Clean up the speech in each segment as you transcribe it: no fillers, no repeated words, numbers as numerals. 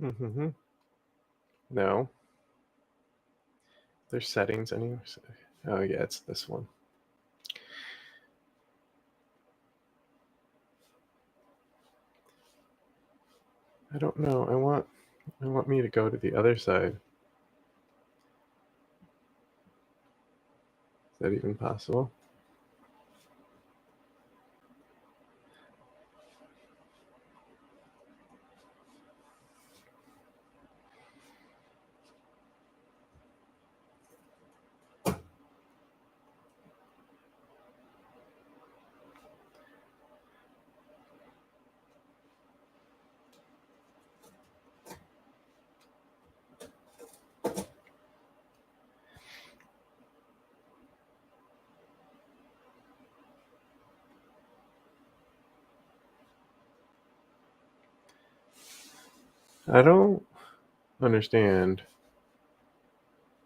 Mm-hmm. No. There's settings anyway. Oh yeah, it's this one. I don't know. I want me to go to the other side. Is that even possible? I don't understand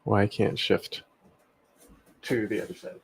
why I can't shift to the other side.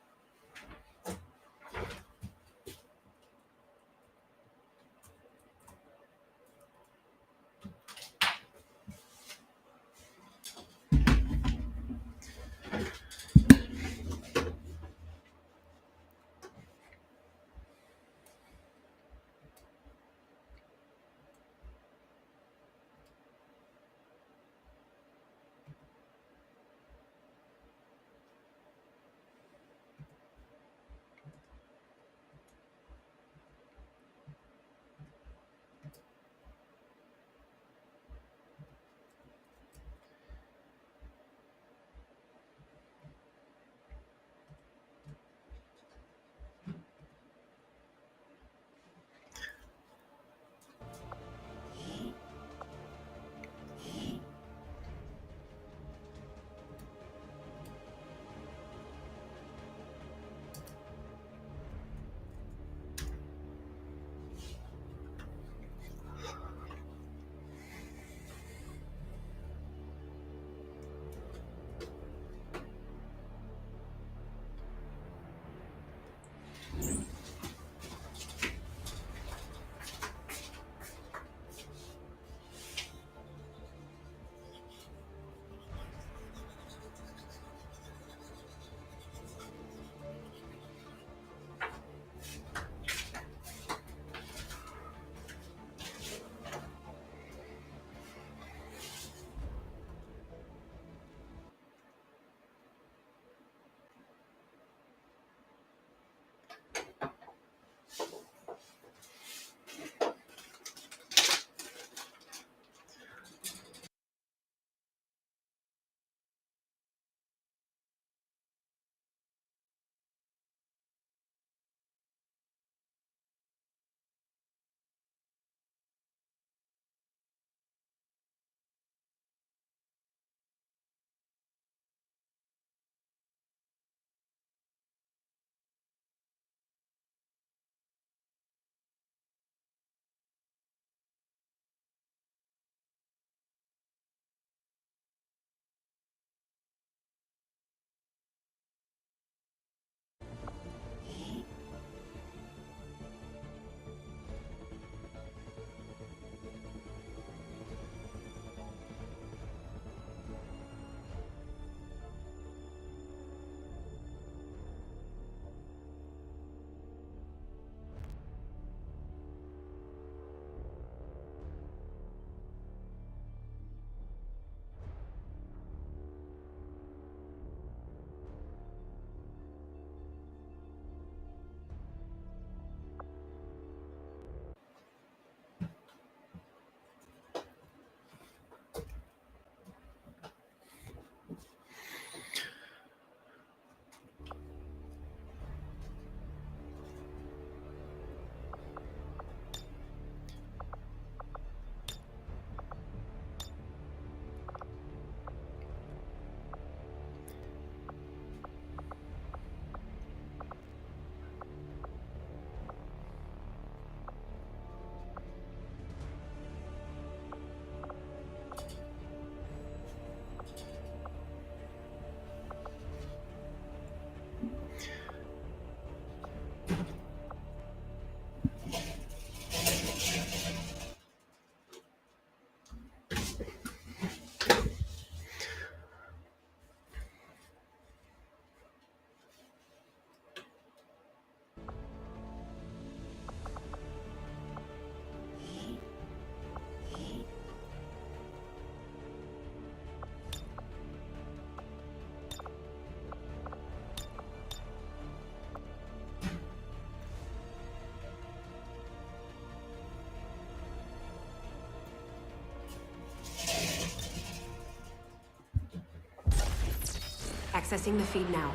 Accessing the feed now.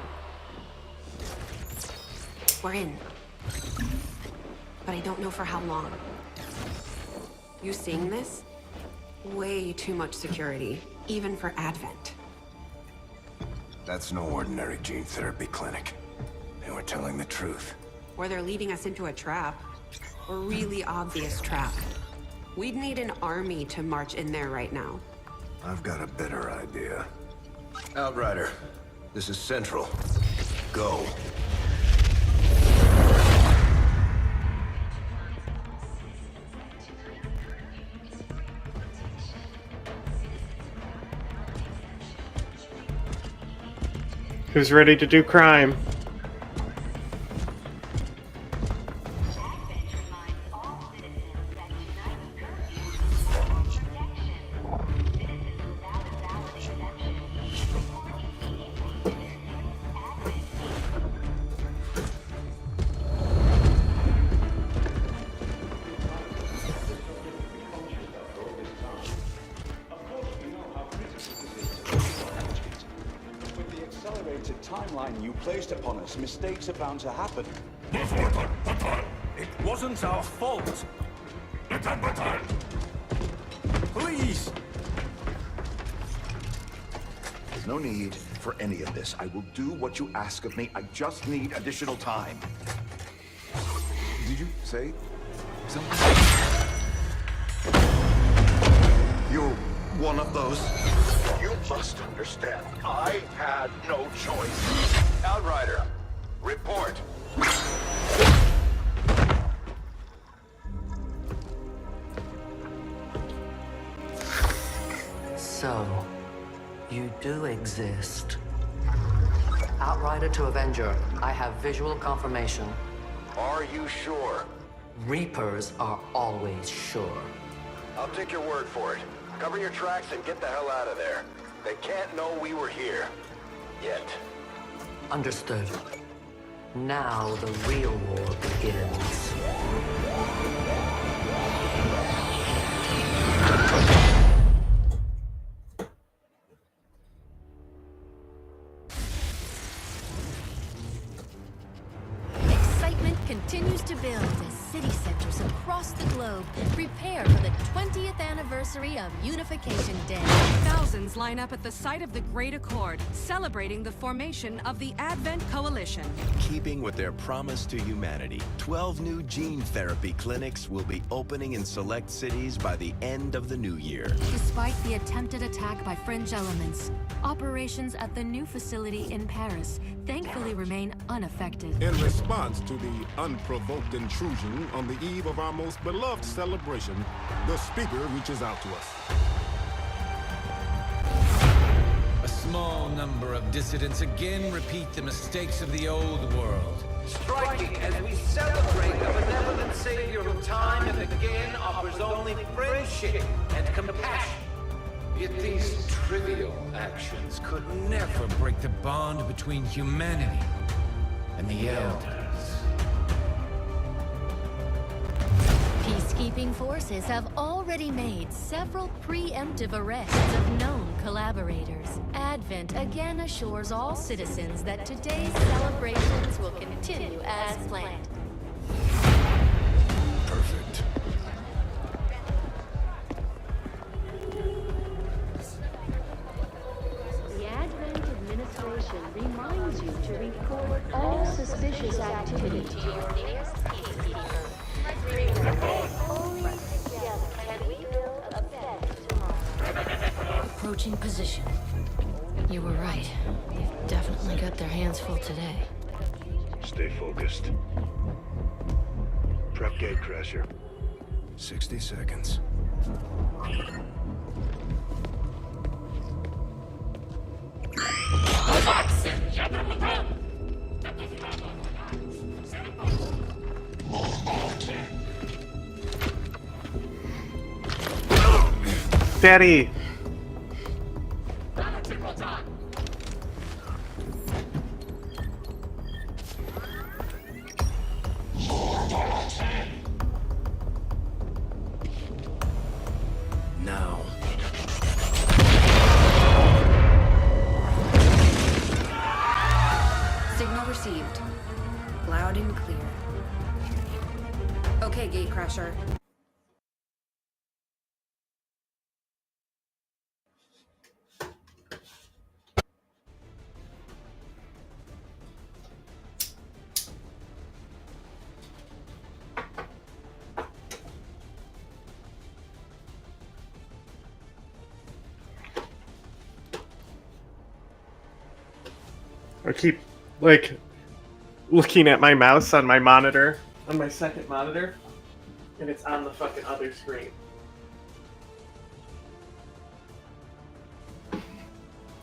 We're in. But I don't know for how long. You seeing this? Way too much security, even for Advent. That's no ordinary gene therapy clinic. They were telling the truth. Or they're leading us into a trap. A really obvious trap. We'd need an army to march in there right now. I've got a better idea. Outrider, this is Central. Go. Who's ready to do crime? Timeline you placed upon us, mistakes are bound to happen. It wasn't our fault. Please! There's no need for any of this. I will do what you ask of me. I just need additional time. Did you say something? You're one of those? You must understand, I had no choice. Outrider, report. So, you do exist. Outrider to Avenger, I have visual confirmation. Are you sure? Reapers are always sure. I'll take your word for it. Cover your tracks and get the hell out of there. They can't know we were here. Yet. Understood. Now the real war begins. Excitement continues to build as city centers across the globe prepare for the 20th anniversary of Unification Day. Thousands line up at the site of the Great Accord, celebrating the formation of the Advent Coalition. Keeping with their promise to humanity, 12 new gene therapy clinics will be opening in select cities by the end of the new year. Despite the attempted attack by fringe elements, operations at the new facility in Paris thankfully remain unaffected. In response to the unprovoked intrusion on the eve of our most beloved celebration, the speaker reaches out to us. A small number of dissidents again repeat the mistakes of the old world. Striking as we celebrate a benevolent savior who time and again offers only friendship and compassion. Yet these trivial actions could never break the bond between humanity and the Elders. Peacekeeping forces have already made several preemptive arrests of known collaborators. Advent again assures all citizens that today's celebrations will continue as planned. Perfect. The Advent administration reminds you to report all suspicious activity to your nearest peacekeeper. Only together can we build a better tomorrow. Approaching position. You were right. They've definitely got their hands full today. Stay focused. Prep gatecrasher. 60 seconds. Daddy! Now. pressure. I keep, like, looking at my mouse on my monitor, on my second monitor, and it's on the fucking other screen.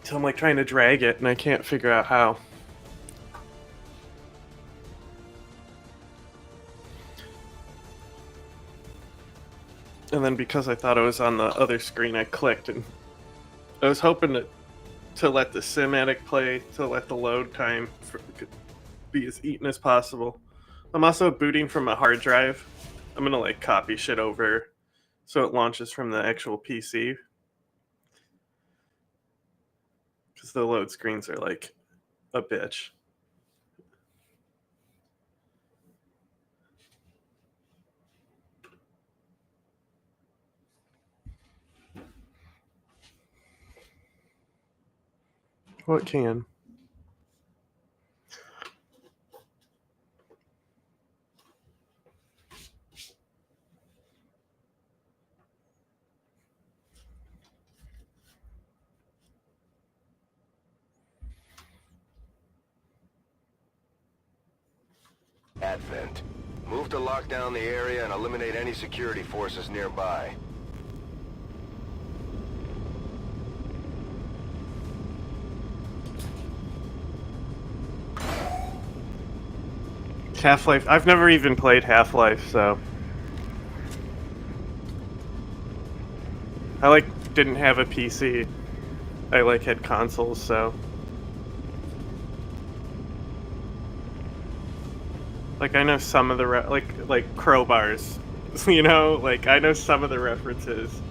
So I'm like trying to drag it, and I can't figure out how. And then because I thought it was on the other screen, I clicked, and I was hoping to let the cinematic play, to let the load time be as eaten as possible. I'm also booting from a hard drive. I'm gonna like copy shit over so it launches from the actual PC. Because the load screens are like a bitch. What can? Advent. Move to lock down the area and eliminate any security forces nearby. Half-Life. I've never even played Half-Life, so I like didn't have a PC. I like had consoles, so like I know some of the like crowbars, you know, like I know some of the references.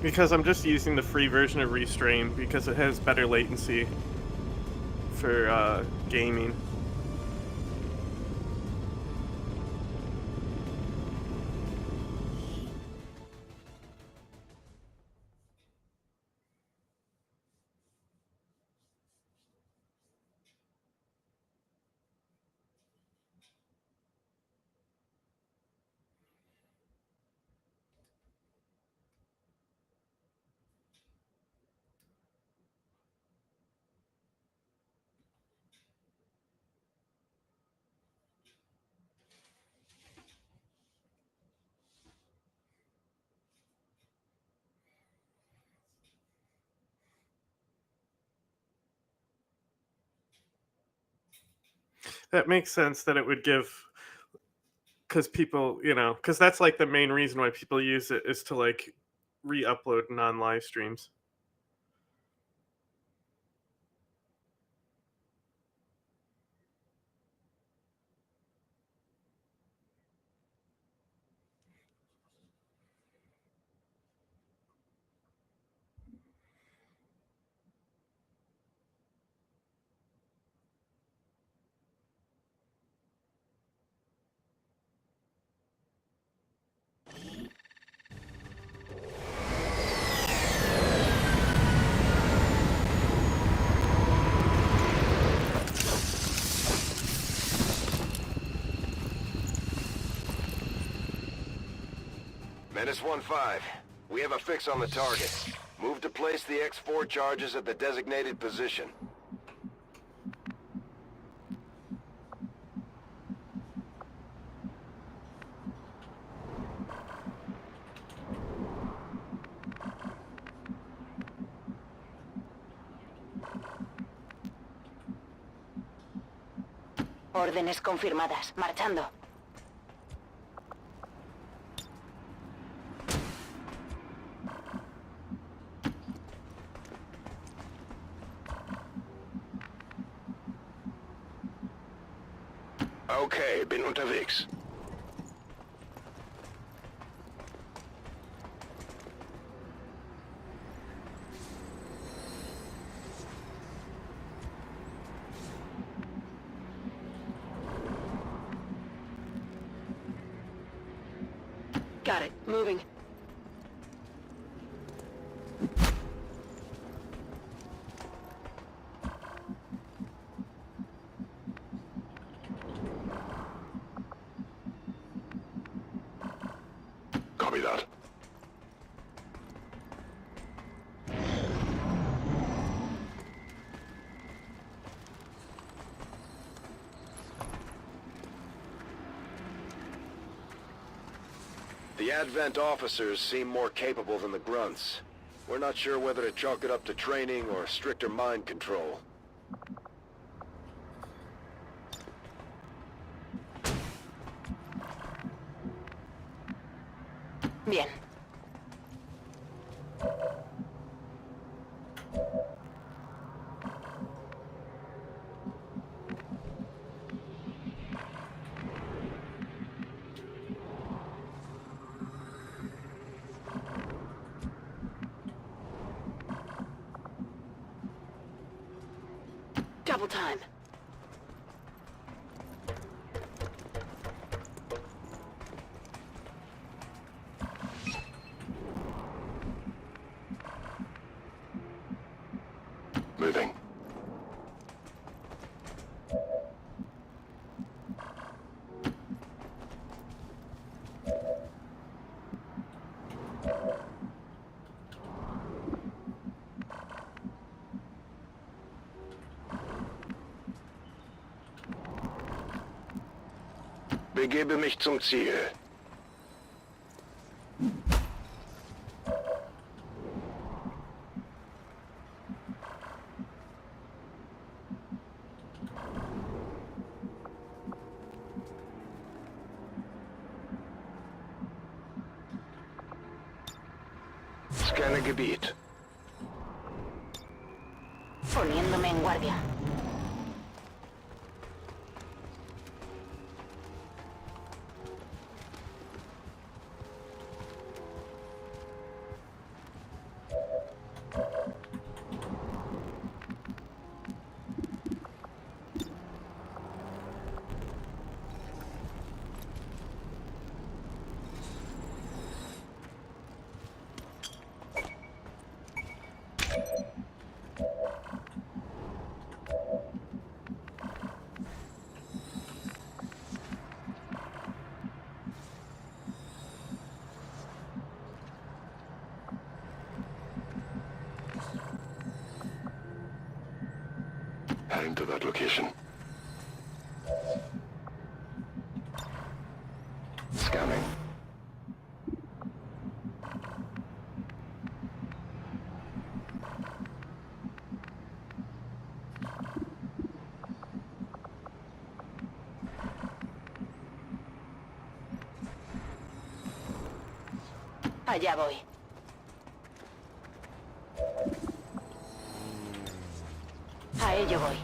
Because I'm just using the free version of Restrain because it has better latency for gaming. That makes sense that it would give, because people, you know, because that's like the main reason why people use it is to like re-upload non-live streams. Menace 1-5. We have a fix on the target. Move to place the X4 charges at the designated position. Órdenes confirmadas. Marchando. Okay, bin unterwegs. Got it. Moving. Copy that. The Advent officers seem more capable than the grunts. We're not sure whether to chalk it up to training or stricter mind control. Bien. Double time. Moving. Begebe mich zum Ziel. Scanne Gebiet. Poniéndome en guardia. Heading to that location. Scanning. Allá voy. A ello voy.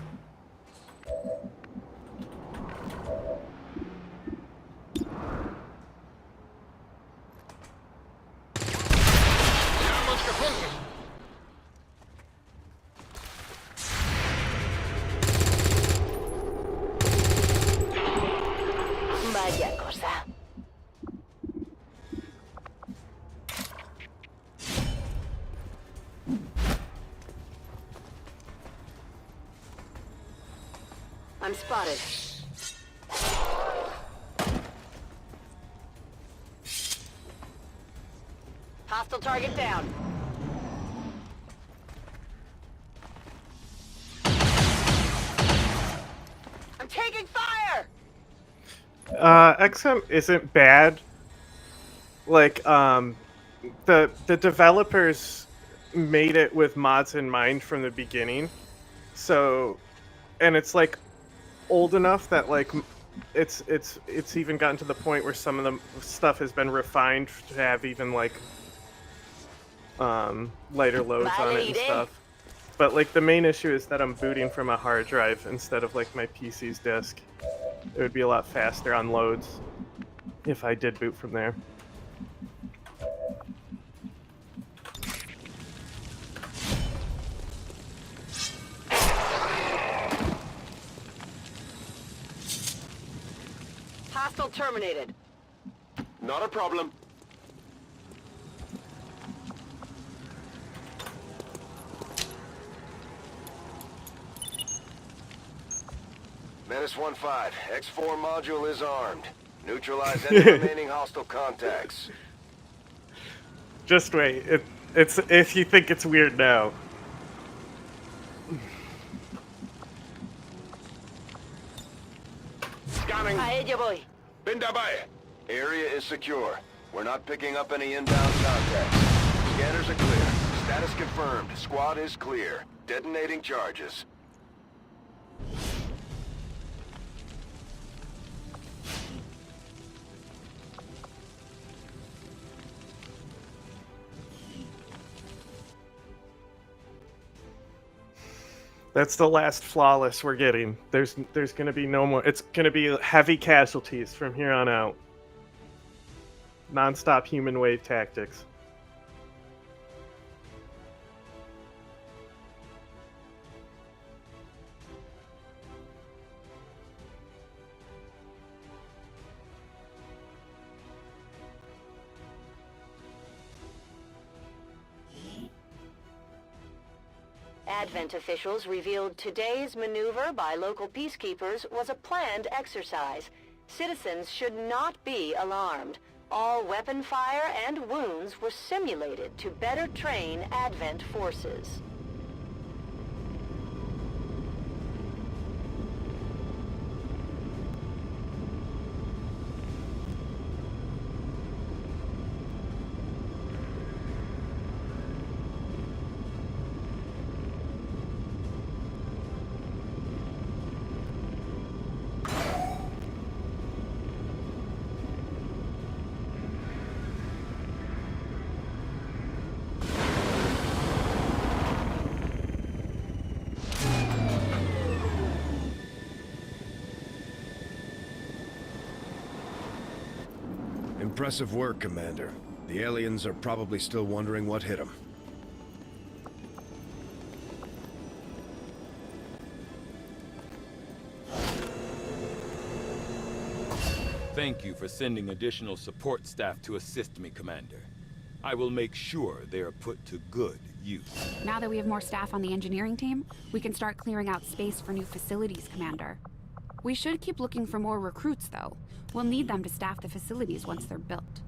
Vaya cosa. I'm spotted. Hostile target down. I'm taking fire! Xcom isn't bad. Like, the developers made it with mods in mind from the beginning. So, and it's like old enough that like it's even gotten to the point where some of the stuff has been refined to have even like lighter loads on it and stuff. But like the main issue is that I'm booting from a hard drive instead of like my PC's disk. It would be a lot faster on loads if I did boot from there. Hostile terminated. Not a problem. Menace 1-5, X4 module is armed. Neutralize any remaining hostile contacts. Just wait. It's if you think it's weird now. Scanning. A ella voy. Bin dabei. Area is secure. We're not picking up any inbound contacts. Scanners are clear. Status confirmed. Squad is clear. Detonating charges. That's the last flawless we're getting. There's gonna be no more. It's gonna be heavy casualties from here on out. Non-stop human wave tactics. Advent officials revealed today's maneuver by local peacekeepers was a planned exercise. Citizens should not be alarmed. All weapon fire and wounds were simulated to better train Advent forces. Impressive work, Commander. The aliens are probably still wondering what hit them. Thank you for sending additional support staff to assist me, Commander. I will make sure they are put to good use. Now that we have more staff on the engineering team, we can start clearing out space for new facilities, Commander. We should keep looking for more recruits, though. We'll need them to staff the facilities once they're built.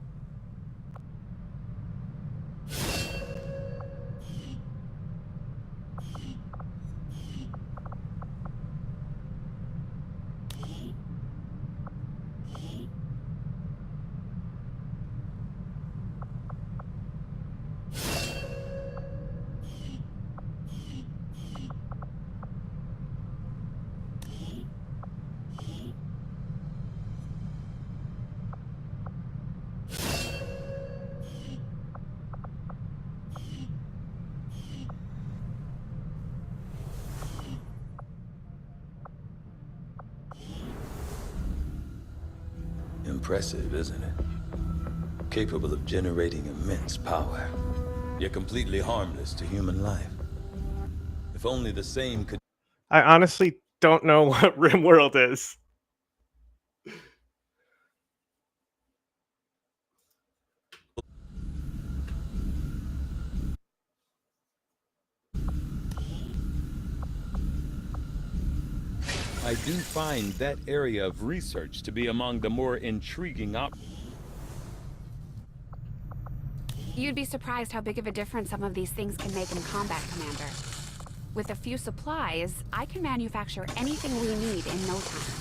Impressive, isn't it? Capable of generating immense power, yet completely harmless to human life. If only the same could... I honestly don't know what RimWorld is. I do find that area of research to be among the more intriguing You'd be surprised how big of a difference some of these things can make in combat, Commander. With a few supplies, I can manufacture anything we need in no time.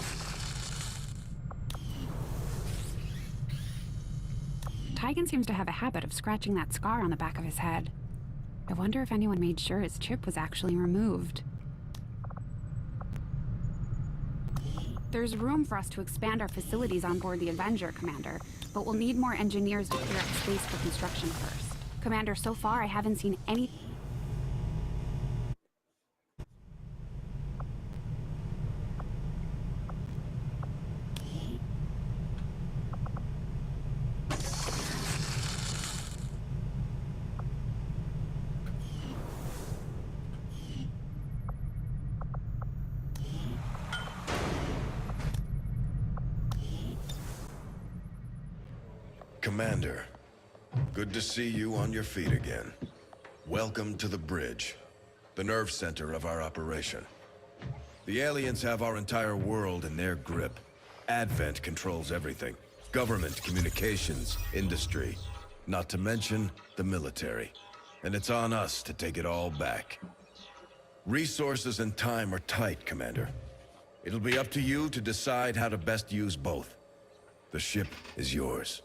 Tygan seems to have a habit of scratching that scar on the back of his head. I wonder if anyone made sure his chip was actually removed. There's room for us to expand our facilities on board the Avenger, Commander, but we'll need more engineers to clear up space for construction first. Commander, so far I haven't seen any... Commander, good to see you on your feet again. Welcome to the bridge, the nerve center of our operation. The aliens have our entire world in their grip. Advent controls everything. Government, communications, industry. Not to mention the military. And it's on us to take it all back. Resources and time are tight, Commander. It'll be up to you to decide how to best use both. The ship is yours.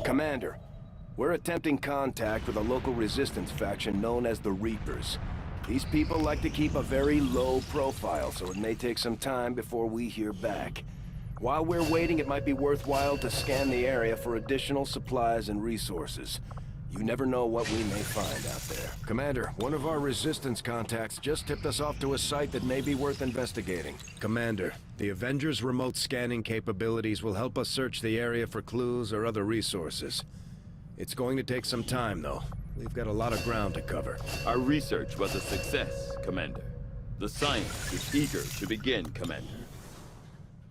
Commander, we're attempting contact with a local resistance faction known as the Reapers. These people like to keep a very low profile, so it may take some time before we hear back. While we're waiting, it might be worthwhile to scan the area for additional supplies and resources. You never know what we may find out there. Commander, one of our resistance contacts just tipped us off to a site that may be worth investigating. Commander, the Avengers' remote scanning capabilities will help us search the area for clues or other resources. It's going to take some time, though. We've got a lot of ground to cover. Our research was a success, Commander. The science is eager to begin, Commander.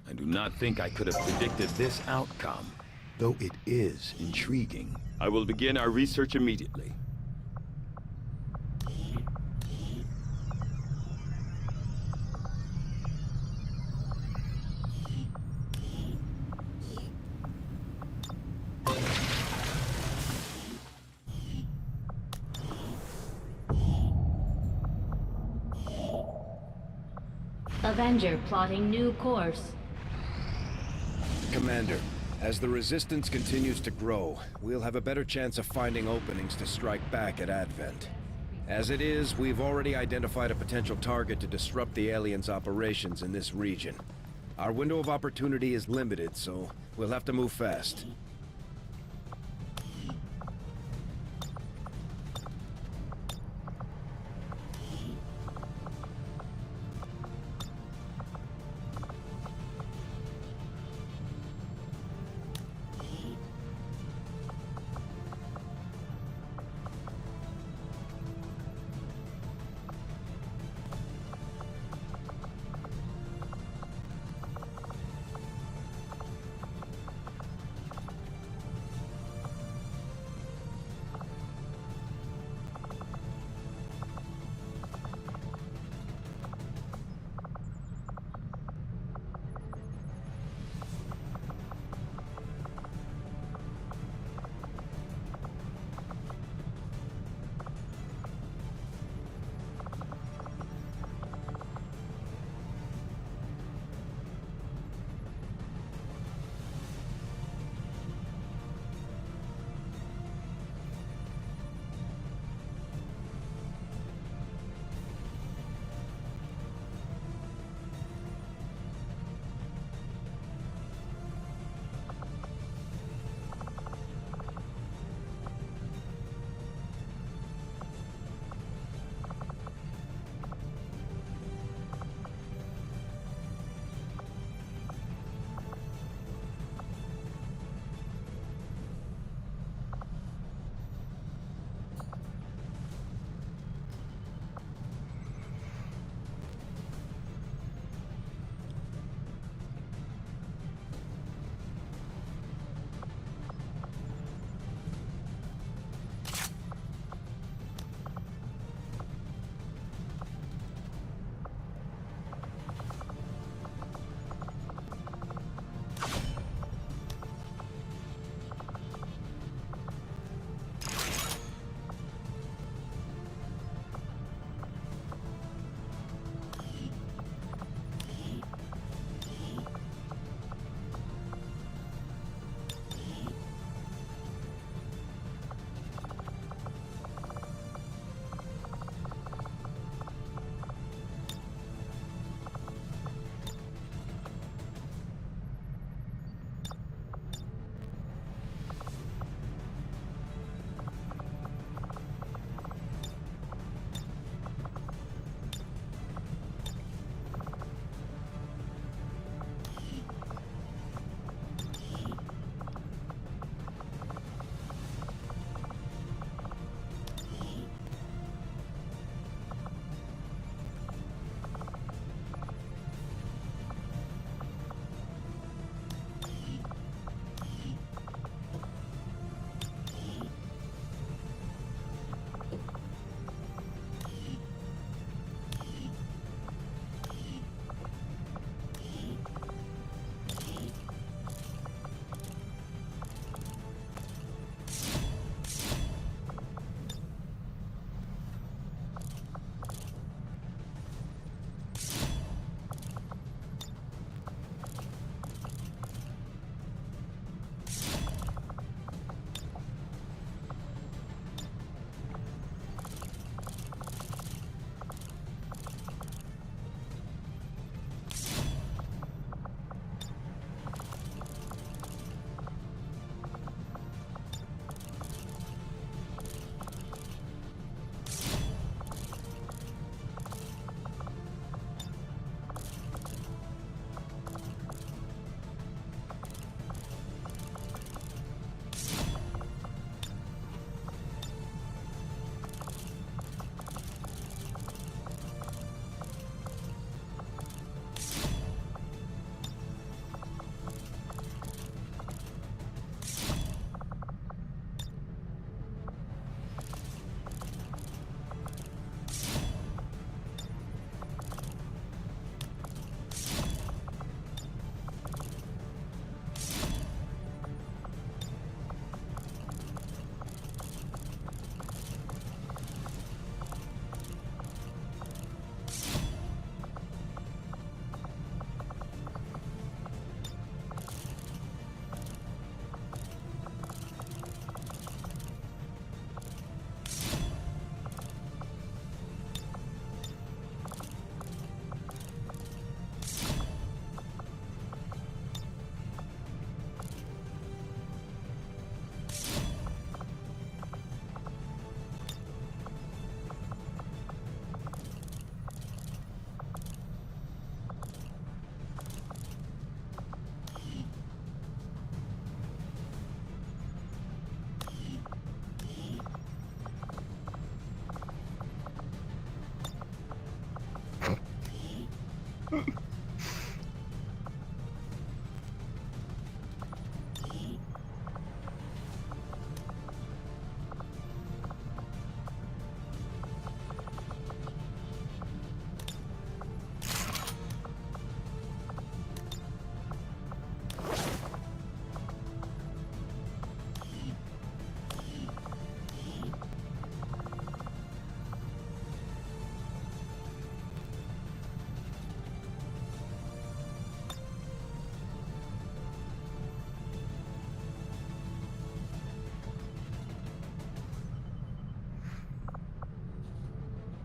I do not think I could have predicted this outcome, though it is intriguing. I will begin our research immediately. Avenger plotting new course. Commander, as the Resistance continues to grow, we'll have a better chance of finding openings to strike back at Advent. As it is, we've already identified a potential target to disrupt the aliens' operations in this region. Our window of opportunity is limited, so we'll have to move fast.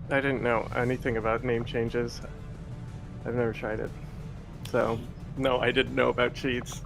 I didn't know anything about name changes. I've never tried it. So, no, I didn't know about cheats.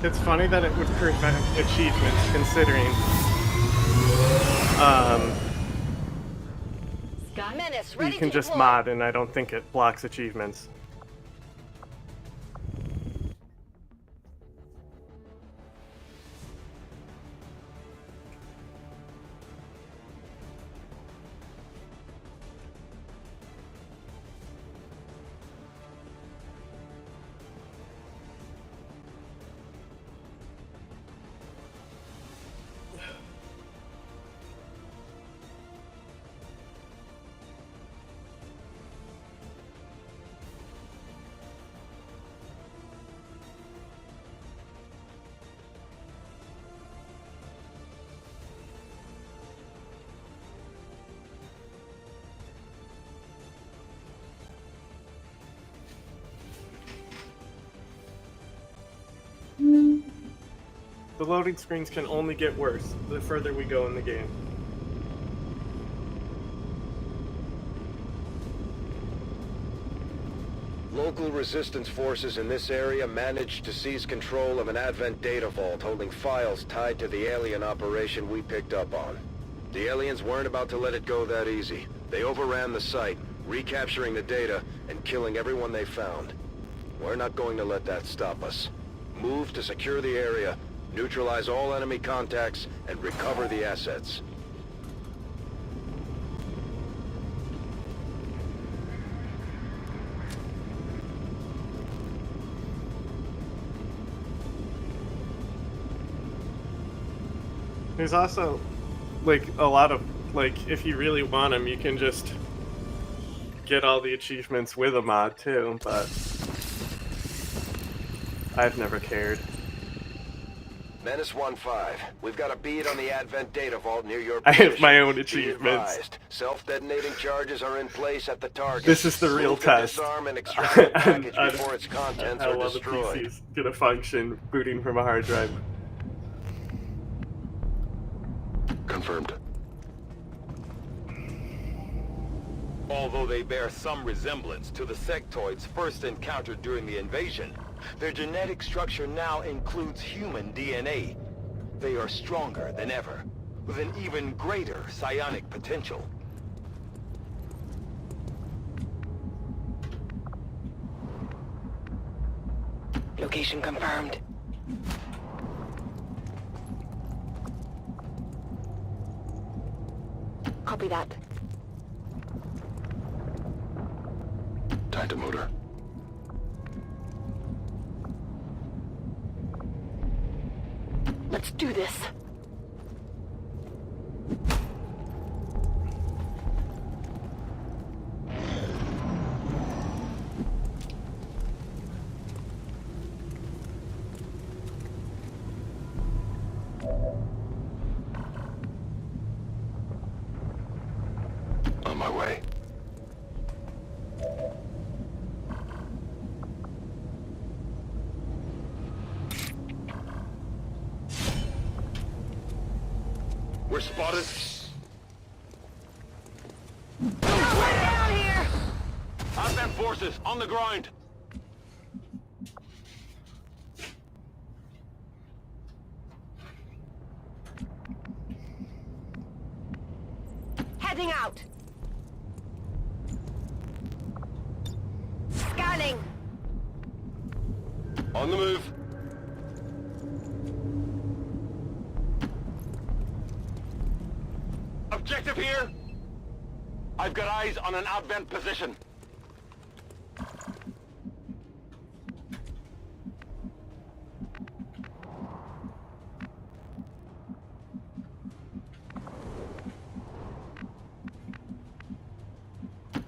It's funny that it would prevent achievements, considering you can just mod, and I don't think it blocks achievements. The loading screens can only get worse the further we go in the game. Local resistance forces in this area managed to seize control of an Advent data vault holding files tied to the alien operation we picked up on. The aliens weren't about to let it go that easy. They overran the site, recapturing the data and killing everyone they found. We're not going to let that stop us. Move to secure the area, neutralize all enemy contacts, and recover the assets. There's also, like, a lot of, like, if you really want them, you can just get all the achievements with a mod, too, but I've never cared. Menace 1-5, we've got a bead on the Advent data vault near your I position. have my own Be achievements. advised, self-detonating charges are in place at the target. This is the real Move to test. disarm and extract the package on before its contents how are well the destroyed. PC's gonna function booting from a hard drive. Confirmed. Although they bear some resemblance to the sectoids first encountered during the invasion, their genetic structure now includes human DNA. They are stronger than ever, with an even greater psionic potential. Location confirmed. Copy that. Time to motor. Let's do this. On my way. We're spotted. We're down here! Advent forces on the ground. Heading out. Scanning. On the move. Objective here. I've got eyes on an Advent position.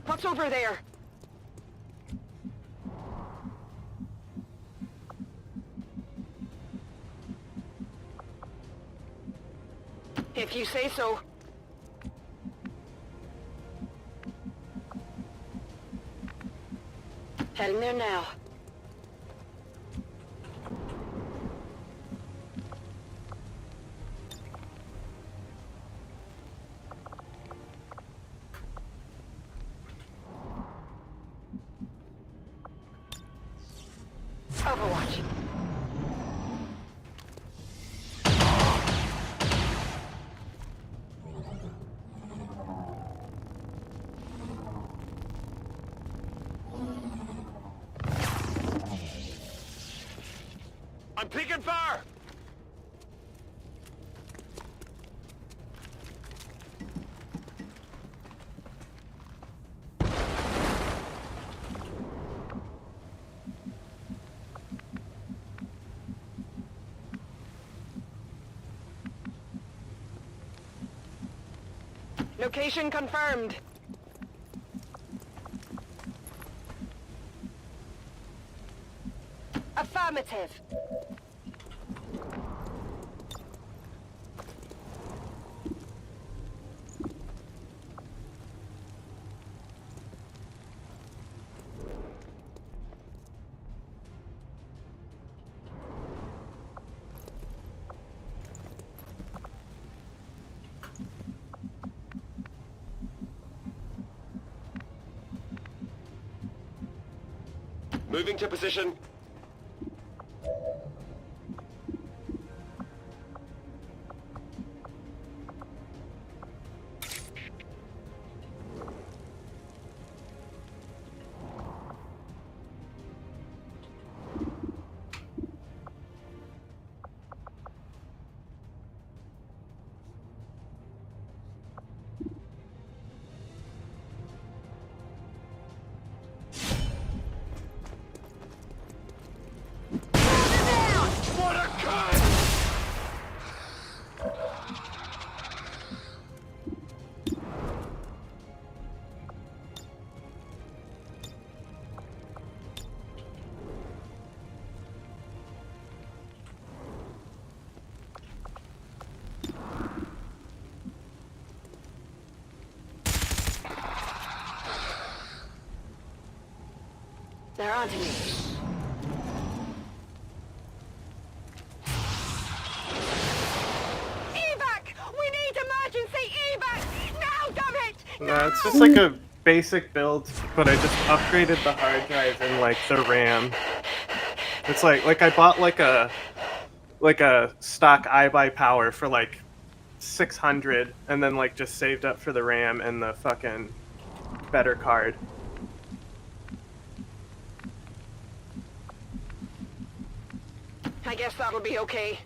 What's over there? If you say so. Heading there now. Overwatch. I'm taking fire! Location confirmed. Affirmative. Moving to position. What a cut! They're onto me. Evac! We need emergency evac! Now, damn it! No, it's just like a basic build, but I just upgraded the hard drive and like the RAM. It's like I bought like a stock iBuy power for like 600, and then like just saved up for the RAM and the fucking better card. I guess that'll be okay.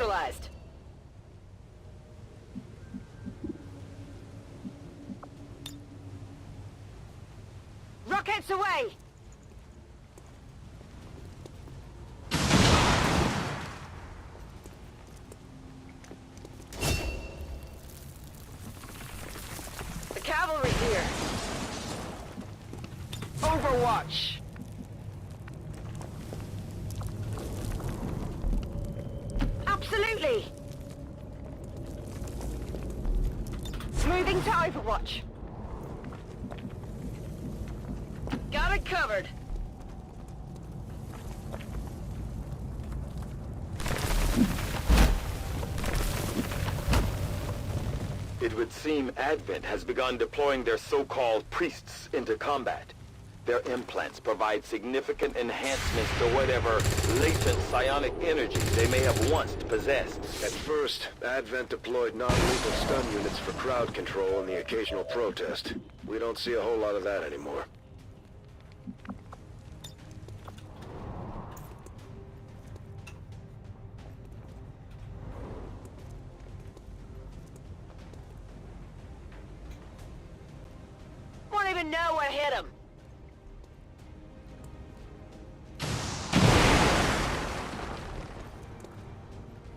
neutralized. Rockets away! The cavalry here. Overwatch. Absolutely. Moving to Overwatch. Got it covered. It would seem Advent has begun deploying their so-called priests into combat. Their implants provide significant enhancements to whatever latent psionic energy they may have once possessed. At first, Advent deployed non-lethal stun units for crowd control and the occasional protest. We don't see a whole lot of that anymore. Won't even know what hit him.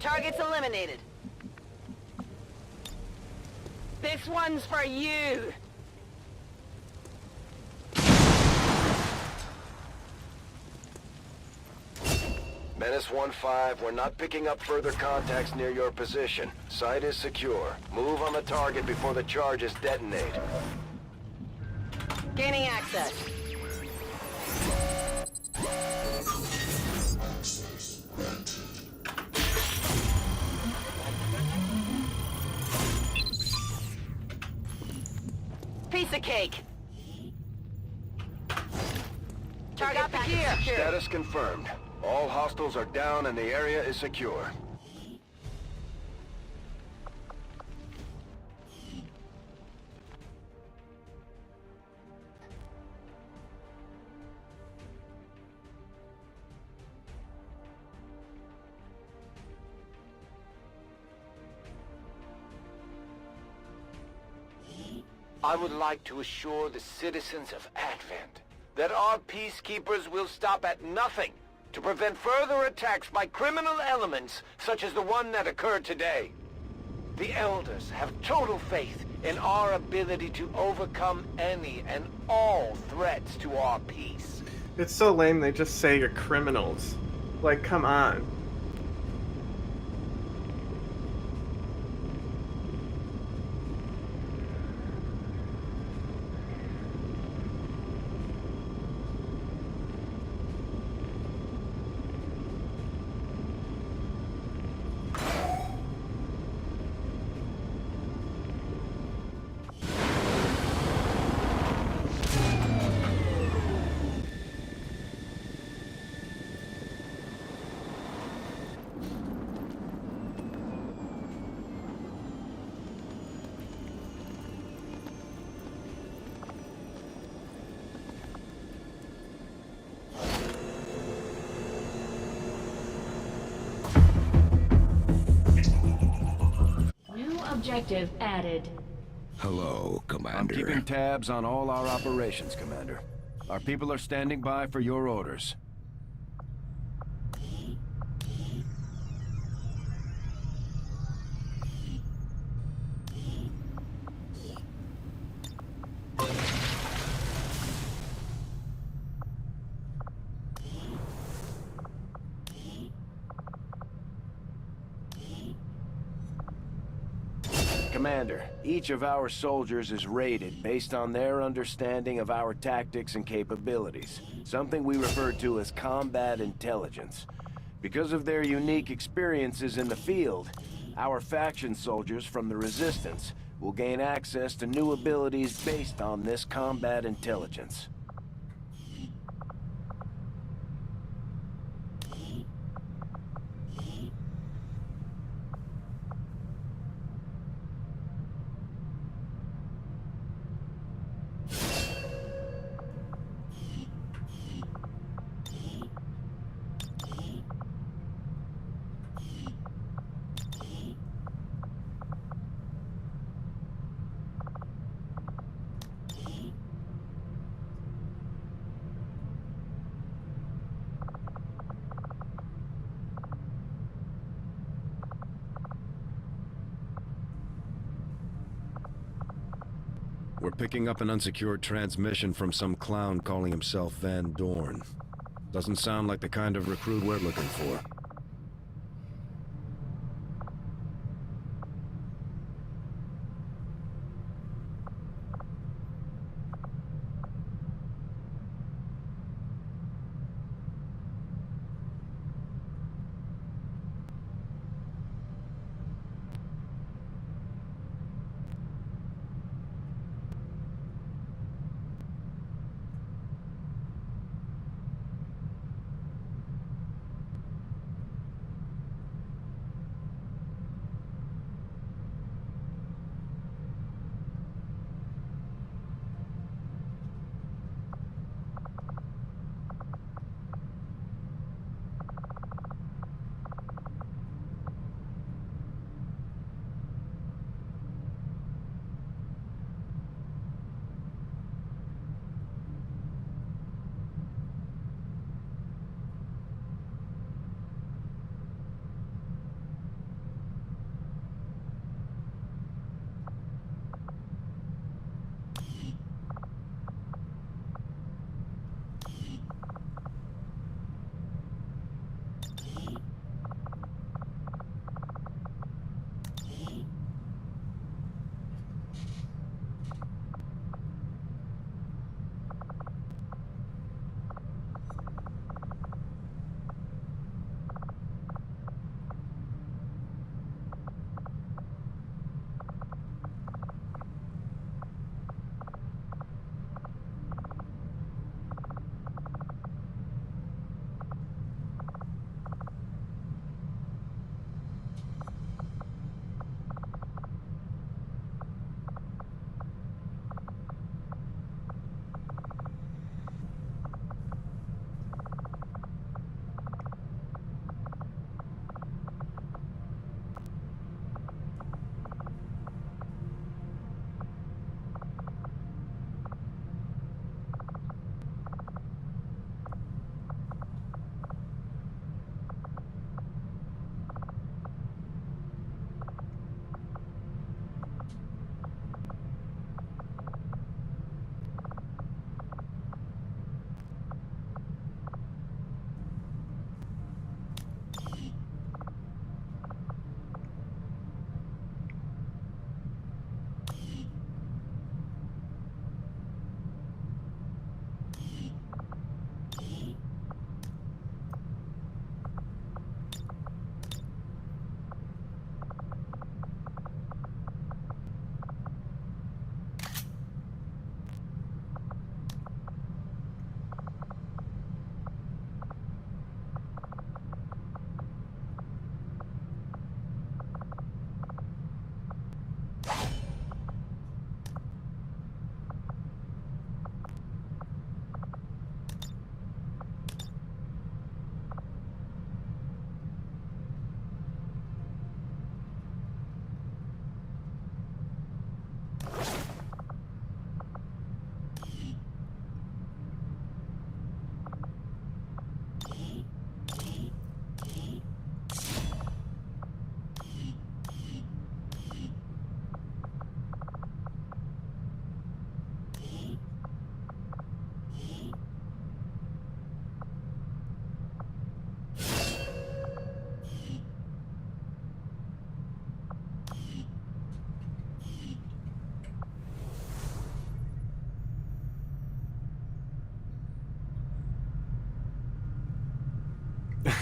Targets eliminated. This one's for you. Menace 1-5, we're not picking up further contacts near your position. Site is secure. Move on the target before the charges detonate. Gaining access. Piece of cake. Target back here. Status confirmed. All hostiles are down and the area is secure. I would like to assure the citizens of Advent that our peacekeepers will stop at nothing to prevent further attacks by criminal elements such as the one that occurred today. The Elders have total faith in our ability to overcome any and all threats to our peace. It's so lame they just say you're criminals. Like, come on. Objective added. Hello, Commander. I'm keeping tabs on all our operations, Commander. Our people are standing by for your orders. Commander, each of our soldiers is rated based on their understanding of our tactics and capabilities, something we refer to as combat intelligence. Because of their unique experiences in the field, our faction soldiers from the Resistance will gain access to new abilities based on this combat intelligence. We're picking up an unsecured transmission from some clown calling himself Van Dorn. Doesn't sound like the kind of recruit we're looking for.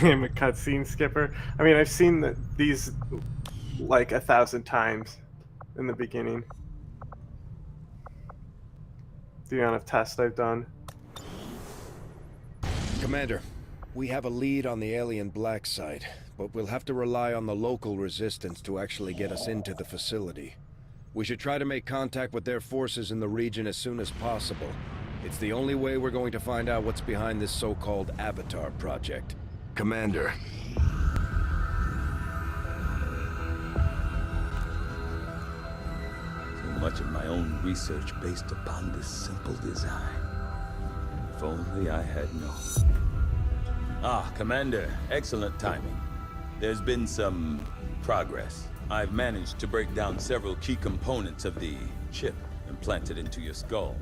I'm a cutscene skipper. I mean, I've seen these like 1,000 times in the beginning. The amount of tests I've done. Commander, we have a lead on the alien black site, but we'll have to rely on the local resistance to actually get us into the facility. We should try to make contact with their forces in the region as soon as possible. It's the only way we're going to find out what's behind this so-called Avatar project. Commander. So much of my own research based upon this simple design. If only I had known. Ah, Commander, excellent timing. There's been some progress. I've managed to break down several key components of the chip. implanted into your skull.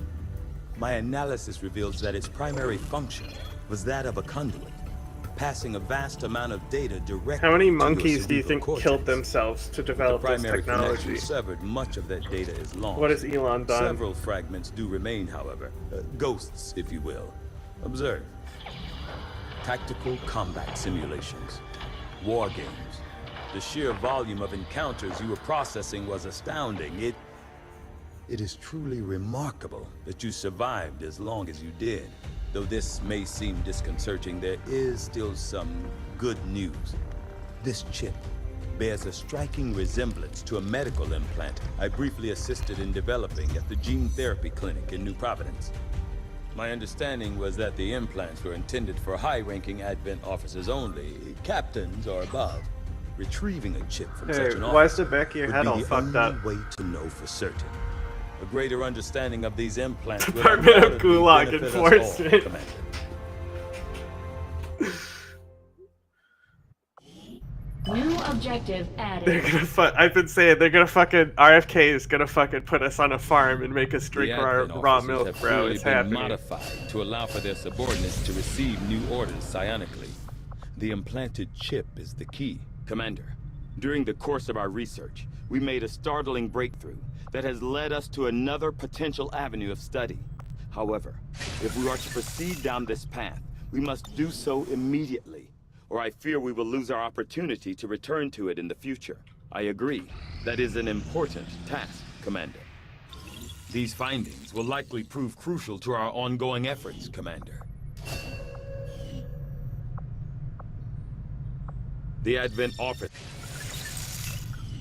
My analysis reveals that its primary function was that of a conduit, passing a vast amount of data directly. How many to your monkeys do you cerebral think cortex. killed themselves to develop the this primary technology? connection severed, much of that data is lost. What has Elon done? Several fragments do remain, however. Ghosts, if you will. Observe. Tactical combat simulations. War games. The sheer volume of encounters you were processing was astounding. It is truly remarkable that you survived as long as you did. Though this may seem disconcerting, there is still some good news. This chip bears a striking resemblance to a medical implant I briefly assisted in developing at the gene therapy clinic in New Providence. My understanding was that the implants were intended for high-ranking Advent officers only, captains or above. Retrieving a chip from such an officer why is the back of your would head be all the fucked only up? way to know for certain. A greater understanding of these implants will Department of undoubtedly Gulag benefit us Enforcement. all, Commander. New objective They're added. gonna I've been saying they're gonna fucking RFK is gonna fucking put us on a farm and make us drink The our Advent raw officers milk, have bro. clearly It's been happening. modified to allow for their subordinates to receive new orders psionically. The implanted chip is the key. Commander, during the course of our research, we made a startling breakthrough that has led us to another potential avenue of study. However, if we are to proceed down this path, we must do so immediately, or I fear we will lose our opportunity to return to it in the future. I agree. That is an important task, Commander. These findings will likely prove crucial to our ongoing efforts, Commander. The Advent Office,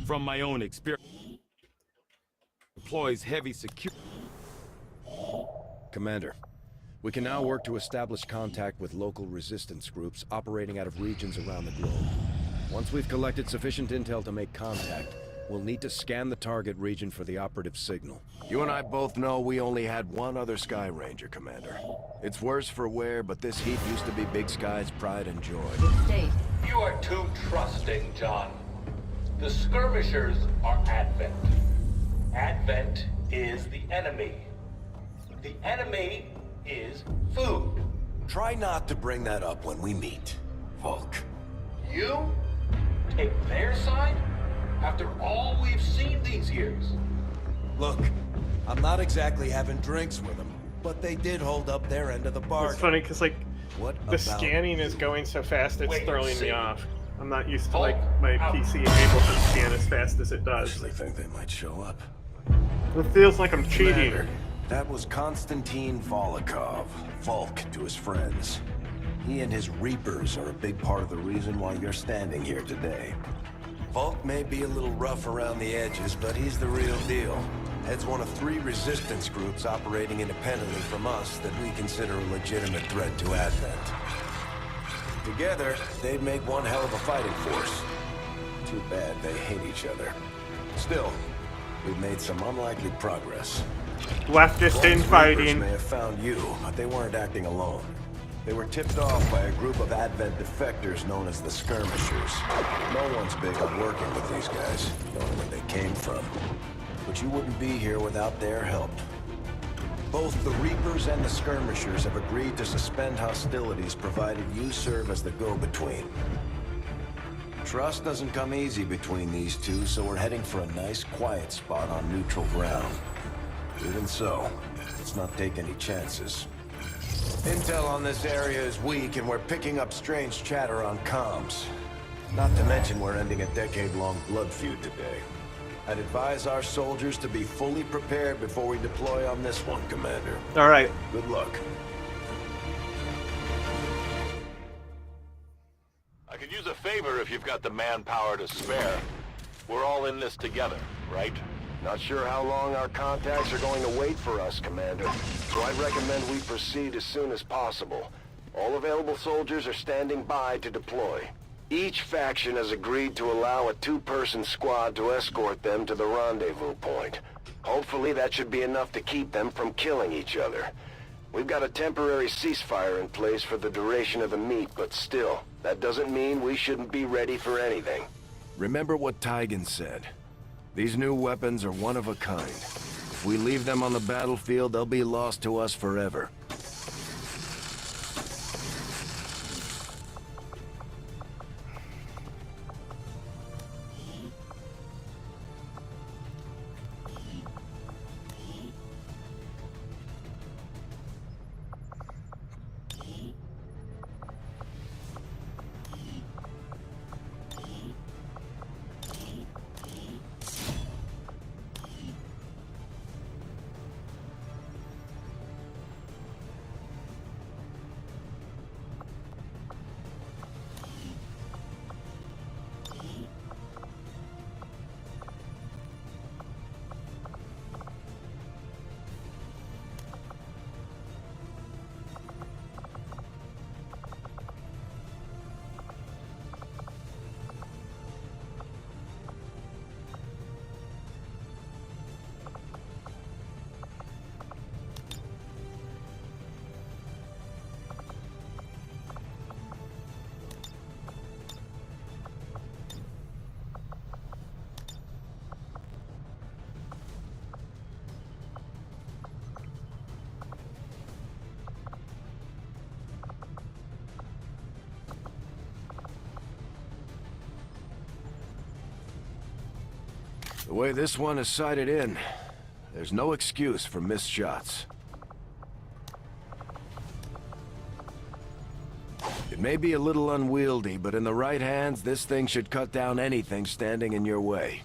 from my own experience, deploys heavy security. Commander, we can now work to establish contact with local resistance groups operating out of regions around the globe. Once we've collected sufficient intel to make contact, we'll need to scan the target region for the operative signal. You and I both know we only had one other Sky Ranger, Commander. It's worse for wear, but this heat used to be Big Sky's pride and joy. State. You are too trusting, John. The skirmishers are Advent. Advent is the enemy. The enemy is food. Try not to bring that up when we meet, Volk. You take their side after all we've seen these years. Look, I'm not exactly having drinks with them, but they did hold up their end of the bargain. It's funny because like What the about scanning is going so fast it's Wait, throwing see. me off. I'm not used to like my PC able to scan as fast as it does. actually think they might show up? It feels like I'm cheating. Commander, that was Konstantin Volokov, Volk to his friends. He and his Reapers are a big part of the reason why you're standing here today. Volk may be a little rough around the edges, but he's the real deal. Heads one of 3 resistance groups operating independently from us that we consider a legitimate threat to Advent. Together, they'd make one hell of a fighting force. Too bad they hate each other. Still, we've made some unlikely progress. Leftist Volk's infighting. Reapers may have found you, but they weren't acting alone. They were tipped off by a group of Advent defectors known as the Skirmishers. No one's big on working with these guys, knowing where they came from. But you wouldn't be here without their help. Both the Reapers and the Skirmishers have agreed to suspend hostilities provided you serve as the go-between. Trust doesn't come easy between these two, so we're heading for a nice, quiet spot on neutral ground. Even so, let's not take any chances. Intel on this area is weak, and we're picking up strange chatter on comms. Not to mention we're ending a decade-long blood feud today. I'd advise our soldiers to be fully prepared before we deploy on this one, Commander. All right. Good luck. I could use a favor if you've got the manpower to spare. We're all in this together, right? Not sure how long our contacts are going to wait for us, Commander. So I'd recommend we proceed as soon as possible. All available soldiers are standing by to deploy. Each faction has agreed to allow a 2-person squad to escort them to the rendezvous point. Hopefully that should be enough to keep them from killing each other. We've got a temporary ceasefire in place for the duration of the meet, but still, that doesn't mean we shouldn't be ready for anything. Remember what Tygan said. These new weapons are one of a kind. If we leave them on the battlefield, they'll be lost to us forever. The way this one is sighted in, there's no excuse for missed shots. It may be a little unwieldy, but in the right hands, this thing should cut down anything standing in your way.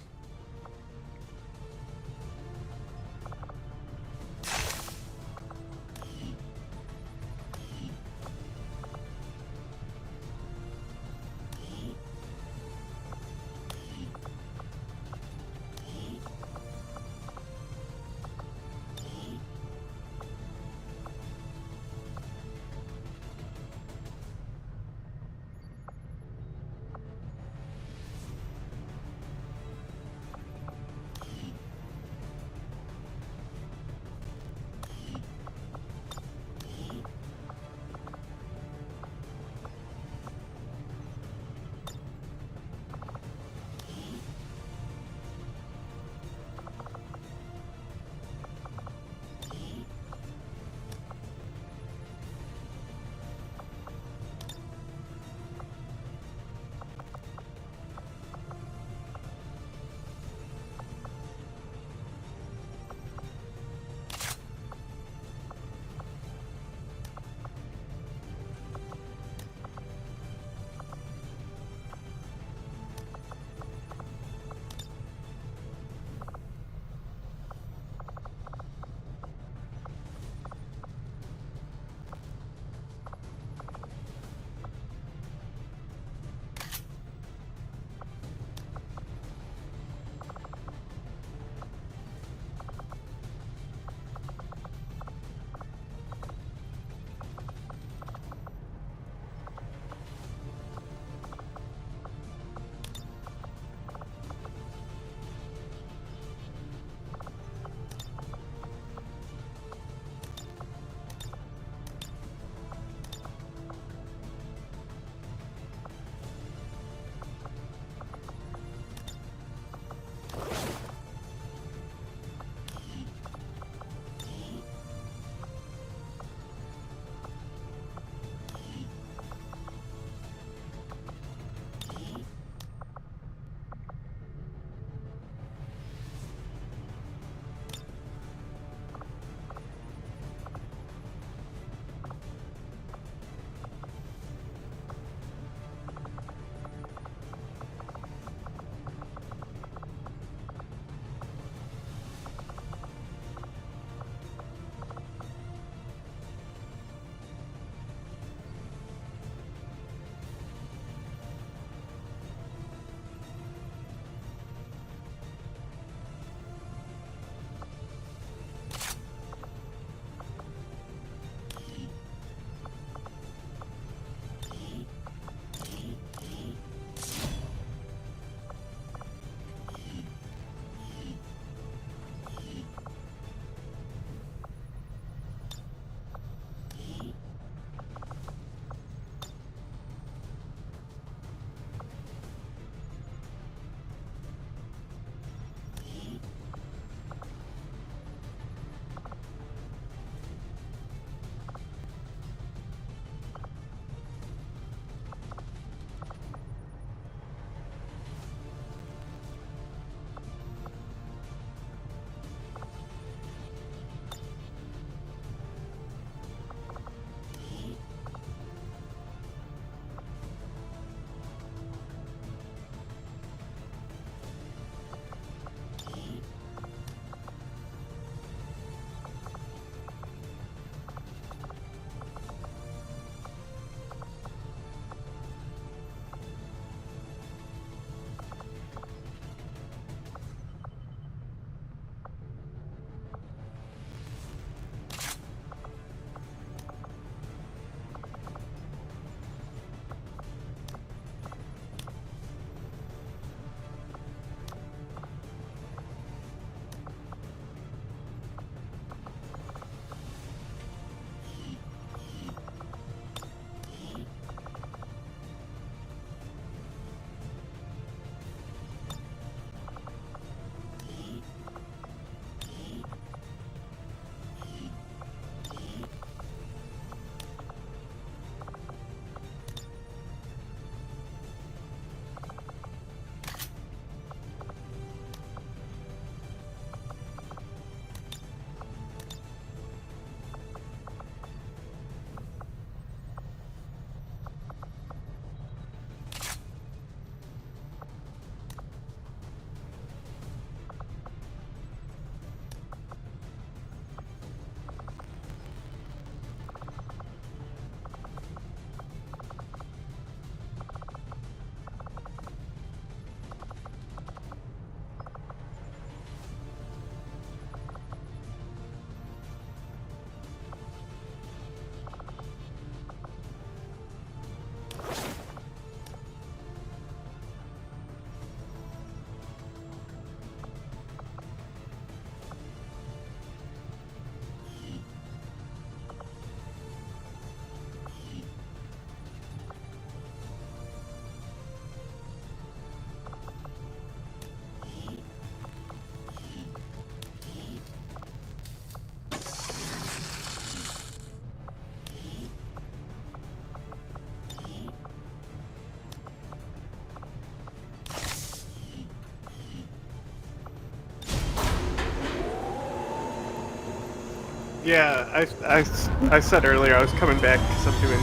Yeah, I said earlier I was coming back because I'm doing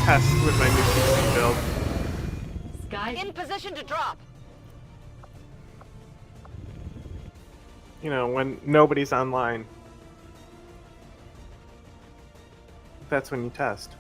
tests with my new PC build. In position to drop. You know, when nobody's online. That's when you test.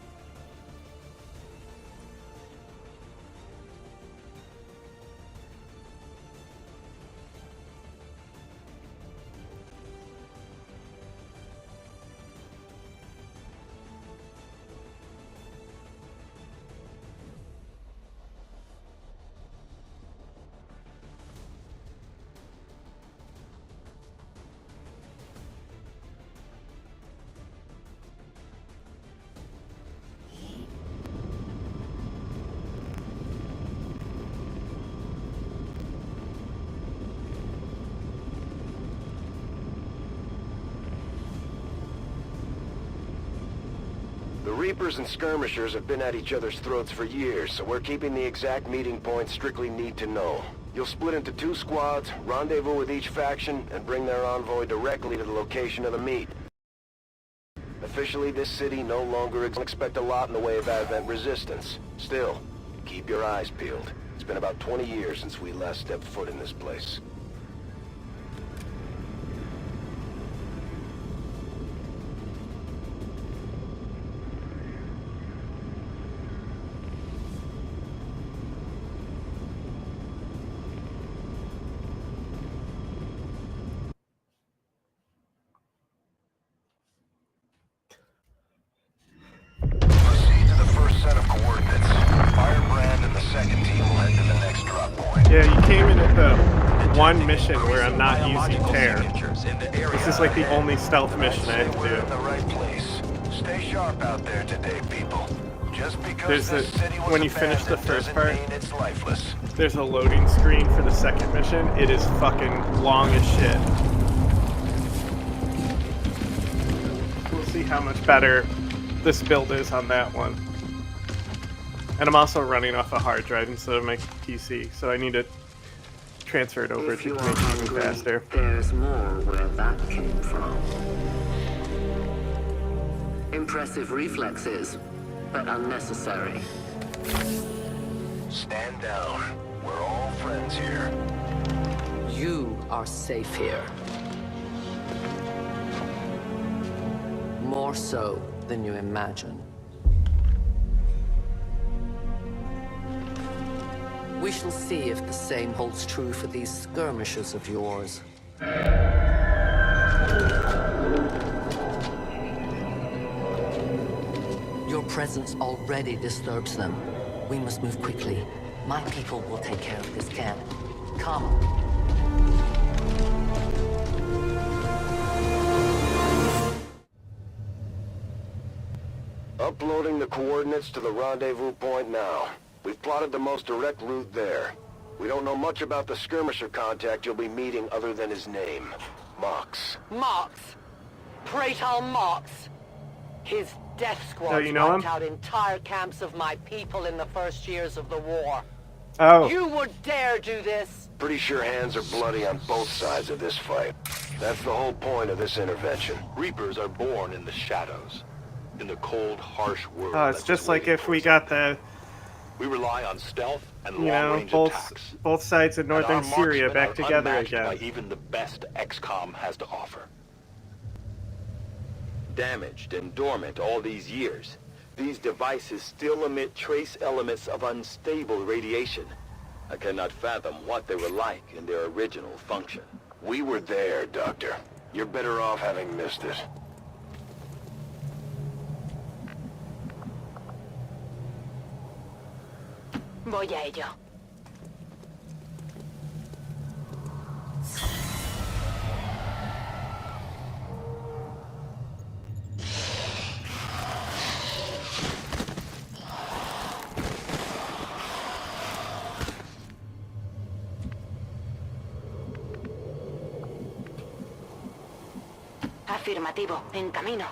The Reapers and Skirmishers have been at each other's throats for years, so we're keeping the exact meeting points strictly need to know. You'll split into 2 squads, rendezvous with each faction, and bring their envoy directly to the location of the meet. Officially, this city no longer expect a lot in the way of Advent resistance. Still, keep your eyes peeled. It's been about 20 years since we last stepped foot in this place. Yeah, you came in at the one mission where I'm not using Terror. This is like the only stealth mission I have to do. Stay sharp out there today, people. Just because There's this city was when you finish the first part, it's lifeless. there's a loading screen for the second mission. It is fucking long as shit. We'll see how much better this build is on that one. And I'm also running off a hard drive instead of my PC, so I need to transfer it over to make it even faster. There's more where that came from. Impressive reflexes, but unnecessary. Stand down. We're all friends here. You are safe here. More so than you imagine. We shall see if the same holds true for these skirmishers of yours. Your presence already disturbs them. We must move quickly. My people will take care of this camp. Come. Uploading the coordinates to the rendezvous point now. We've plotted the most direct route there. We don't know much about the skirmisher contact you'll be meeting other than his name. Mox. Mox. Praetor Mox. His death squad Oh, you know wiped him? out entire camps of my people in the first years of the war. Oh. You would dare do this? Pretty sure hands are bloody on both sides of this fight. That's the whole point of this intervention. Reapers are born in the shadows, in the cold, harsh world. Oh, it's just like if we got the, We rely on stealth and you know, long-range attacks. both sides of And our northern Syria marksmen back are together unmatched again. by even the best Xcom has to offer. Damaged and dormant all these years, these devices still emit trace elements of unstable radiation. I cannot fathom what they were like in their original function. We were there, Doctor. You're better off having missed it. Voy a ello. Afirmativo, en camino.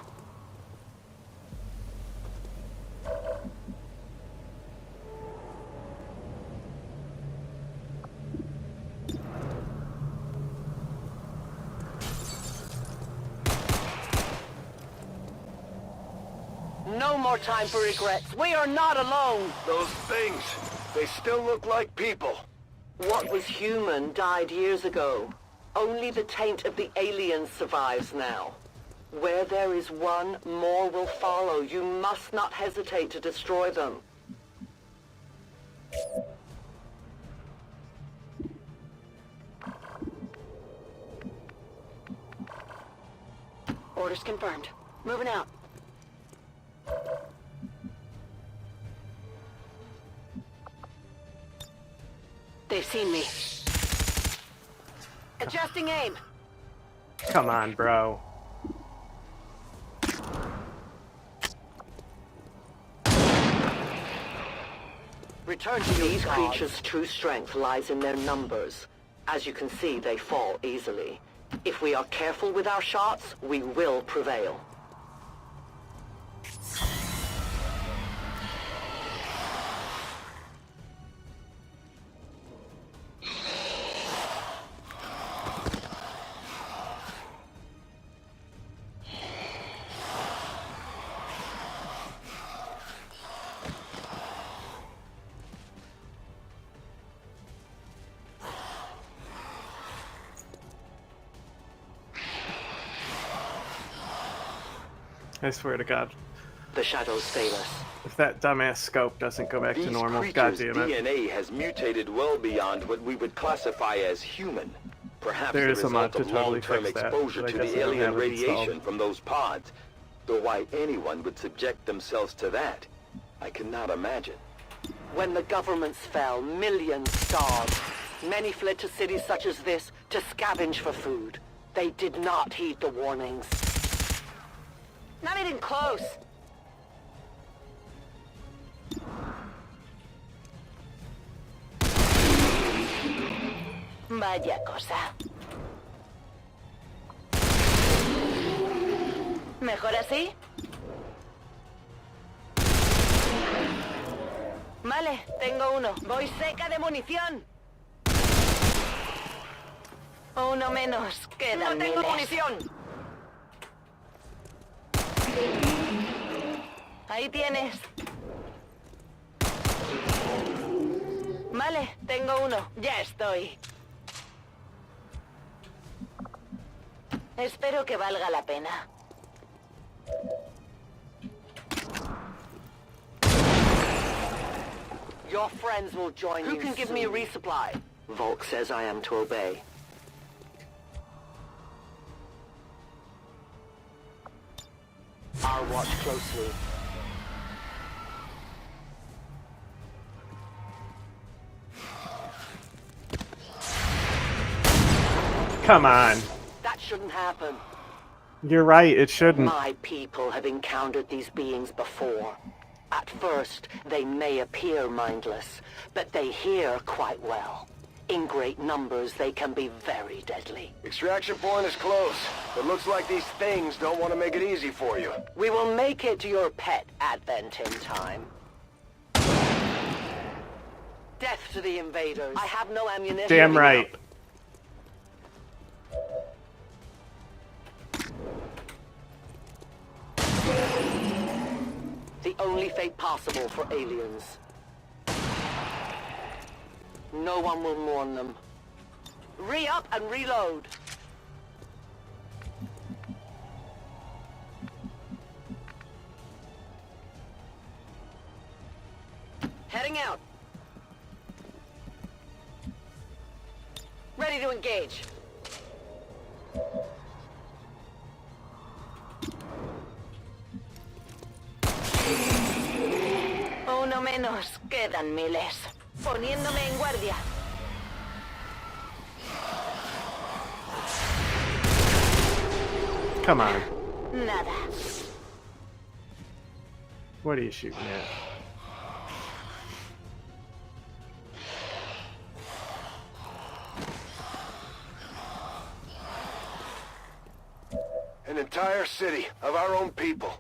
No more time for regrets. We are not alone. Those things, they still look like people. What was human died years ago. Only the taint of the aliens survives now. Where there is one, more will follow. You must not hesitate to destroy them. Orders confirmed. Moving out. They've seen me. Adjusting aim. Come on, bro. Return to these creatures' true strength lies in their numbers. As you can see, they fall easily. If we are careful with our shots, we will prevail. I swear to God. The shadows fail us. If that dumbass scope doesn't go back to normal, These God creatures' damn it. DNA has mutated well beyond what we would classify as human. Perhaps There the is a mod result to of totally long-term fix that, exposure but I to guess I the don't alien have it radiation installed. from those pods. Though why anyone would subject themselves to that, I cannot imagine. When the governments fell, millions starved. Many fled to cities such as this to scavenge for food. They did not heed the warnings. Not even close. Vaya cosa. ¿Mejor así? Vale, tengo uno. Voy seca de munición. Uno menos. Quedan No tengo miles. munición. Ahí tienes. Vale, tengo uno. Ya estoy. Espero que valga la pena. Your friends will join you. Who can give me a resupply? Volk says I am to obey. I'll watch closely. Come on. That shouldn't happen. You're right, it shouldn't. My people have encountered these beings before. At first, they may appear mindless, but they hear quite well. In great numbers, they can be very deadly. Extraction point is close. It looks like these things don't want to make it easy for you. We will make it to your pet advent in time. Death to the invaders. I have no ammunition. Damn right. The only fate possible for aliens. No one will mourn them. Re-up and reload. Heading out. Ready to engage. Uno menos. Quedan miles. Poniéndome en guardia. Come on. Nada. What are you shooting at? An entire city of our own people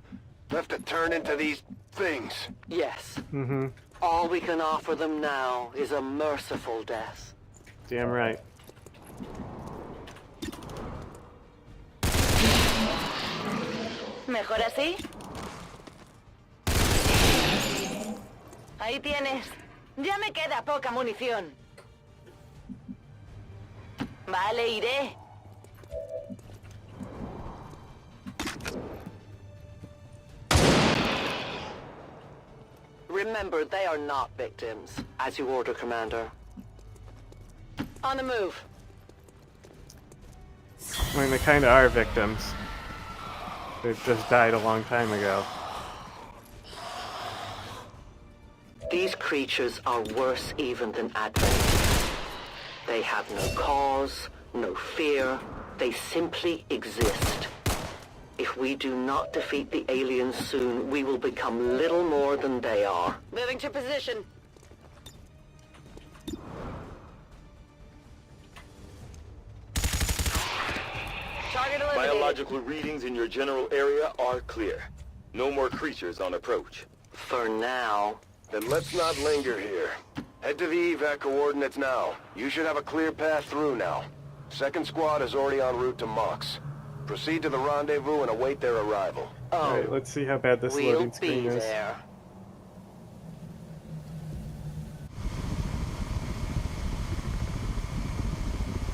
left to turn into these things. Yes. Mm-hmm. All we can offer them now is a merciful death. Damn right. ¿Mejor así? Ahí tienes. Ya me queda poca munición. Vale, iré. Remember, they are not victims. As you order, Commander. On the move. I mean, they kind of are victims. They just died a long time ago. These creatures are worse even than Advent. They have no cause, no fear. They simply exist. If we do not defeat the aliens soon, we will become little more than they are. Moving to position. Target eliminated. Biological readings in your general area are clear. No more creatures on approach. For now. Then let's not linger here. Head to the evac coordinates now. You should have a clear path through now. Second squad is already en route to Mox. Proceed to the rendezvous and await their arrival. Alright, let's see how bad this loading screen is. There.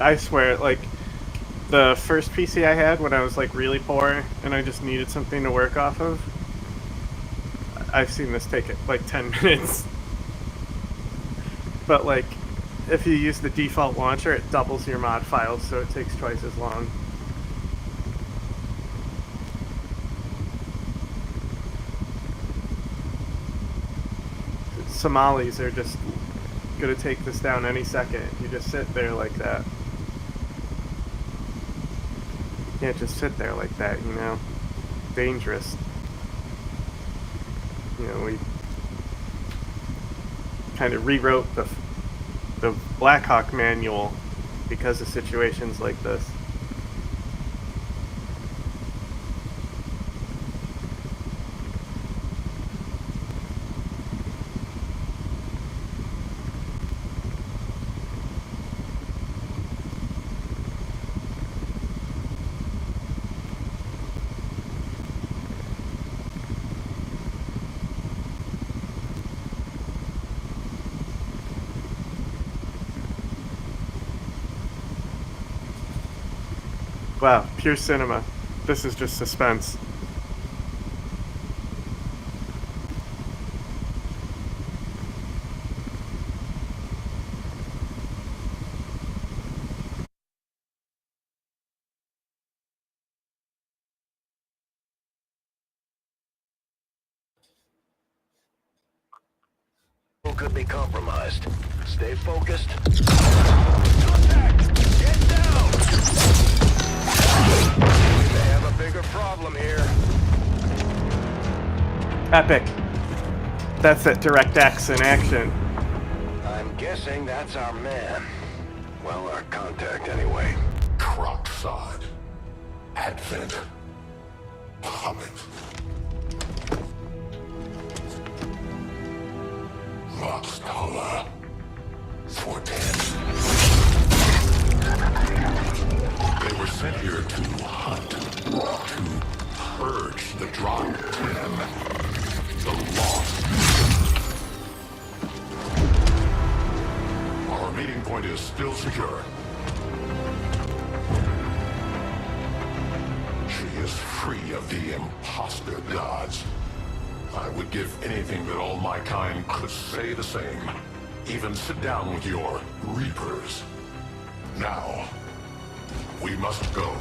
I swear, like, the first PC I had when I was, like, really poor and I just needed something to work off of, I've seen this take, like, 10 minutes. But, like, if you use the default launcher, it doubles your mod files, so it takes twice as long. Somalis are just gonna take this down any second. You just sit there like that. You can't just sit there like that, you know? Dangerous. You know, we kind of rewrote the Black Hawk manual because of situations like this. Wow, pure cinema. This is just suspense. Could be compromised. Stay focused. Contact! Get down! They have a bigger problem here. Epic. That's it, DirectX in action. I'm guessing that's our man. Well, our contact anyway. Crocksod. Advent. Puppet. Roxtola. 410. They were sent here to hunt. To purge the Drop 10. The Lost. Our meeting point is still secure. She is free of the imposter gods. I would give anything that all my kind could say the same. Even sit down with your Reapers. Now, we must go.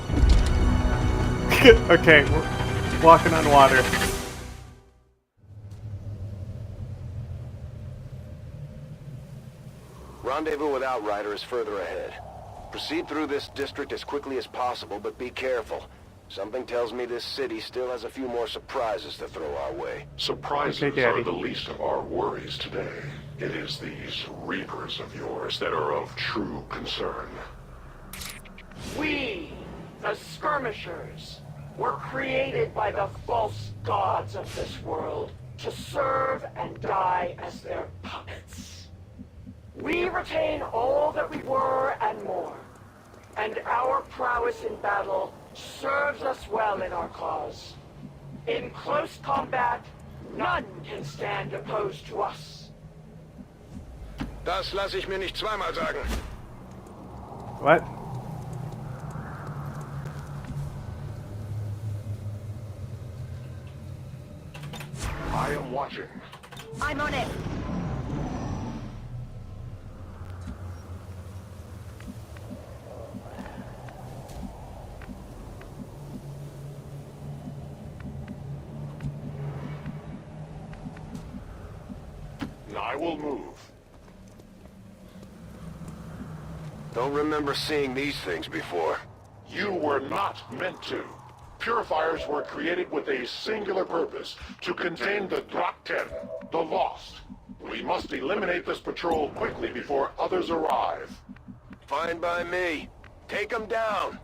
Okay, we're walking on water. Rendezvous with Outrider is further ahead. Proceed through this district as quickly as possible, but be careful. Something tells me this city still has a few more surprises to throw our way. Surprises are the least of our worries today. It is these Reapers of yours that are of true concern. We, the skirmishers, were created by the false gods of this world to serve and die as their puppets. We retain all that we were and more, and our prowess in battle serves us well in our cause. In close combat, none can stand opposed to us. Das lasse ich mir nicht zweimal sagen. What? I am watching. I'm on it. I will move. Don't remember seeing these things before. You were not meant to. Purifiers were created with a singular purpose, to contain the Drakten, the Lost. We must eliminate this patrol quickly before others arrive. Fine by me. Take them down.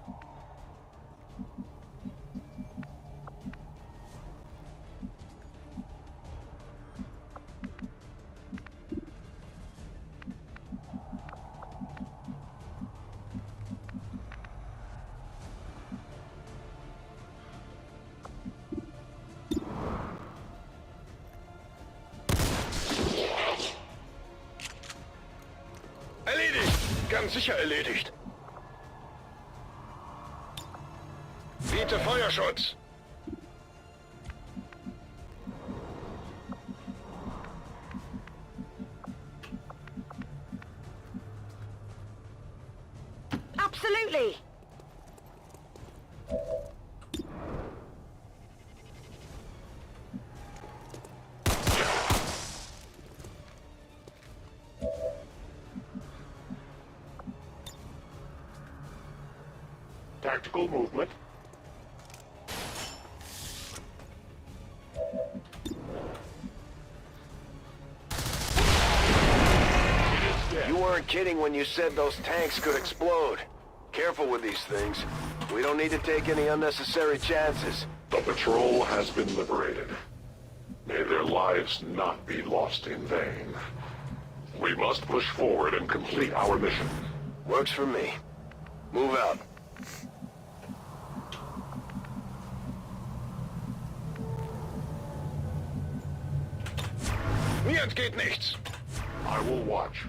Ganz sicher erledigt. Biete Feuerschutz. Absolutely. Tactical movement. You weren't kidding when you said those tanks could explode. Careful with these things. We don't need to take any unnecessary chances. The patrol has been liberated. May their lives not be lost in vain. We must push forward and complete our mission. Works for me. Move out. Mir entgeht nichts. I will watch.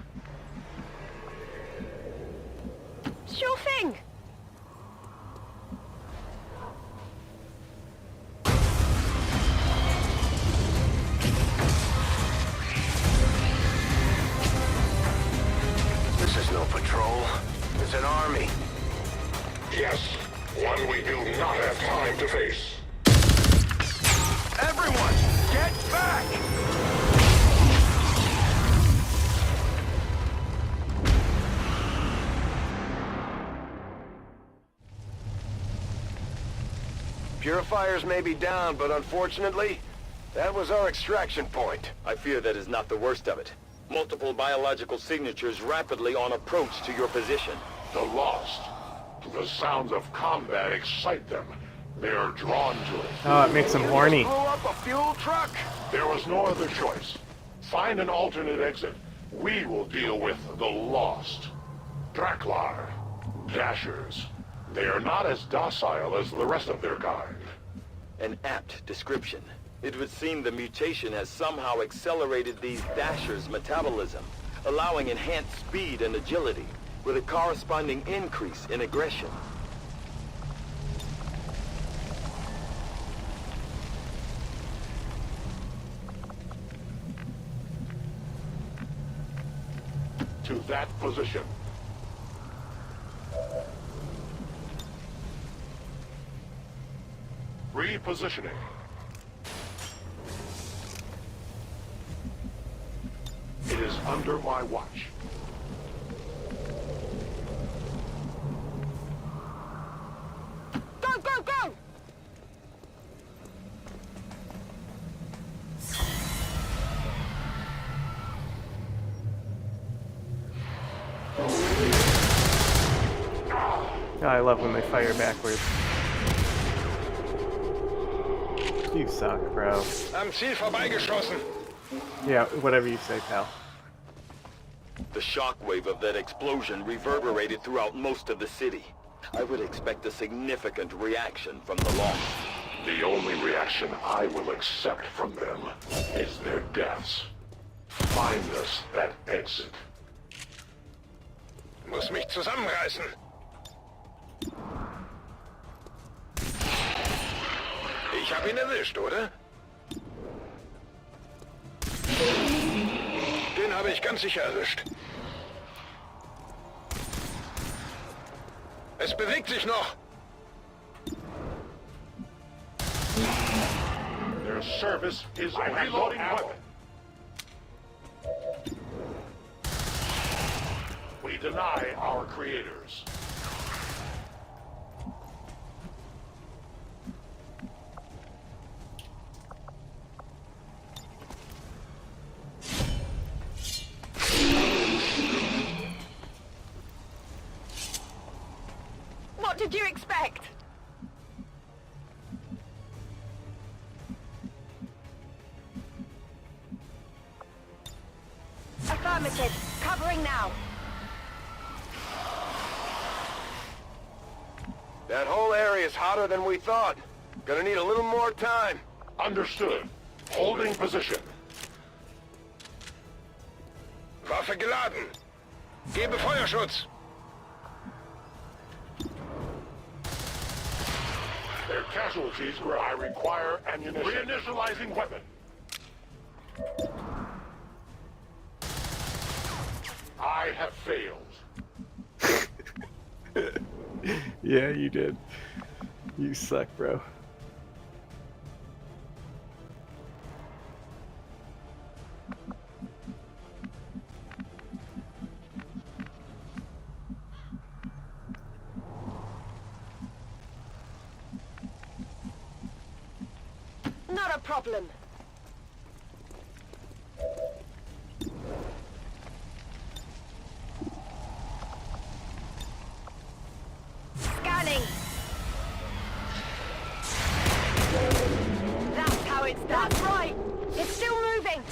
Sure thing. This is no patrol. It's an army. Yes, one we do not have time to face. Everyone, get back! Purifiers may be down, but unfortunately, that was our extraction point. I fear that is not the worst of it. Multiple biological signatures rapidly on approach to your position. The Lost. The sounds of combat excite them. They are drawn to it. Oh, it makes them horny. You just blew up a fuel truck? There was no other choice. Find an alternate exit. We will deal with the Lost. Draklar. Dashers. They are not as docile as the rest of their kind. An apt description. It would seem the mutation has somehow accelerated these Dashers' metabolism, allowing enhanced speed and agility, with a corresponding increase in aggression. To that position. Repositioning. It is under my watch. Go, go, go! Oh, I love when they fire backwards. You suck, bro. Am Ziel vorbeigeschossen. Yeah, whatever you say, pal. The shockwave of that explosion reverberated throughout most of the city. I would expect a significant reaction from the Lost. The only reaction I will accept from them is their deaths. Find us that exit. Muss mich zusammenreißen. Ich hab ihn erwischt, oder? Den habe ich ganz sicher erwischt. Es bewegt sich noch. Their service is reloading weapon. We deny our creators. What did you expect? Affirmative. Covering now. That whole area is hotter than we thought. Gonna need a little more time. Understood. Holding position. Waffe geladen. Gebe Feuerschutz. Their casualties were I require ammunition. Reinitializing weapon. I have failed. Yeah, you did. You suck, bro. Not a problem. Scanning. That's how it's done. That's right. It's still moving.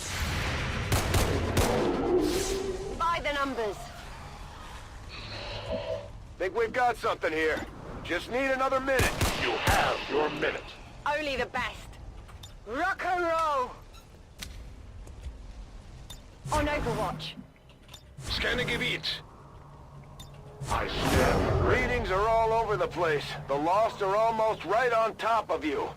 By the numbers. Think we've got something here. Just need another minute. You have your minute. Only the best. Rock and roll. On Overwatch. Scanne Gebiet. I stand. Readings are all over the place. The Lost are almost right on top of you.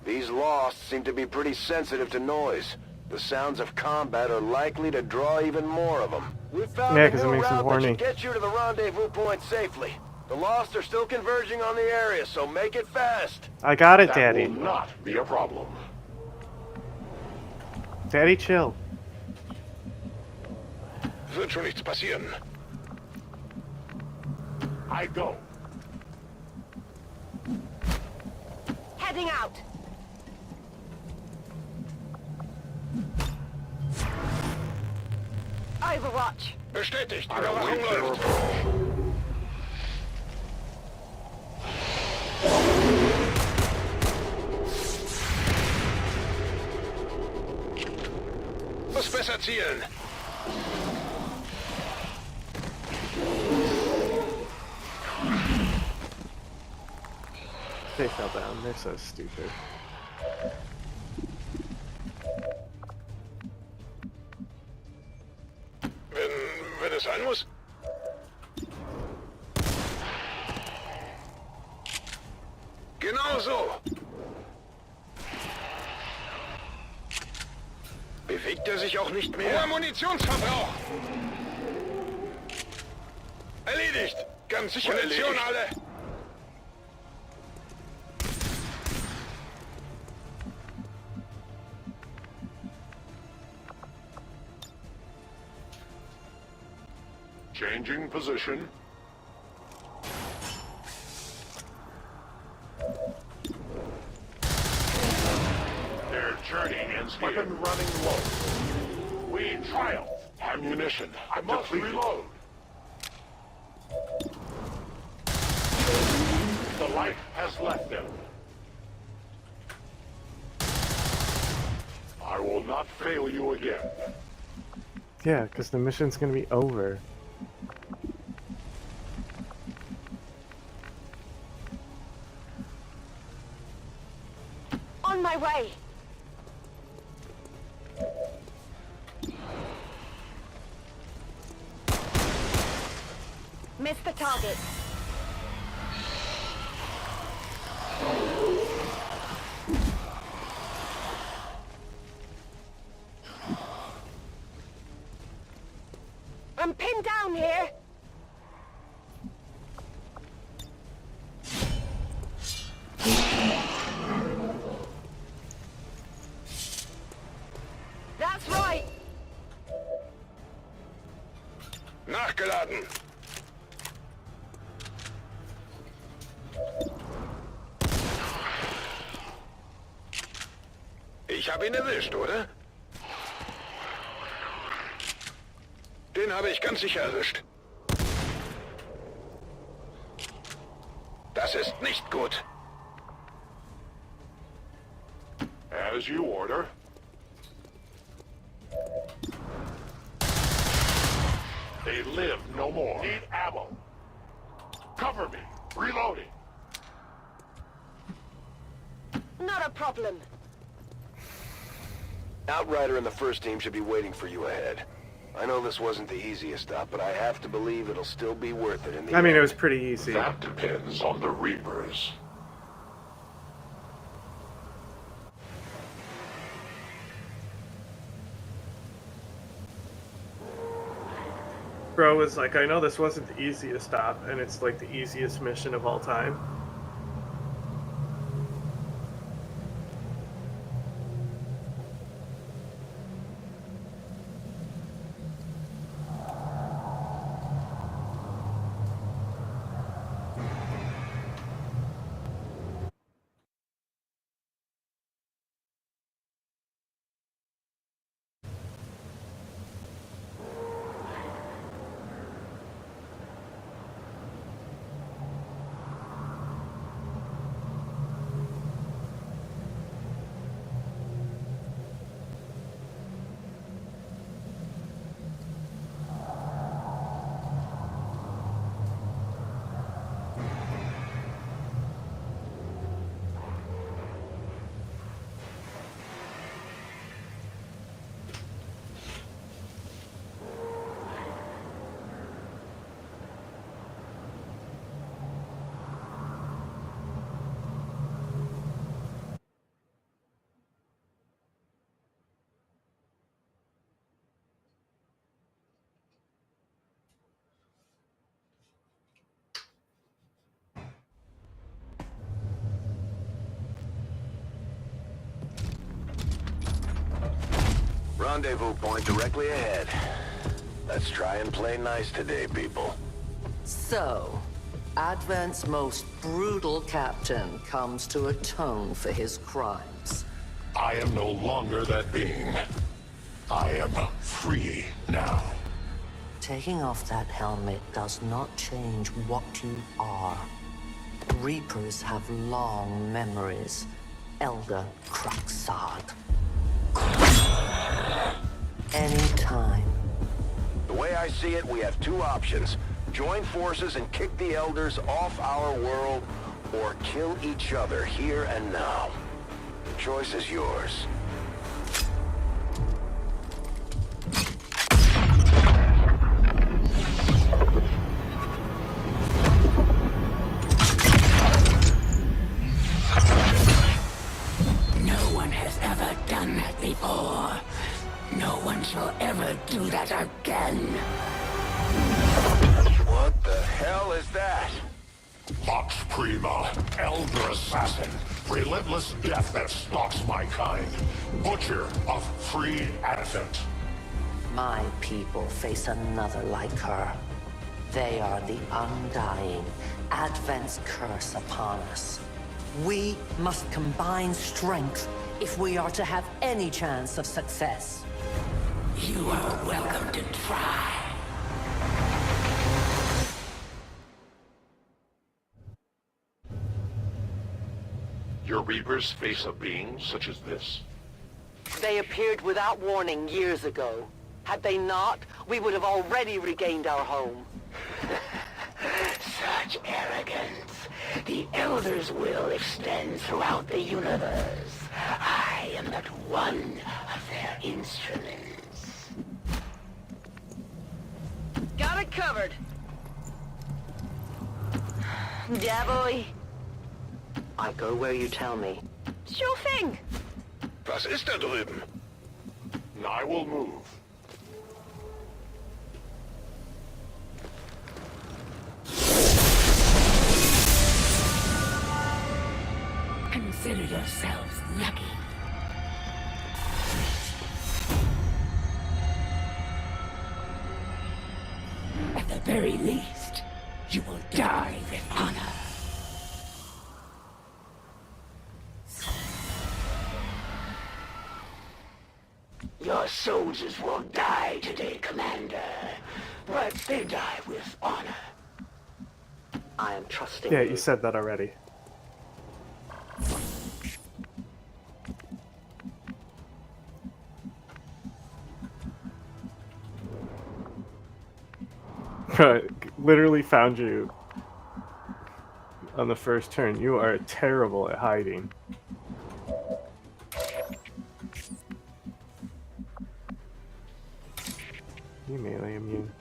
These Lost seem to be pretty sensitive to noise. The sounds of combat are likely to draw even more of them. We've found a new route that should get you to the rendezvous point safely. The Lost are still converging on the area, so make it fast. I got it, That Daddy. will not be a problem. Daddy, chill. Wird schon nichts passieren. I go. Heading out. Overwatch. Bestätigt. I Überwachung await their läuft. approach. Muss besser zielen. They fell down. They're so stupid. Wenn es sein muss. Genau so. Bewegt er sich auch nicht mehr? Hoher Munitionsverbrauch. Erledigt. Ganz sicher Munition alle. Changing position. Their journey ends here. Weapon running low. We triumph. Ammunition. I must reload. The light has left them. I will not fail you again. Yeah, because the mission's gonna be over. On my way. target. I'm pinned down here. That's right. Nachgeladen. Ich habe ihn erwischt, oder? Den habe ich ganz sicher erwischt. Das ist nicht gut. As you order. They live no more. Need ammo. Cover me. Reloading. Not a problem. Outrider and the first team should be waiting for you ahead. I know this wasn't the easiest stop, but I have to believe it'll still be worth it in the I mean, end. it was pretty easy. That depends on the Reapers. Bro was like, I know this wasn't the easiest stop, and it's like the easiest mission of all time. Rendezvous point directly ahead. Let's try and play nice today, people. So, Advent's most brutal captain comes to atone for his crimes. I am no longer that being. I am free now. Taking off that helmet does not change what you are. Reapers have long memories. Elder Craxard. Anytime. The way I see it, we have two options. Join forces and kick the Elders off our world, or kill each other here and now. The choice is yours. No one has ever done that before. No one shall ever do that again. What the hell is that? Vox Prima, Elder Assassin, relentless death that stalks my kind, Butcher of Free Advent. My people face another like her. They are the undying, Advent's curse upon us. We must combine strength if we are to have any chance of success. You are welcome to try. Your Reapers face a being such as this? They appeared without warning years ago. Had they not, we would have already regained our home. Such arrogance. The Elder's will extends throughout the universe. I am but one of their instruments. Got it covered. Ya voy. I go where you tell me. Sure thing. Was ist da drüben? I will move. Consider yourselves lucky. At the very least, you will die with honor. Your soldiers will die today, Commander. But they die with honor. I am trusting Yeah, you. you said that already. Literally found you on the first turn. You are terrible at hiding. You melee immune.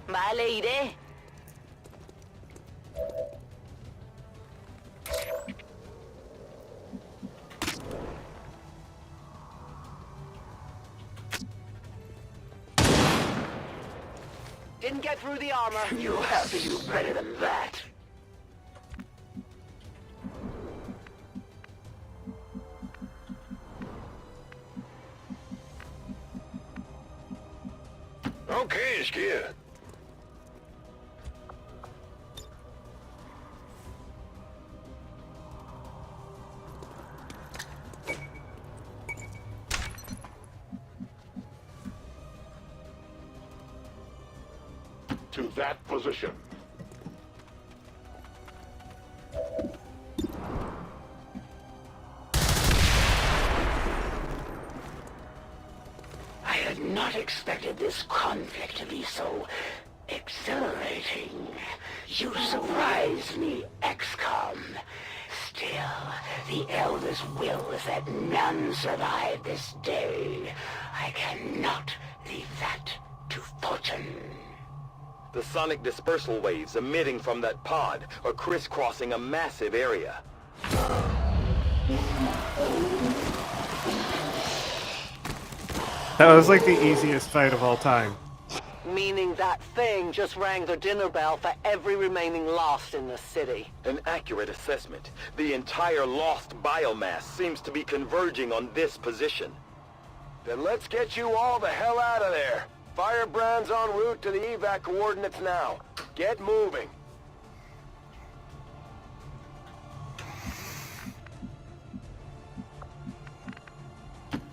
Vale, iré. Didn't get through the armor. You have to do better than that. Okay, ich gehe. To that position. I had not expected this conflict to be so exhilarating. You surprised me, Xcom. Still, the Elder's will is that none survive this day. I cannot leave that to fortune. The sonic dispersal waves emitting from that pod are crisscrossing a massive area. That was like the easiest fight of all time. Meaning that thing just rang the dinner bell for every remaining Lost in the city. An accurate assessment. The entire Lost biomass seems to be converging on this position. Then let's get you all the hell out of there. Firebrand's en route to the evac coordinates now. Get moving.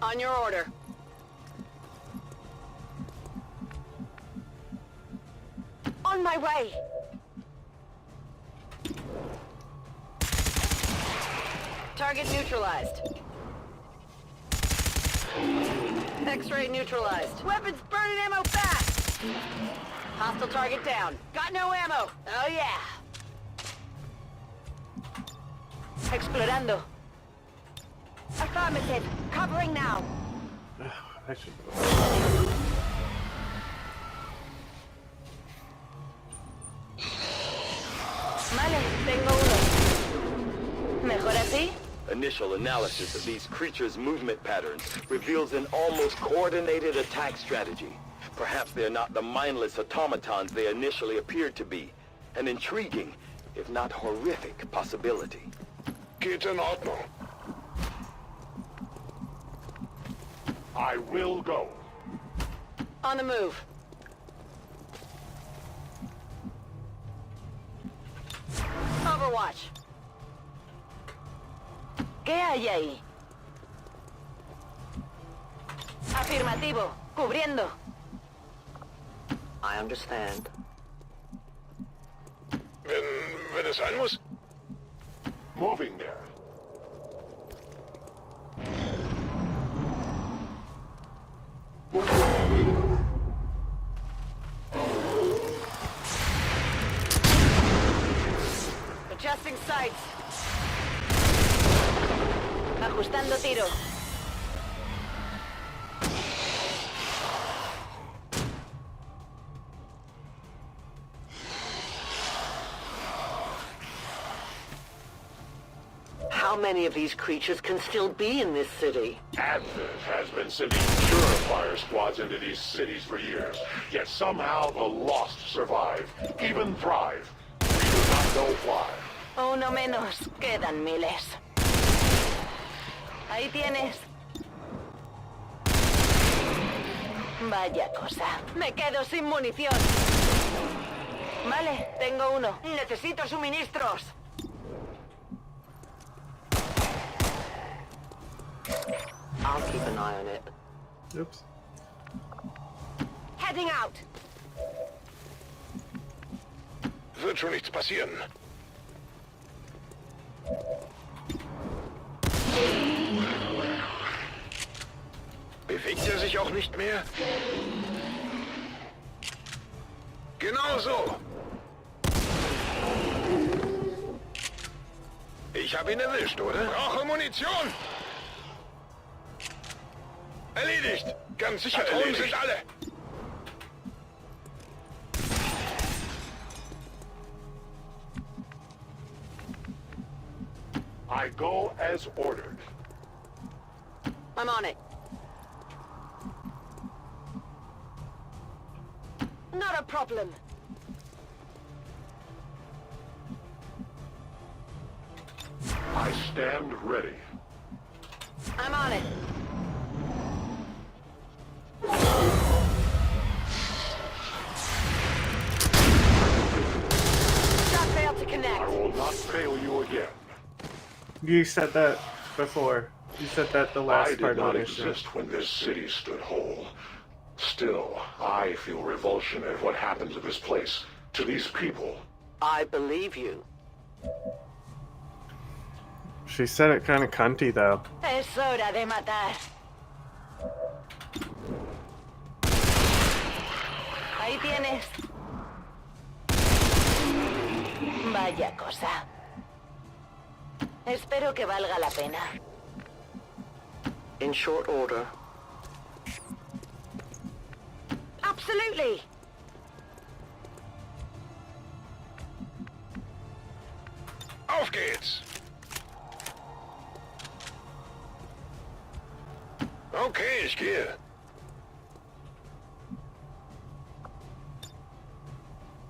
On your order. On my way. Target neutralized. X-ray neutralized. Weapons burning ammo fast! Hostile target down. Got no ammo. Oh yeah. Explorando. Affirmative. Covering now. I should. Vale, tengo uno. ¿Mejor así? Initial analysis of these creatures' movement patterns reveals an almost coordinated attack strategy. Perhaps they're not the mindless automatons they initially appeared to be. An intriguing, if not horrific, possibility. Geht in Ordnung. I will go. On the move. Overwatch. ¿Qué hay ahí? Afirmativo. Cubriendo. I understand. Wenn es sein muss. Moving there. Ajustando tiro. How many of these creatures can still be in this city? Advent has been sending purifier squads into these cities for years, yet somehow the lost survive, even thrive. We do not know why. Uno menos. Quedan miles. Ahí tienes. Vaya cosa. Me quedo sin munición. Vale, tengo uno. Necesito suministros. I'll keep an eye on it. Oops. Heading out. Wird schon nichts passieren. Bewegt er sich auch nicht mehr? Genau so. Ich habe ihn erwischt, oder? Brauche Munition! Erledigt! Ganz sicher erledigt. Sind alle! I go as ordered. I'm on it. Not a problem. I stand ready. I'm on it. Shot failed to connect. I will not fail you again. You said that before. You said that the last I part did of not the mission. exist when this city stood whole. Still, I feel revulsion at what happened to this place, to these people. I believe you. She said it kind of cunty though. Es hora de matar. Ahí tienes. Vaya cosa. Espero que valga la pena. In short order. Absolutely. Auf geht's! Okay, ich gehe.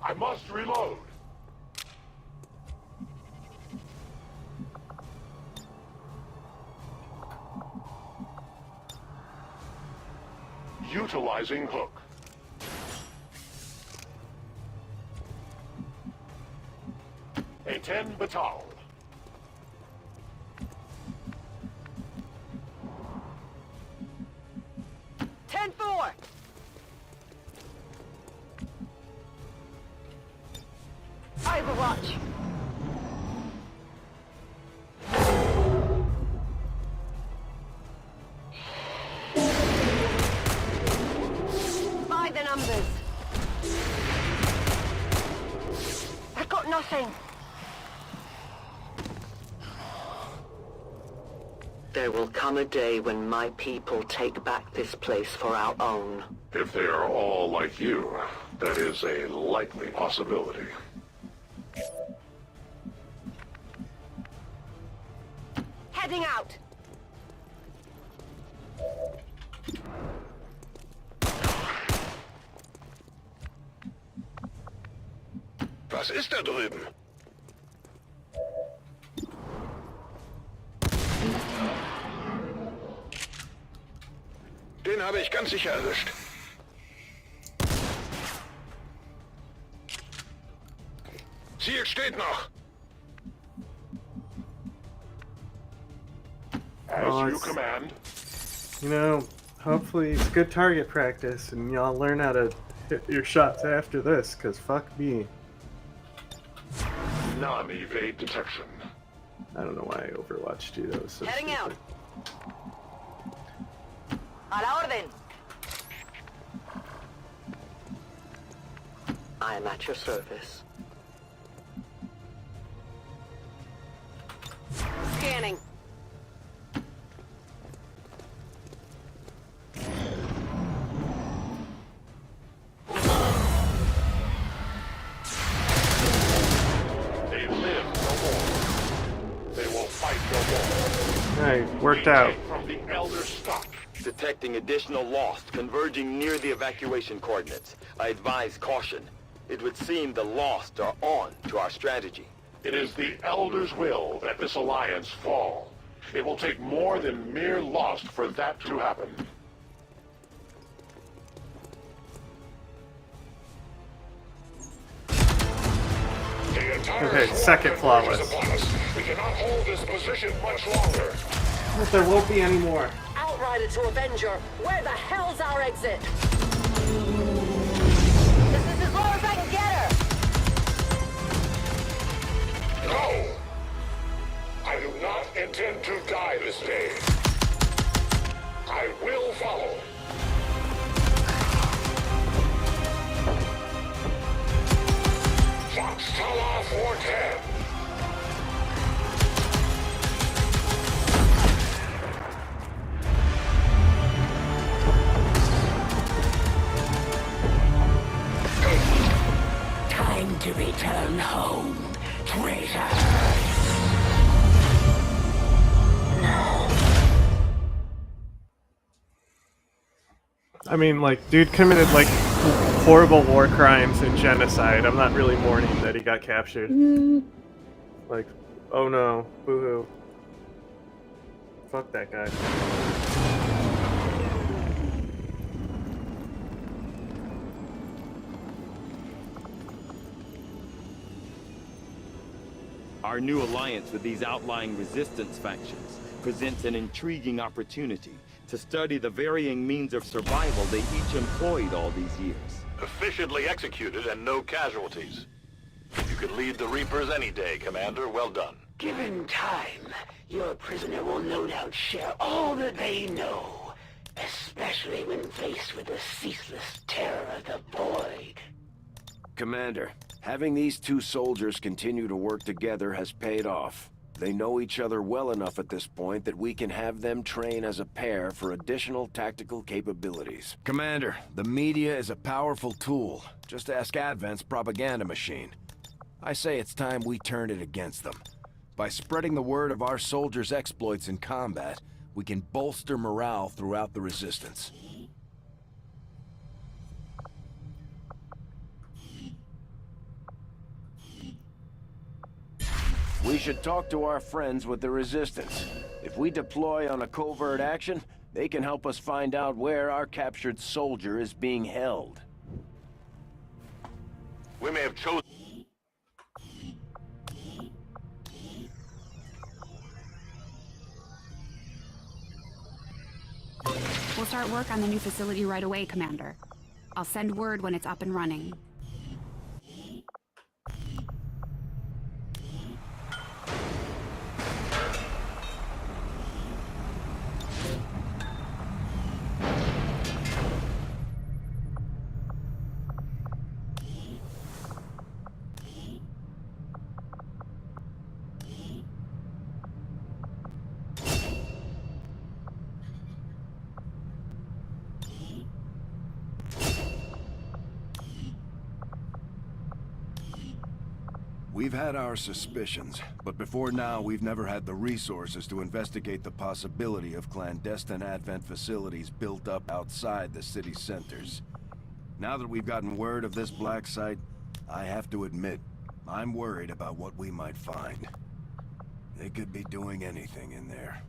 I must reload. Utilizing hook. A 10 batal. Overwatch. By the numbers. I've got nothing. There will come a day when my people take back this place for our own. If they are all like you, that is a likely possibility. Heading out. Was ist da drüben? Den habe ich ganz sicher erwischt. Ziel steht noch. As you command. You know, hopefully it's good target practice and y'all learn how to hit your shots after this, because fuck me. Non-evade detection. I don't know why Overwatch 2 that was so Heading stupid. out. A la orden. I am at your service. Scanning. Worked out. From the Elder stock. Detecting additional Lost converging near the evacuation coordinates. I advise caution. It would seem the Lost are on to our strategy. It is the Elder's will that this alliance fall. It will take more than mere Lost for that to happen. Okay, second flawless. We cannot hold this position much longer. But there won't be any more. Outrider to Avenger, where the hell's our exit? This is as low as I can get her! No! I do not intend to die this day. I will follow. Foxtala 410. Time to return home, traitor. I mean, like, dude committed, like, horrible war crimes and genocide. I'm not really mourning that he got captured. Like, oh no, boo-hoo. Fuck that guy. Our new alliance with these outlying resistance factions presents an intriguing opportunity to study the varying means of survival they each employed all these years. Efficiently executed and no casualties. You could lead the Reapers any day, Commander. Well done. Given time, your prisoner will no doubt share all that they know, especially when faced with the ceaseless terror of the Void. Commander, having these two soldiers continue to work together has paid off. They know each other well enough at this point that we can have them train as a pair for additional tactical capabilities. Commander, the media is a powerful tool. Just ask Advent's propaganda machine. I say it's time we turn it against them. By spreading the word of our soldiers' exploits in combat, we can bolster morale throughout the Resistance. We should talk to our friends with the Resistance. If we deploy on a covert action, they can help us find out where our captured soldier is being held. We may have chosen... We'll start work on the new facility right away, Commander. I'll send word when it's up and running. We've had our suspicions, but before now we've never had the resources to investigate the possibility of clandestine Advent facilities built up outside the city centers. Now that we've gotten word of this black site, I have to admit, I'm worried about what we might find. They could be doing anything in there.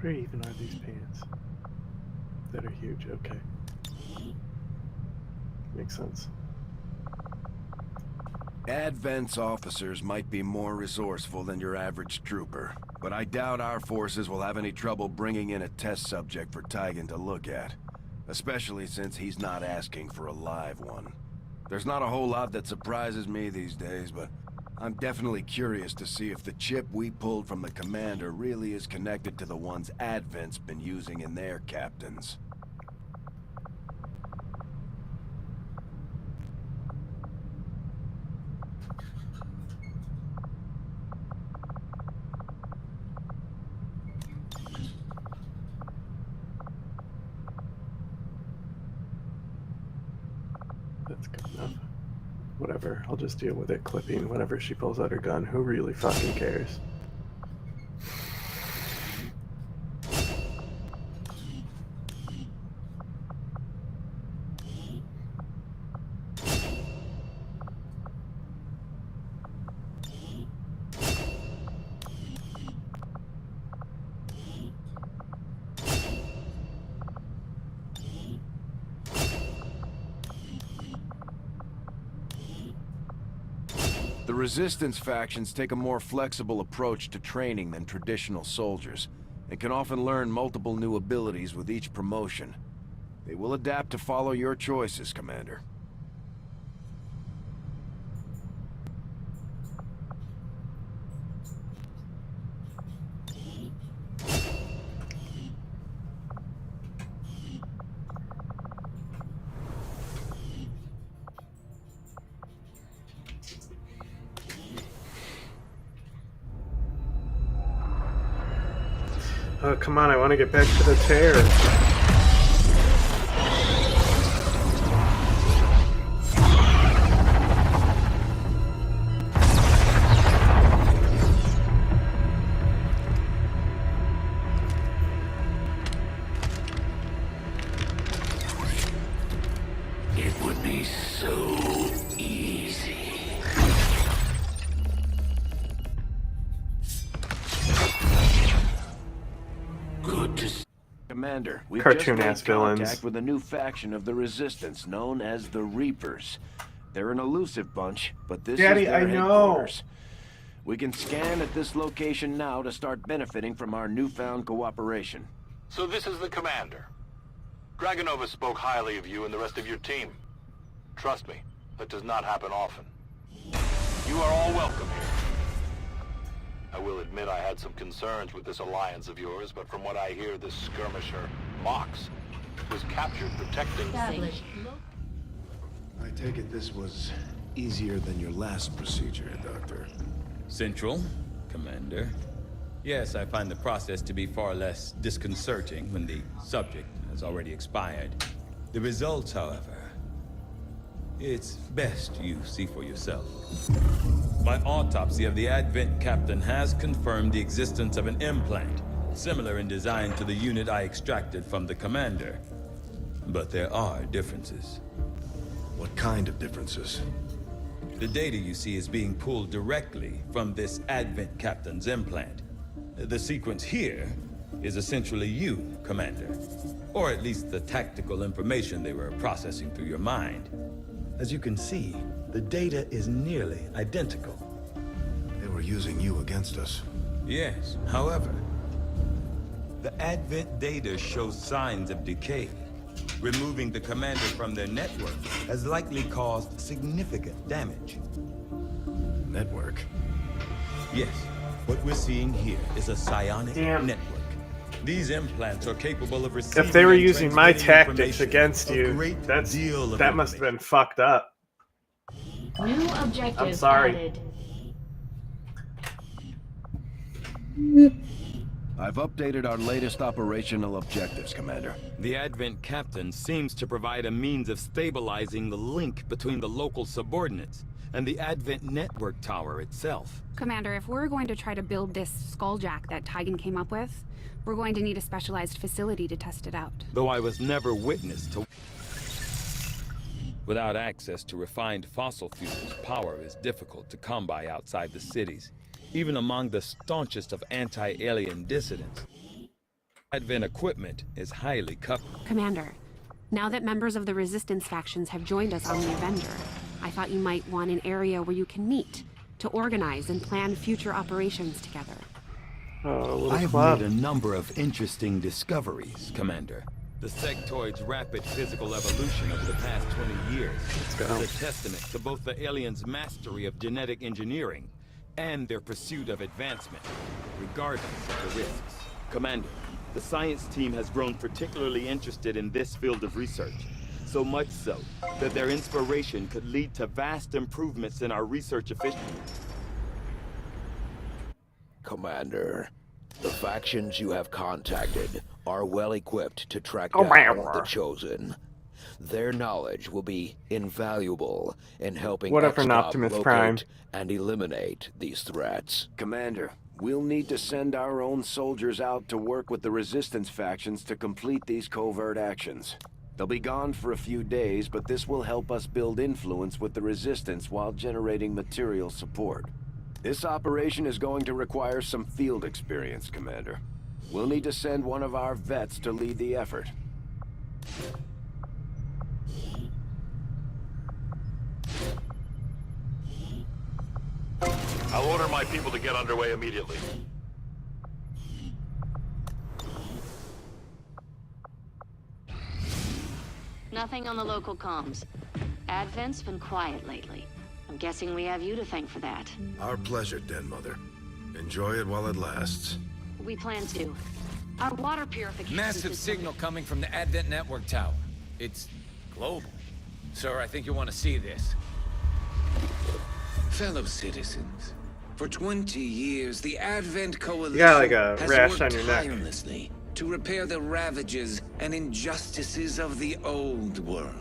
What even are these pants? That are huge, okay. Makes sense. Advent's officers might be more resourceful than your average trooper, but I doubt our forces will have any trouble bringing in a test subject for Tigan to look at. Especially since he's not asking for a live one. There's not a whole lot that surprises me these days, but I'm definitely curious to see if the chip we pulled from the commander really is connected to the ones Advent's been using in their captains. That's good enough. Whatever, I'll just deal with it clipping whenever she pulls out her gun. Who really fucking cares? The Resistance factions take a more flexible approach to training than traditional soldiers, and can often learn multiple new abilities with each promotion. They will adapt to follow your choices, Commander. Oh, come on, I want to get back to the tear. It would be so easy. Good to see. Commander, we've Cartoon-ass just made contact villains. with a new faction of the Resistance known as the Reapers. They're an elusive bunch, but this Daddy, is their I know. headquarters. We can scan at this location now to start benefiting from our newfound cooperation. So this is the commander. Dragonova spoke highly of you and the rest of your team. Trust me, that does not happen often. You are all welcome here. I will admit I had some concerns with this alliance of yours, but from what I hear, this skirmisher, Mox, was captured protecting... Established. I take it this was easier than your last procedure, Doctor. Central, Commander. Yes, I find the process to be far less disconcerting when the subject has already expired. The results, however, it's best you see for yourself. My autopsy of the Advent captain has confirmed the existence of an implant, similar in design to the unit I extracted from the commander. But there are differences. What kind of differences? The data you see is being pulled directly from this Advent captain's implant. The sequence here is essentially you, Commander. Or at least the tactical information they were processing through your mind. As you can see, the data is nearly identical. They were using you against us. Yes, however, the Advent data shows signs of decay. Removing the commander from their network has likely caused significant damage. Network? Yes, what we're seeing here is a psionic Damn. network. These implants are capable of receiving If they were and using my transmitting tactics information, against a you, great that's deal of that must have been fucked up. New objective I'm sorry. added. I've updated our latest operational objectives, Commander. The Advent captain seems to provide a means of stabilizing the link between the local subordinates and the Advent network tower itself. Commander, if we're going to try to build this skulljack that Tigan came up with, we're going to need a specialized facility to test it out. Though I was never witness to... Without access to refined fossil fuels, power is difficult to come by outside the cities, even among the staunchest of anti-alien dissidents. Advent equipment is highly covered. Commander, now that members of the Resistance factions have joined us on the Avenger, I thought you might want an area where you can meet, to organize and plan future operations together. I've made a number of interesting discoveries, Commander. The sectoid's rapid physical evolution over the past 20 years is a testament to both the aliens' mastery of genetic engineering and their pursuit of advancement, regardless of the risks. Commander, the science team has grown particularly interested in this field of research, so much so that their inspiration could lead to vast improvements in our research efficiency. Commander, the factions you have contacted are well equipped to track Oh, down wow. the Chosen. Their knowledge will be invaluable in helping Whatever, an Xcom Optimus locate Prime. and eliminate these threats. Commander, we'll need to send our own soldiers out to work with the Resistance factions to complete these covert actions. They'll be gone for a few days, but this will help us build influence with the Resistance while generating material support. This operation is going to require some field experience, Commander. We'll need to send one of our vets to lead the effort. I'll order my people to get underway immediately. Nothing on the local comms. Advent's been quiet lately. I'm guessing we have you to thank for that. Our pleasure, Den Mother. Enjoy it while it lasts. We plan to. Our water purification Massive system- signal coming from the Advent Network Tower. It's global. Sir, I think you want to see this. Fellow citizens, for 20 years, the Advent Coalition You got like a has rash worked on your neck. tirelessly to repair the ravages and injustices of the old world.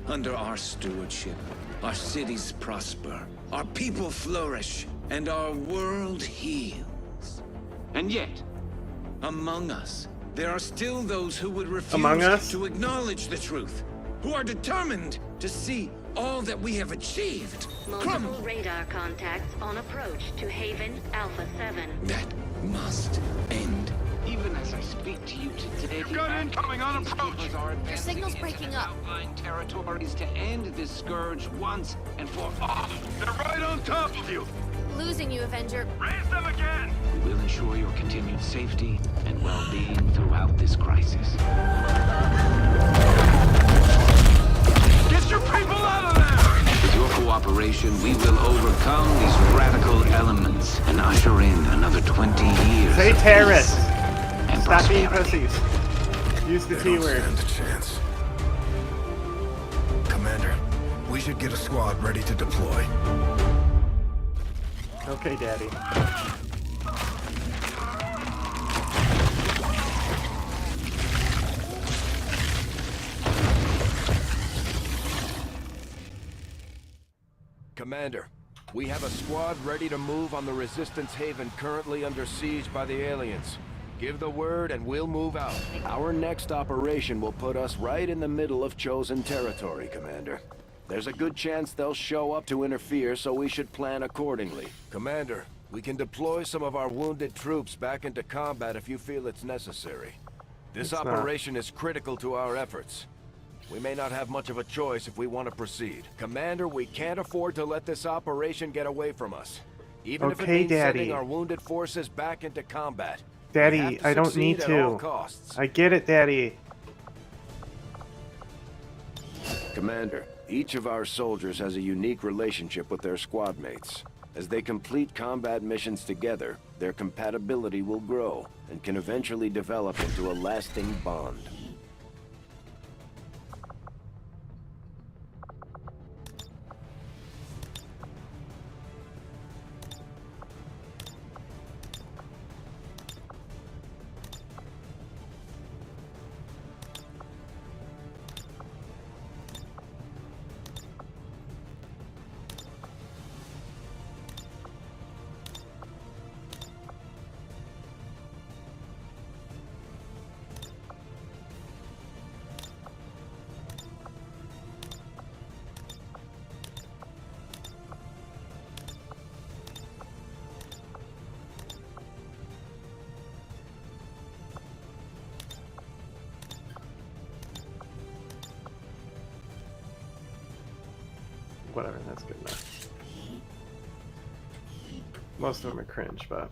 Under our stewardship, our cities prosper, our people flourish, and our world heals. And yet, among us, there are still those who would Among refuse us? to acknowledge the truth, who are determined to see all that we have achieved. Multiple radar contacts on approach to Haven Alpha 7. That must end. Even as I speak to you today, You've got incoming on approach. Your signal's breaking up. Outlying territories to end this scourge once and for all. They're right on top of you. Losing you, Avenger. Raise them again. We will ensure your continued safety and well-being throughout this crisis. Get your people out of there! With your cooperation, we will overcome these radical elements and usher in another 20 years. Say of terrorists. peace and Stop being prosperity. pussies. Use the They T don't word. stand a chance. Commander, we should get a squad ready to deploy. Okay, Daddy. Commander, we have a squad ready to move on the Resistance Haven currently under siege by the aliens. Give the word and we'll move out. Our next operation will put us right in the middle of Chosen territory, Commander. There's a good chance they'll show up to interfere, so we should plan accordingly. Commander, we can deploy some of our wounded troops back into combat if you feel it's necessary. This It's not. operation is critical to our efforts. We may not have much of a choice if we want to proceed. Commander, we can't afford to let this operation get away from us. Even if it Okay, means Daddy. sending our wounded forces back into combat. We Daddy, have to I don't succeed need at all to. costs. I get it, Daddy. Commander, each of our soldiers has a unique relationship with their squad mates. As they complete combat missions together, their compatibility will grow and can eventually develop into a lasting bond. whatever, that's good enough. Most of them are cringe, but...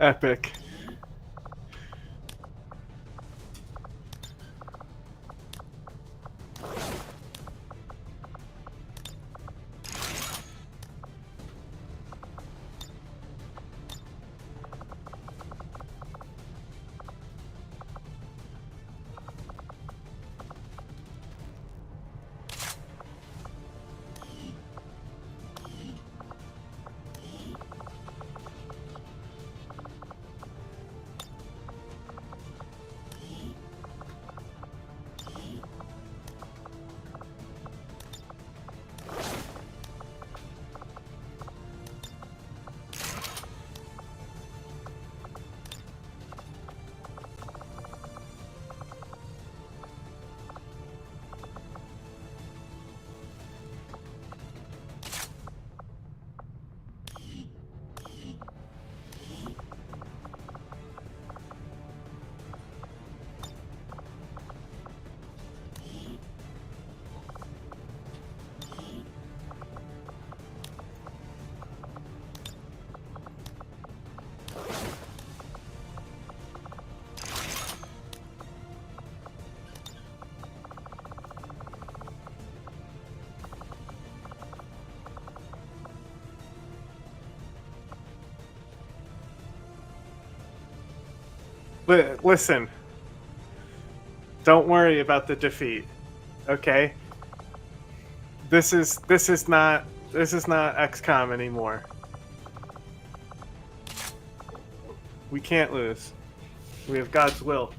Epic. Listen. Don't worry about the defeat. Okay? This is not XCOM anymore. We can't lose. We have God's will.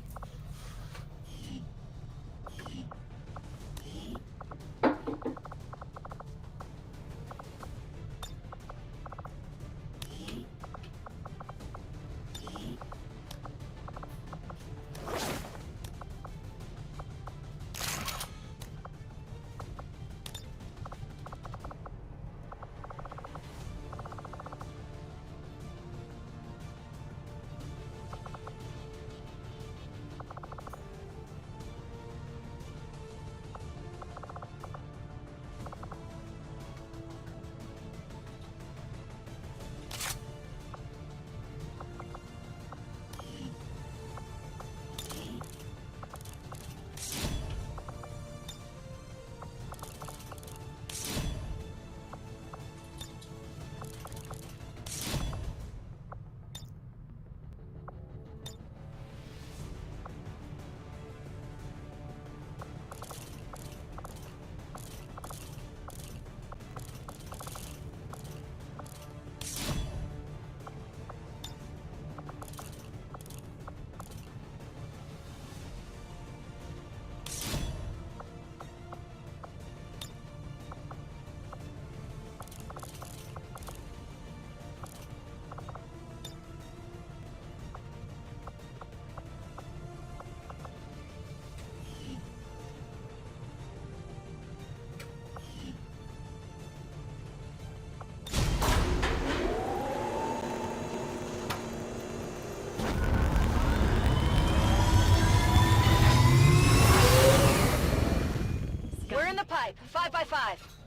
We're in the pipe. 5 by 5.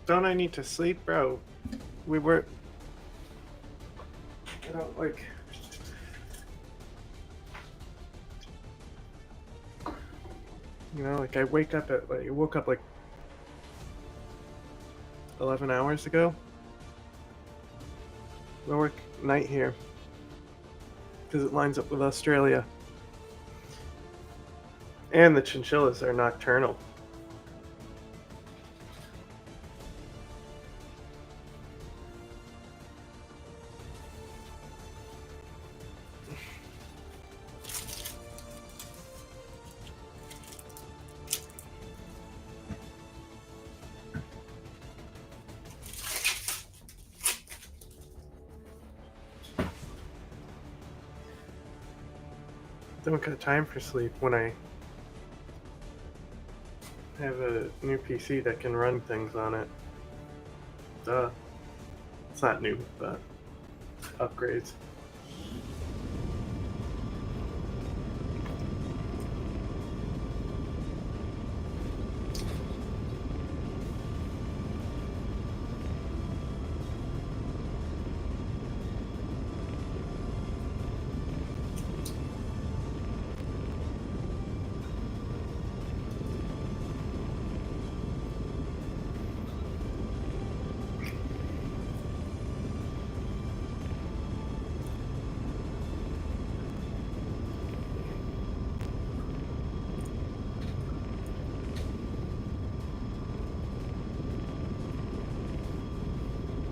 Don't I need to sleep, bro? We were. I don't like. You know, like I woke up like 11 hours ago. We work night here because it lines up with Australia, and the chinchillas are nocturnal. Don't got time for sleep when I have a new PC that can run things on it. Duh. It's not new, but upgrades.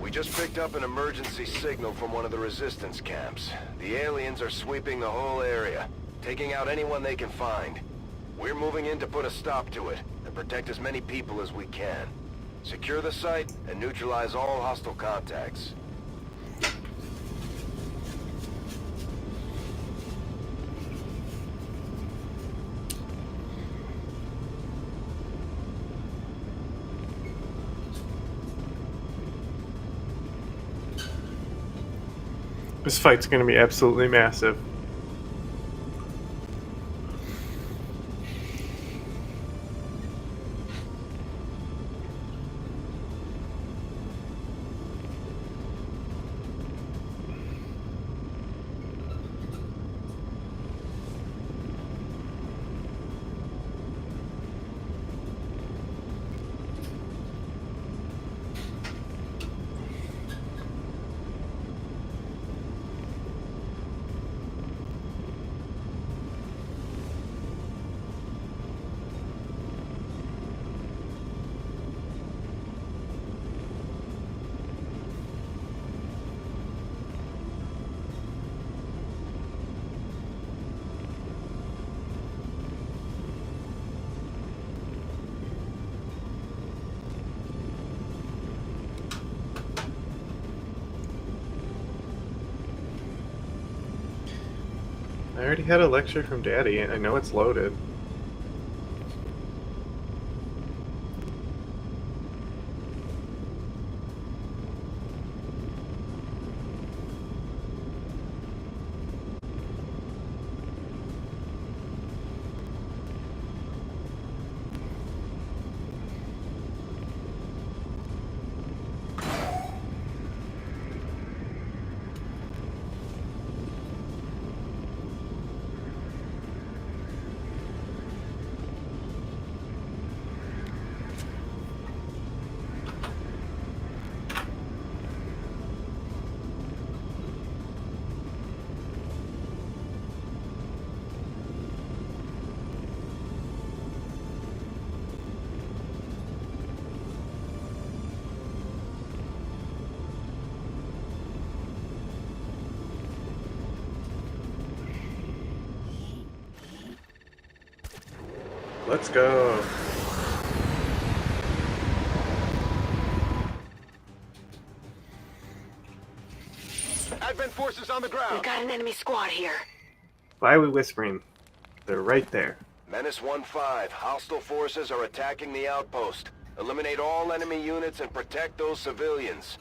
We just picked up an emergency signal from one of the resistance camps. The aliens are sweeping the whole area, taking out anyone they can find. We're moving in to put a stop to it, and protect as many people as we can. Secure the site, and neutralize all hostile contacts. This fight's gonna be absolutely massive. I already had a lecture from Daddy, and I know it's loaded. Let's go. Advent forces on the ground. We've got an enemy squad here. Why are we whispering? They're right there. Menace 1-5. Hostile forces are attacking the outpost. Eliminate all enemy units and protect those civilians.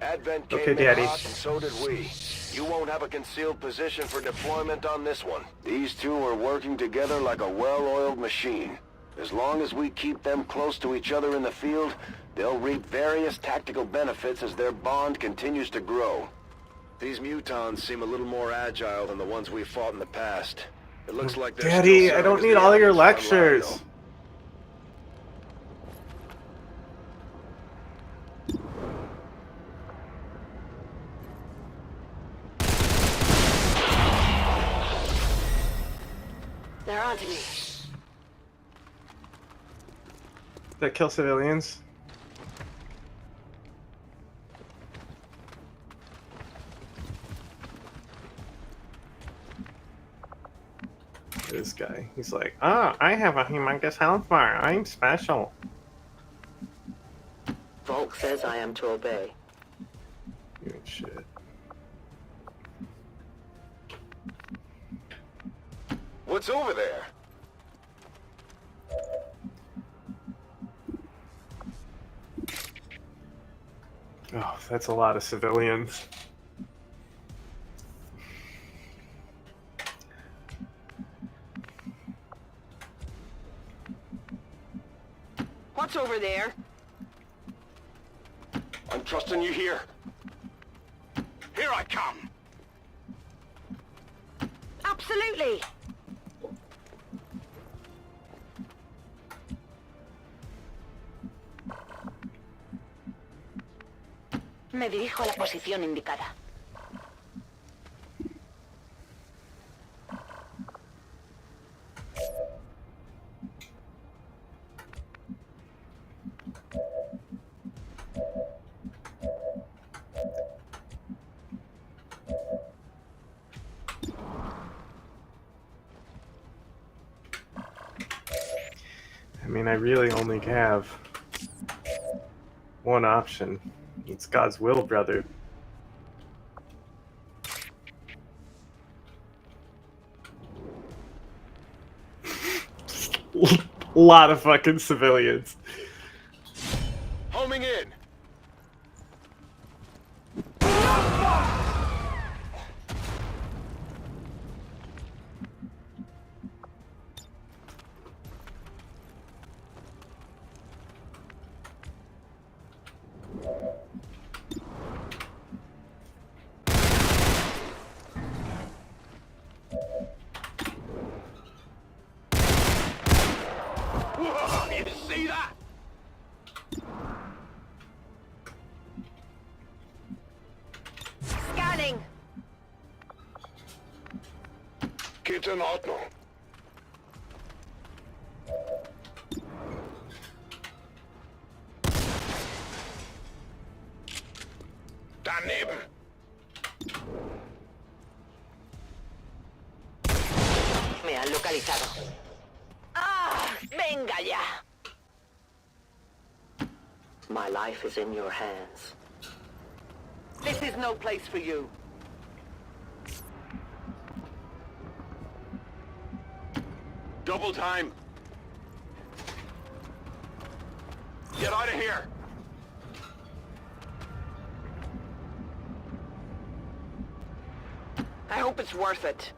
Advent came in Daddy. hot and so did we. You won't have a concealed position for deployment on this one. These two are working together like a well-oiled machine. As long as we keep them close to each other in the field, they'll reap various tactical benefits as their bond continues to grow. These mutons seem a little more agile than the ones we've fought in the past. It looks like they're Daddy, still I don't serving need as the all your enemy's front line, lectures. They're onto me. That kill civilians? This guy, he's like, oh, I have a humongous health bar. I'm special. Volk says I am to obey. You ain't shit. What's over there? Oh, that's a lot of civilians. What's over there? I'm trusting you here. Here I come. Absolutely. Me dirijo a la posición indicada. I mean, I really only have one option. It's God's will, brother. Lot of fucking civilians. Homing in. Whoa, you see that? Scanning. Geht in Ordnung. Daneben. Me han localizado. ¡Ah! ¡Venga ya! My life is in your hands. This is no place for you. Double time. Get out of here. I hope it's worth it.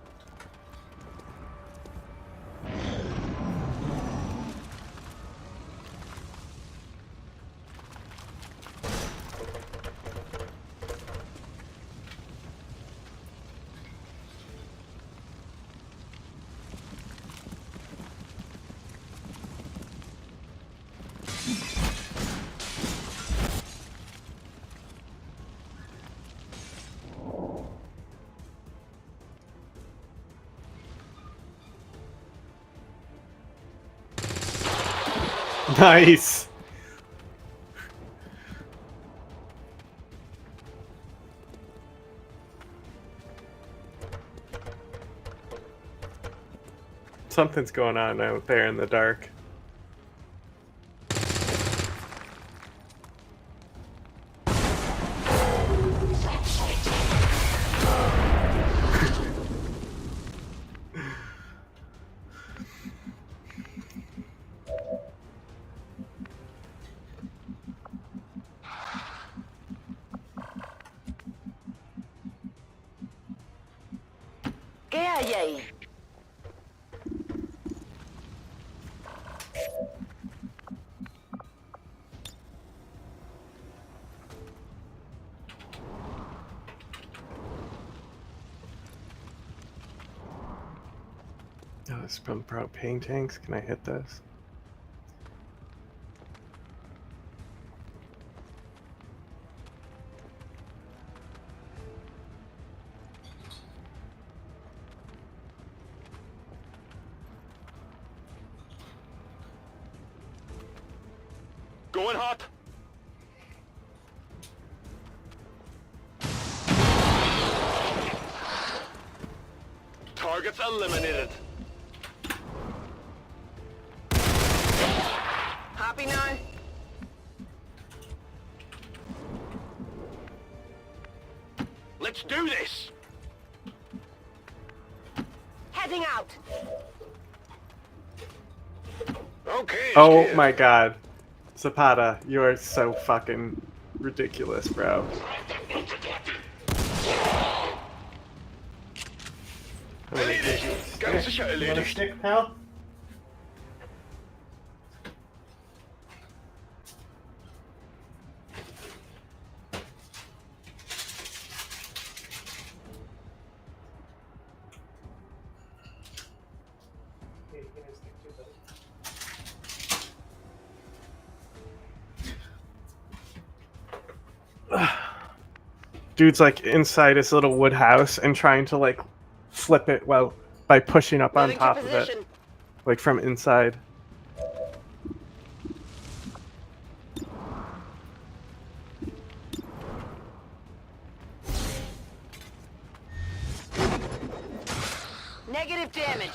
Nice. Something's going on out there in the dark. Yay! Oh, this is from propane tanks. Can I hit this? Going hot. Targets eliminated. Happy now? Let's do this. Heading out. Okay. Oh my god. Zapata, you are so fucking ridiculous, bro. Erledigt. Ganz sicher You want a erledigt. stick, pal? Dude's like inside his little wood house and trying to like flip it by pushing up on top of it, like from inside. Negative damage.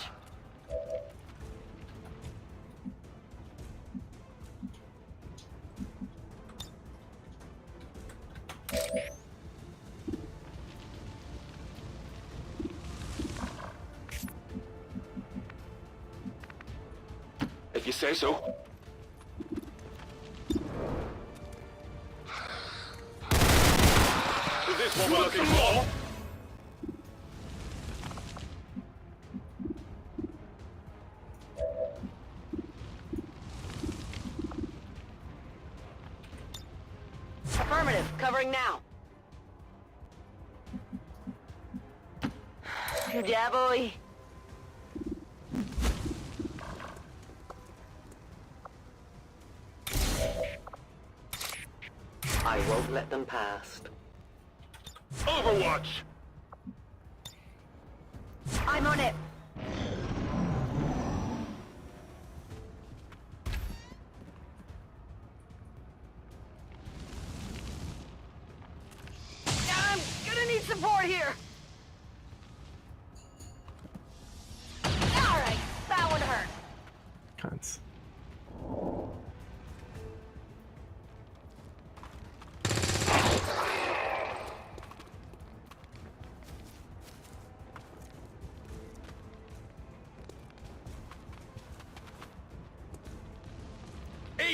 If you say so. Is this what we're looking for? Affirmative. Covering now. Yeah, boy. I won't let them past. Overwatch. I'm on it. I'm gonna need support here. All right, that one hurt. Cunts.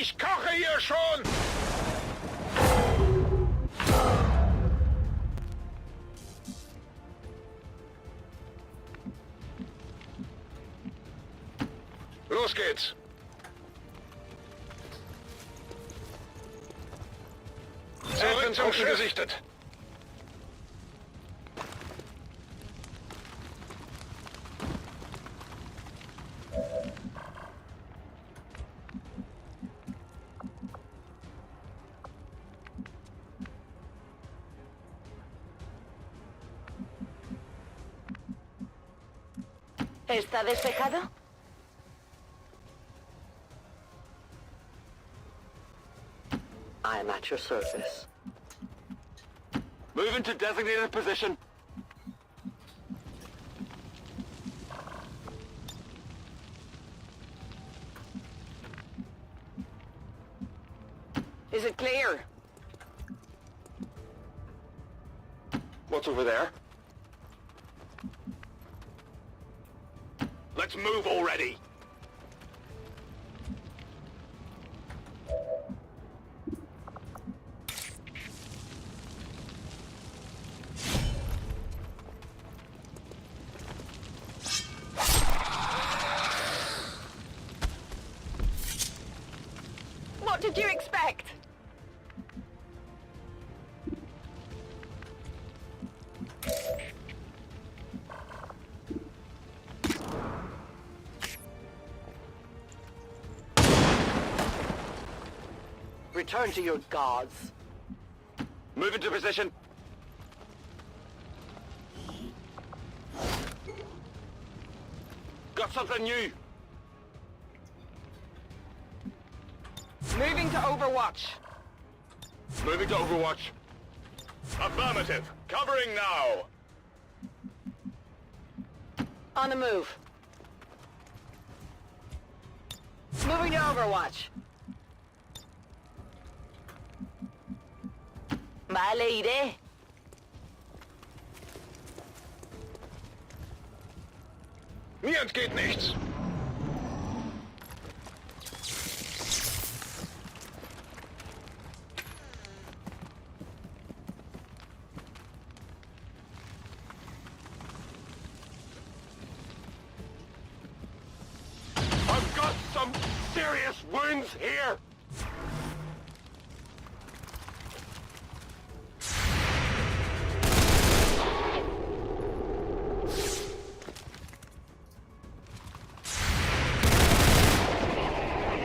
Ich koche hier schon! Los geht's! Zentrum gesichtet! ¿Está despejado? I am at your service. Move into designated position. Is it clear? What's over there? Let's move already! What did you expect? Return to your gods. Move into position. Got something new. Moving to Overwatch. Moving to Overwatch. Affirmative. Covering now. On the move. Moving to Overwatch. Vale, iré. Mir entgeht nichts. I've got some serious wounds here.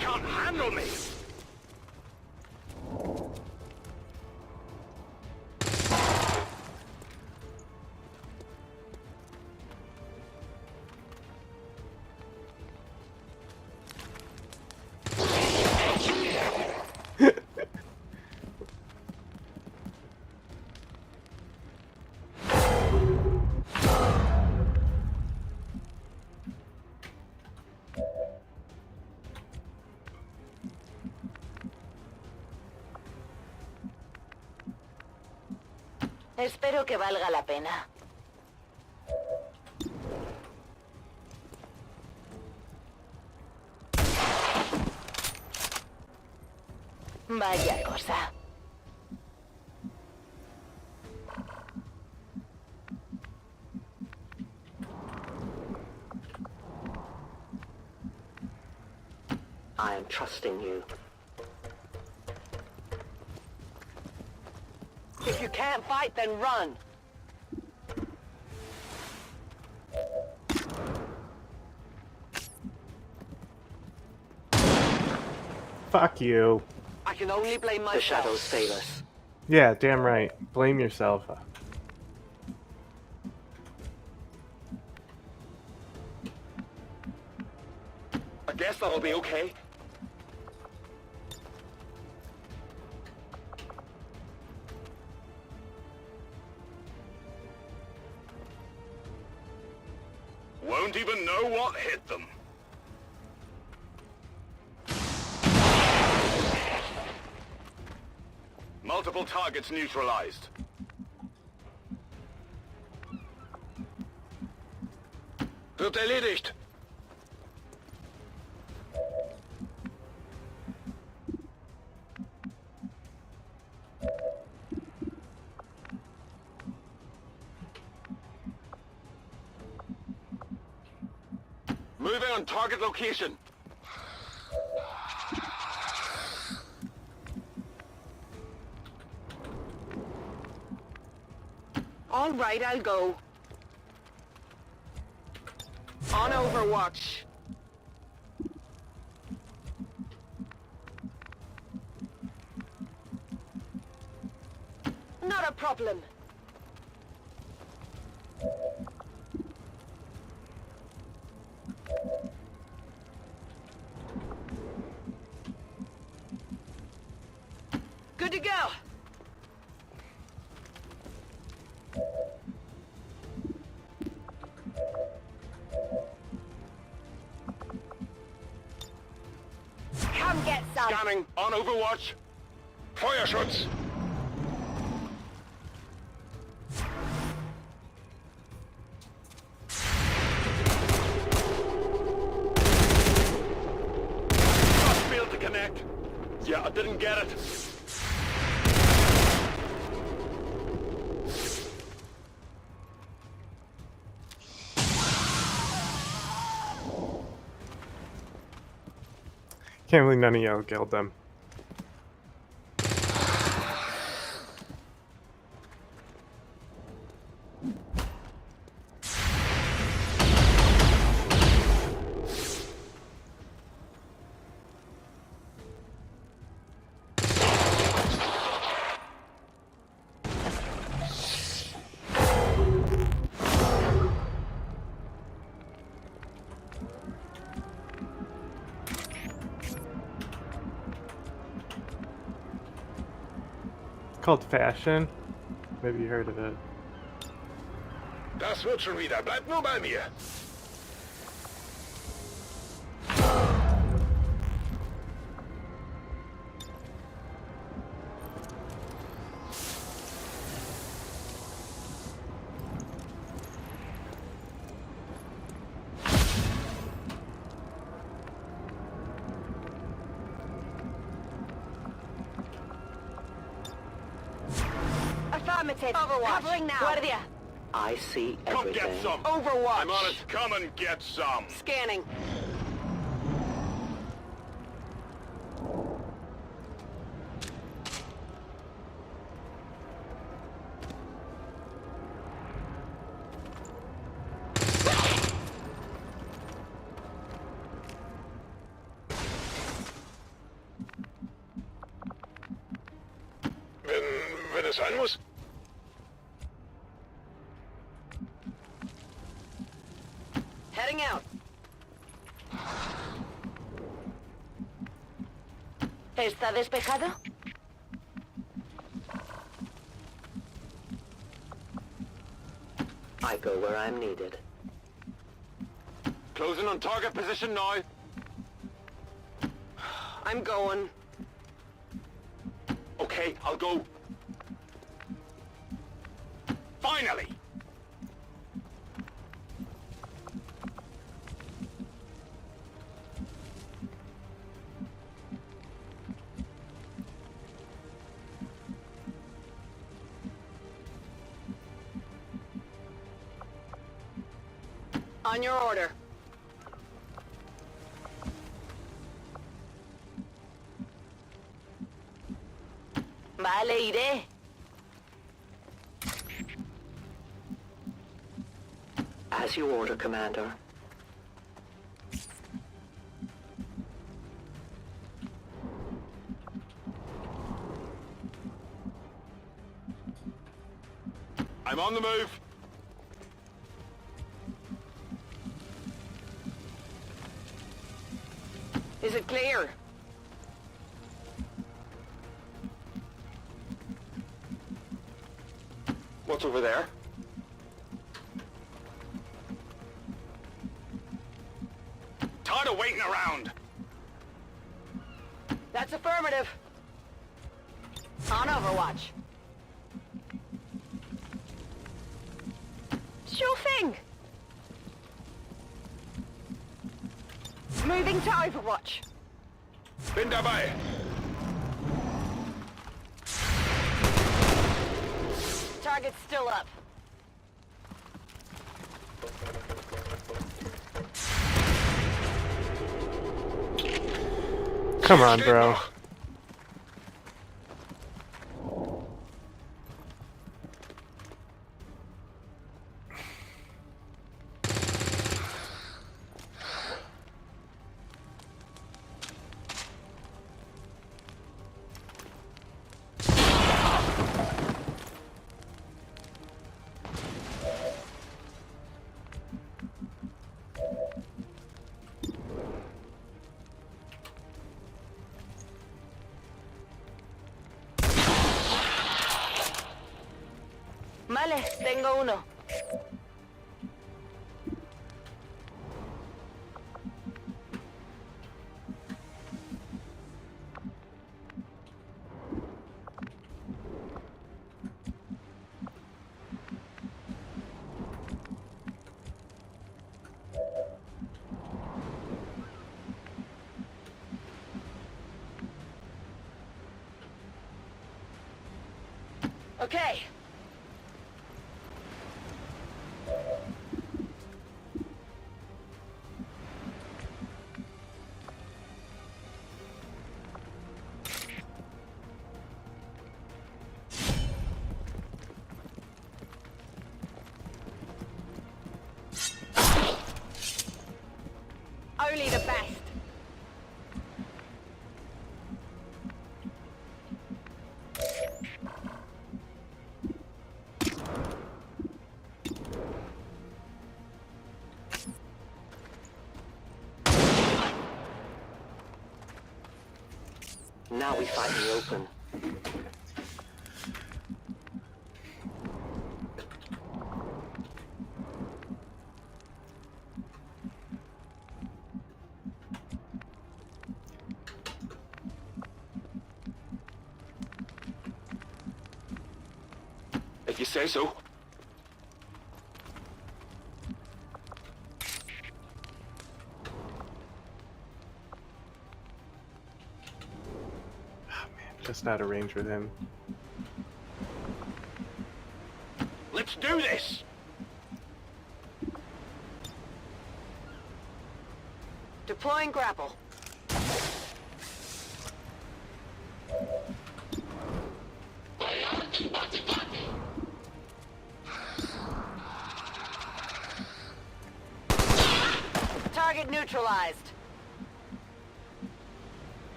Can't handle me. Espero que valga la pena. Vaya cosa. I am trusting you. If you can't fight, then run. Fuck you. I can only blame myself. The shadows fail us. Yeah, damn right. Blame yourself. I guess that'll be okay. Won't even know what hit them. Multiple targets neutralized. Wird erledigt. on target location. All right, I'll go. On Overwatch. Not a problem. Good to go. Come get some. Scanning on Overwatch. Fire shots. Not failed to connect. Yeah, I didn't get it. Can't believe none of y'all killed them. Called Fashion. Maybe you heard of it. Das wird schon wieder. Bleib nur bei mir. Affirmative. Overwatch. Covering now. Guardia. I see Come everything. get some. Overwatch. I'm on it. Come and get some. Scanning. Wenn es sein muss. Heading out. ¿Está despejado? I go where I'm needed. Closing on target position now. I'm going. Okay, I'll go. Finally! On your order. Vale, iré. As you order, Commander. I'm on the move. Is it clear? What's over there? Tired of waiting around. That's affirmative. On Overwatch. Sure thing. Moving to Overwatch. Bin dabei. Target's still up. Come on, bro. Vale, tengo uno. Okay. Only the best. Now we fight in the open. If you say so. Just out of range with him. Let's do this! Deploying grapple. Target neutralized.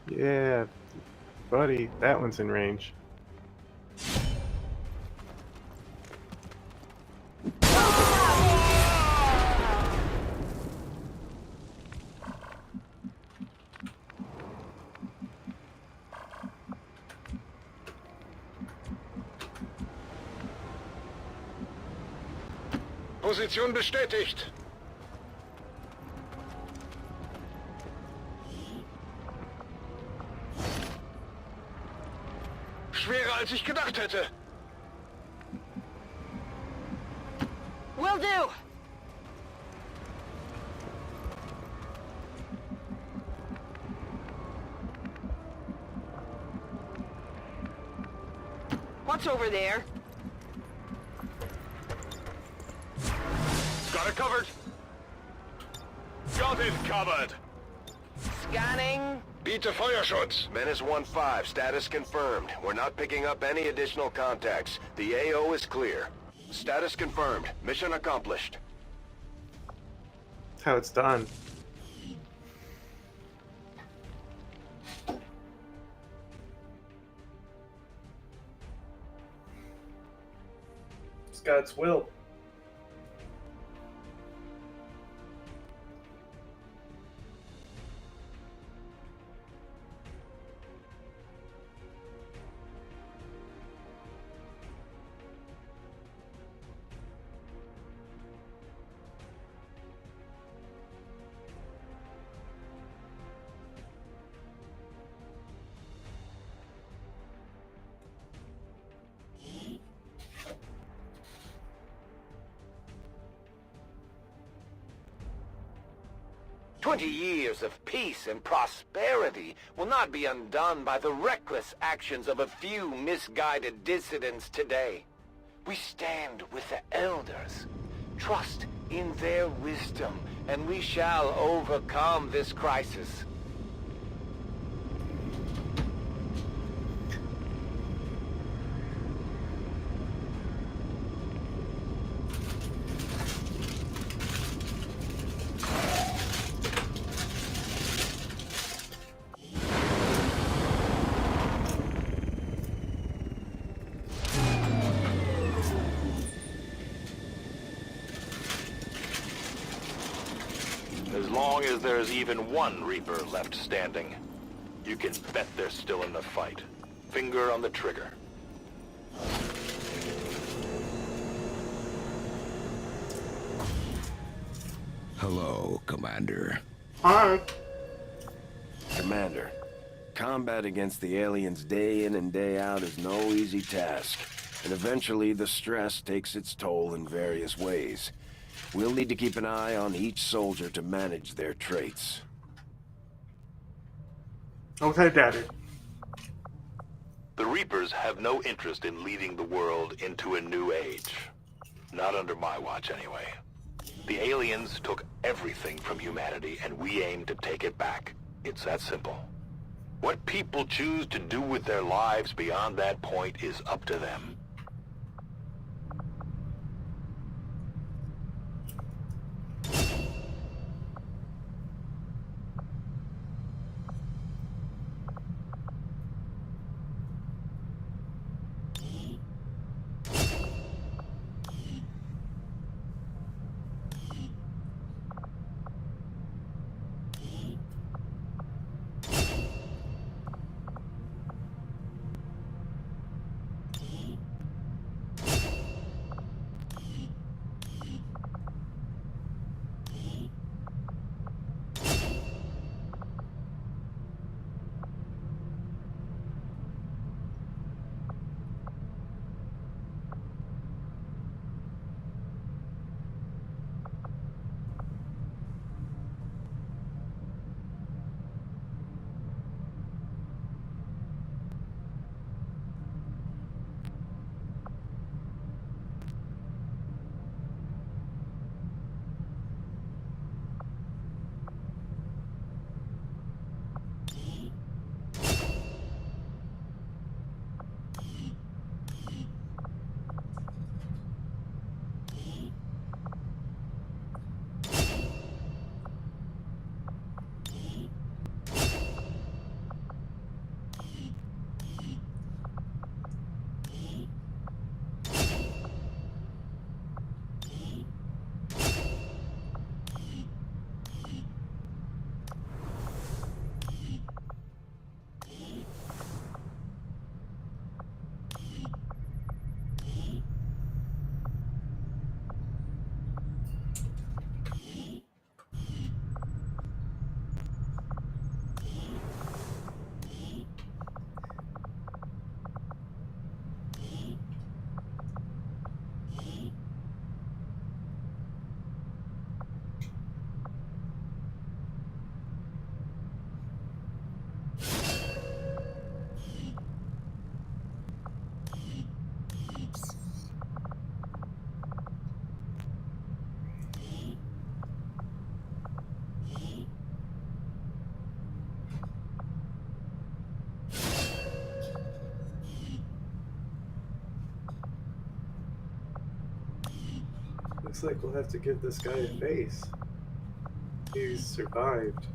Yeah, buddy, that one's in range. Position bestätigt. Schwerer als ich gedacht hätte. Will do. What's over there? Got it covered. Got it covered. Scanning. Biete Feuerschutz. Menace 1-5, status confirmed. We're not picking up any additional contacts. The AO is clear. Status confirmed. Mission accomplished. That's how it's done. It's God's will. 20 years of peace and prosperity will not be undone by the reckless actions of a few misguided dissidents today. We stand with the elders. Trust in their wisdom, and we shall overcome this crisis. As long as there's even one Reaper left standing, you can bet they're still in the fight. Finger on the trigger. Hello, Commander. Hi. Commander, combat against the aliens day in and day out is no easy task, and eventually the stress takes its toll in various ways. We'll need to keep an eye on each soldier to manage their traits. Okay, Daddy. The Reapers have no interest in leading the world into a new age. Not under my watch, anyway. The aliens took everything from humanity, and we aim to take it back. It's that simple. What people choose to do with their lives beyond that point is up to them. Looks like we'll have to give this guy a face. He's survived.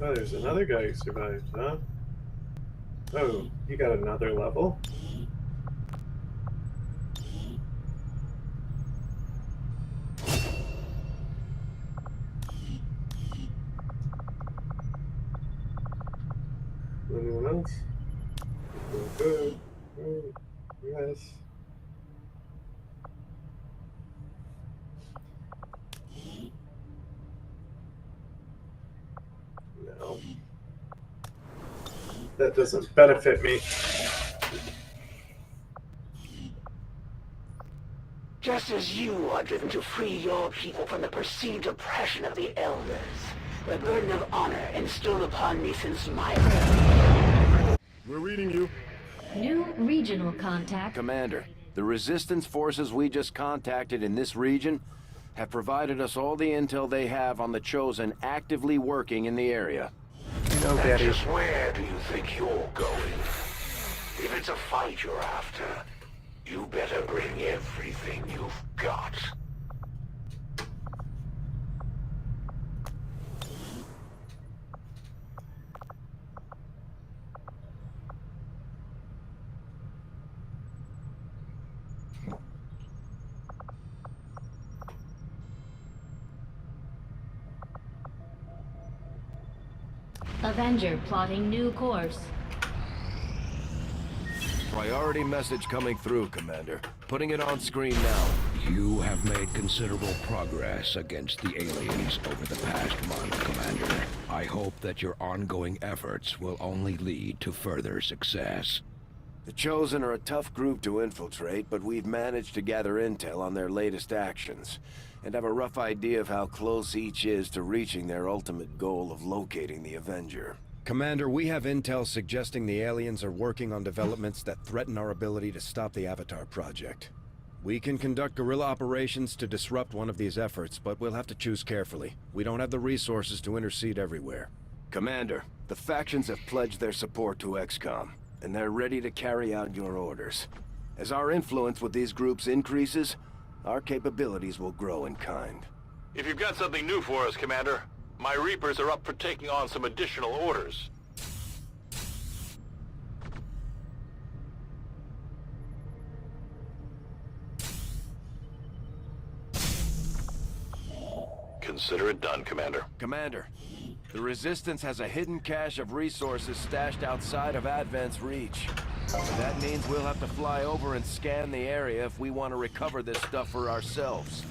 Oh, there's another guy who survived, huh? Oh, you got another level? Anyone else? Good. Yes. No. That doesn't benefit me. Just as you are driven to free your people from the perceived oppression of the Elders, the burden of honor instilled upon me since my birth. We're reading you. New regional contact. Commander, the Resistance forces we just contacted in this region have provided us all the intel they have on the Chosen actively working in the area. No, Daddy. Just where do you think you're going? If it's a fight you're after, you better bring everything you've got. Avenger plotting new course. Priority message coming through, Commander. Putting it on screen now. You have made considerable progress against the aliens over the past month, Commander. I hope that your ongoing efforts will only lead to further success. The Chosen are a tough group to infiltrate, but we've managed to gather intel on their latest actions, and have a rough idea of how close each is to reaching their ultimate goal of locating the Avenger. Commander, we have intel suggesting the aliens are working on developments that threaten our ability to stop the Avatar project. We can conduct guerrilla operations to disrupt one of these efforts, but we'll have to choose carefully. We don't have the resources to intercede everywhere. Commander, the factions have pledged their support to Xcom, and they're ready to carry out your orders. As our influence with these groups increases, our capabilities will grow in kind. If you've got something new for us, Commander, my Reapers are up for taking on some additional orders. Consider it done, Commander. Commander, the Resistance has a hidden cache of resources stashed outside of Advent's reach. That means we'll have to fly over and scan the area if we want to recover this stuff for ourselves.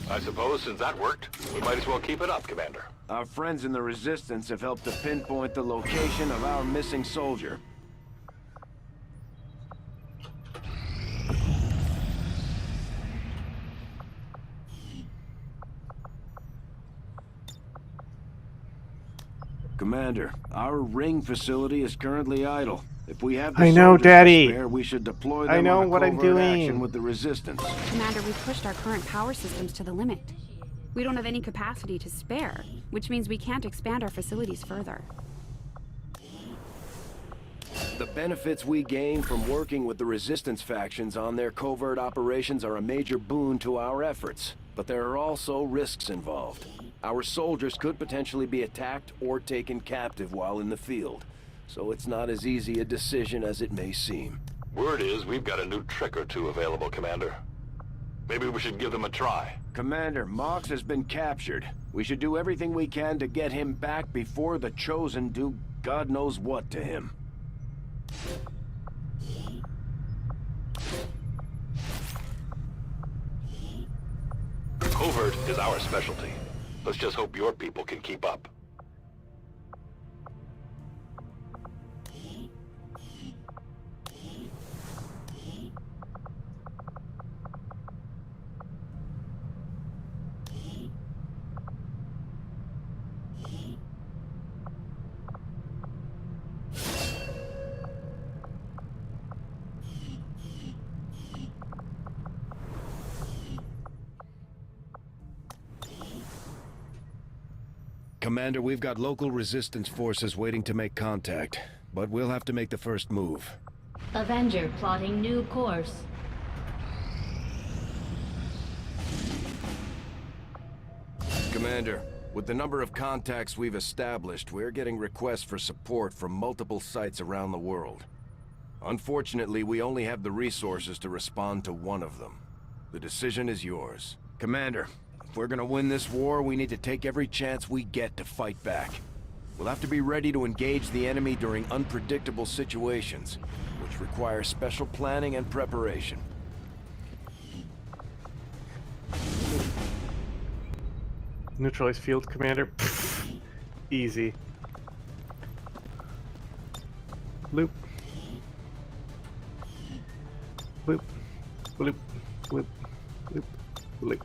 I suppose since that worked, we might as well keep it up, Commander. Our friends in the Resistance have helped to pinpoint the location of our missing soldier. Commander, our ring facility is currently idle. If we have the I know, soldiers to Daddy. spare, we should deploy them I know on a what I'm covert doing. action with the Resistance. Commander, we've pushed our current power systems to the limit. We don't have any capacity to spare, which means we can't expand our facilities further. The benefits we gain from working with the Resistance factions on their covert operations are a major boon to our efforts, but there are also risks involved. Our soldiers could potentially be attacked or taken captive while in the field, so it's not as easy a decision as it may seem. Word is we've got a new trick or two available, Commander. Maybe we should give them a try. Commander, Mox has been captured. We should do everything we can to get him back before the Chosen do God knows what to him. Covert is our specialty. Let's just hope your people can keep up. Commander, we've got local Resistance forces waiting to make contact, but we'll have to make the first move. Avenger plotting new course. Commander, With the number of contacts we've established, we're getting requests for support from multiple sites around the world. Unfortunately, we only have the resources to respond to one of them. The decision is yours. Commander, if we're gonna win this war, we need to take every chance we get to fight back. We'll have to be ready to engage the enemy during unpredictable situations, which require special planning and preparation. Neutralize field, Commander. Pfft. Easy. Loop. Loop. Loop. Loop. Loop. Loop.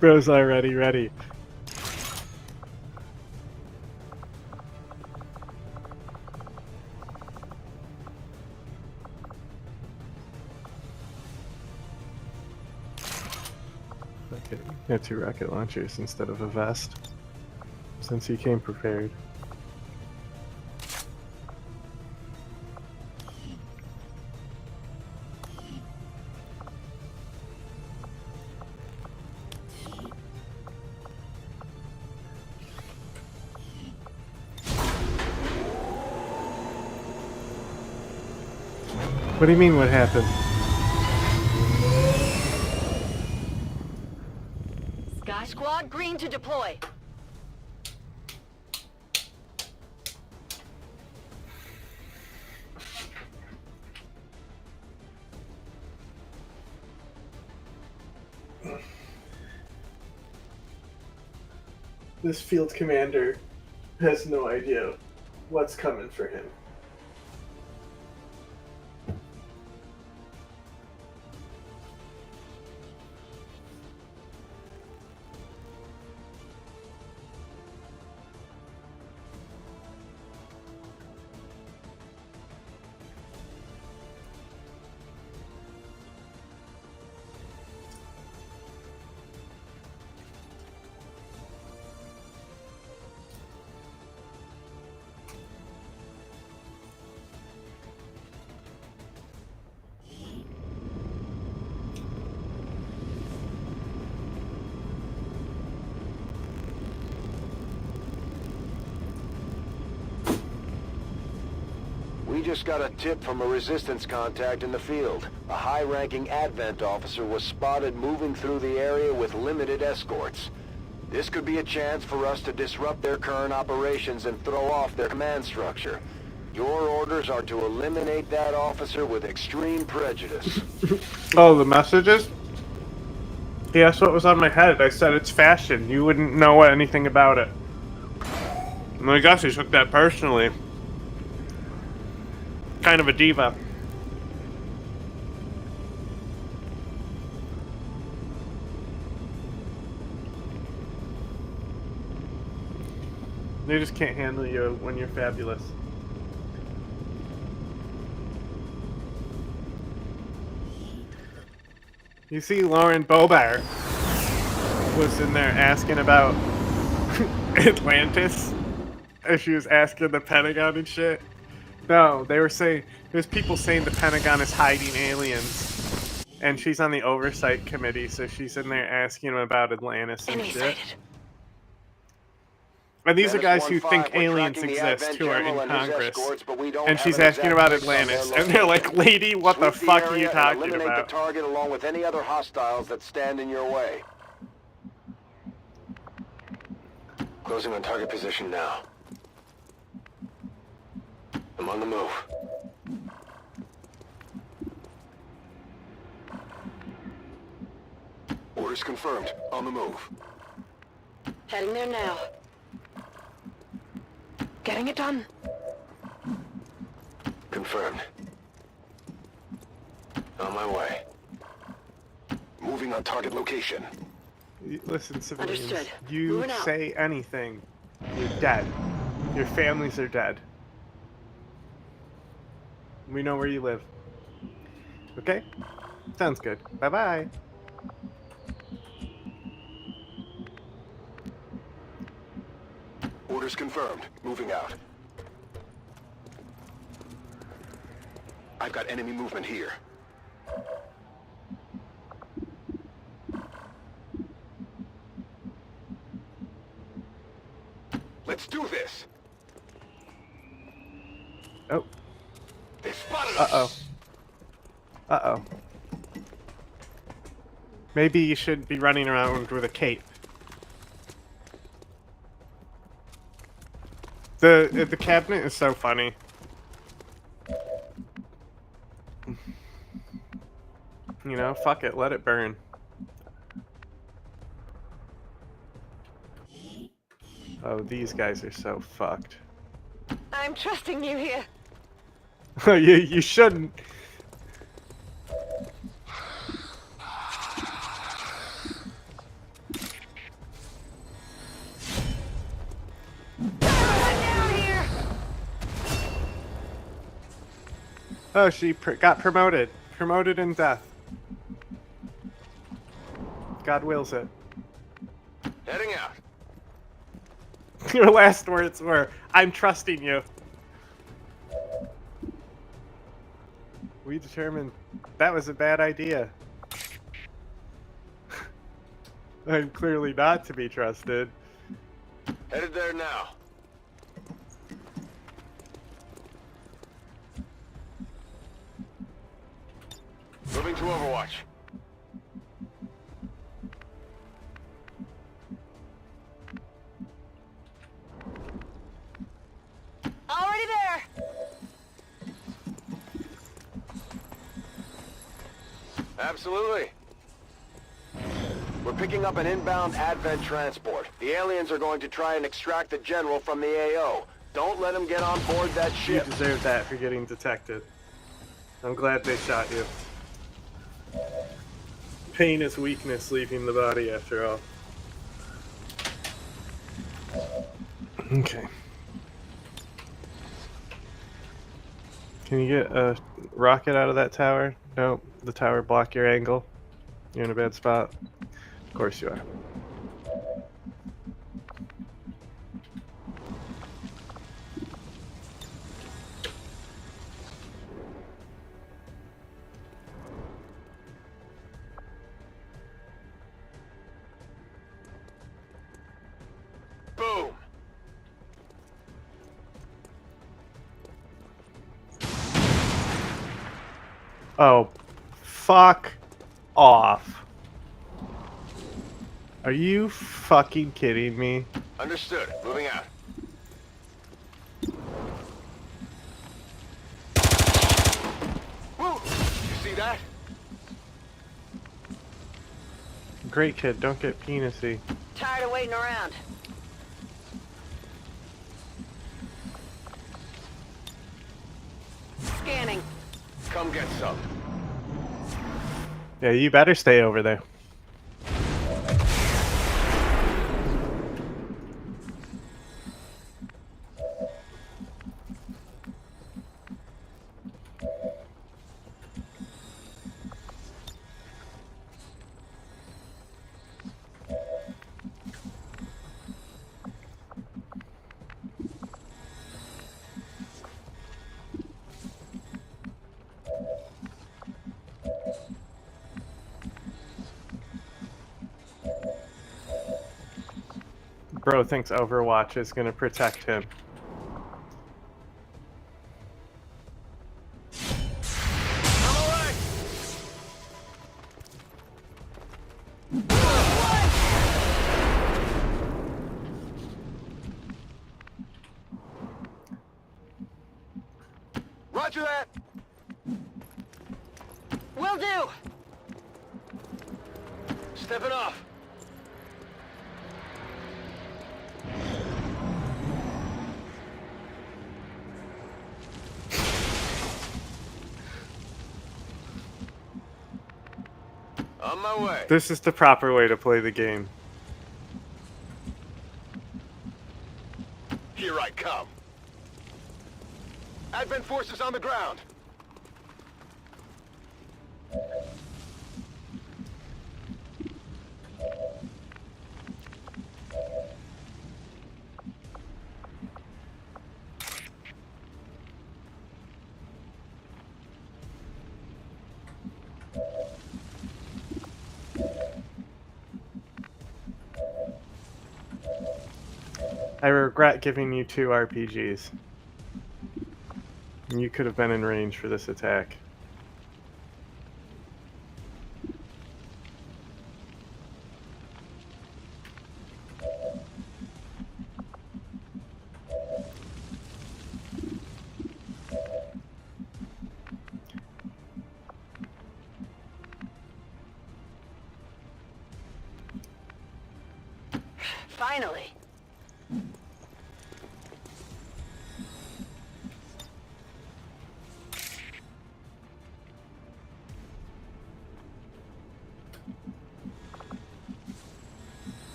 Bro's already ready. Okay, got 2 rocket launchers instead of a vest, since he came prepared. What do you mean, what happened? Squad green to deploy. This field commander has no idea what's coming for him. We just got a tip from a resistance contact in the field. A high-ranking Advent officer was spotted moving through the area with limited escorts. This could be a chance for us to disrupt their current operations and throw off their command structure. Your orders are to eliminate that officer with extreme prejudice. Oh, the messages? Yeah, that's what was on my head. I said it's fashion. You wouldn't know anything about it. And I guess he took that personally. Kind of a diva. They just can't handle you when you're fabulous. You see, Lauren Boebert was in there asking about Atlantis, and she was asking the Pentagon and shit. No, they were saying, there's people saying the Pentagon is hiding aliens, and she's on the oversight committee, so she's in there asking them about Atlantis and shit. And these are guys who think aliens exist, who are in Congress, and she's asking about Atlantis, and they're like, lady, what the fuck are you talking eliminate about? the target along with any other hostiles that stand in your way. Closing on target position now. I'm on the move. Orders confirmed. On the move. Heading there now. Getting it done. Confirmed. On my way. Moving on target location. Listen, civilians, Understood. you Moving out. say anything, you're dead. Your families are dead. We know where you live. Okay? Sounds good. Bye-bye. Orders confirmed. Moving out. I've got enemy movement here. Let's do this! Oh. They spotted us! Uh-oh. Uh-oh. Maybe you should be running around with a cape. The cabinet is so funny. You know, fuck it, let it burn. Oh, these guys are so fucked. I'm trusting you here. you shouldn't. Oh, she got promoted. Promoted in death. God wills it. Heading out. Your last words were, "I'm trusting you." We determined that was a bad idea. I'm clearly not to be trusted. Headed there now. Moving to Overwatch. Already there. Absolutely. We're picking up an inbound Advent transport. The aliens are going to try and extract the general from the AO. Don't let them get on board that You ship. deserve that for getting detected. I'm glad they shot you. Pain is weakness leaving the body after all. Okay. Can you get a rocket out of that tower? Nope. The tower block your angle. You're in a bad spot. Of course you are. Boom. Oh, fuck off. Are you fucking kidding me? Understood. Moving out. Woo! You see that? Great kid, don't get penisy. Tired of waiting around. Scanning. Come get some. Yeah, you better stay over there. Bro thinks Overwatch is gonna protect him. Roger that. Will do. Stepping off. On my way. This is the proper way to play the game. Here I come. Advent forces on the ground. I regret giving you 2 RPGs. You could have been in range for this attack. Finally.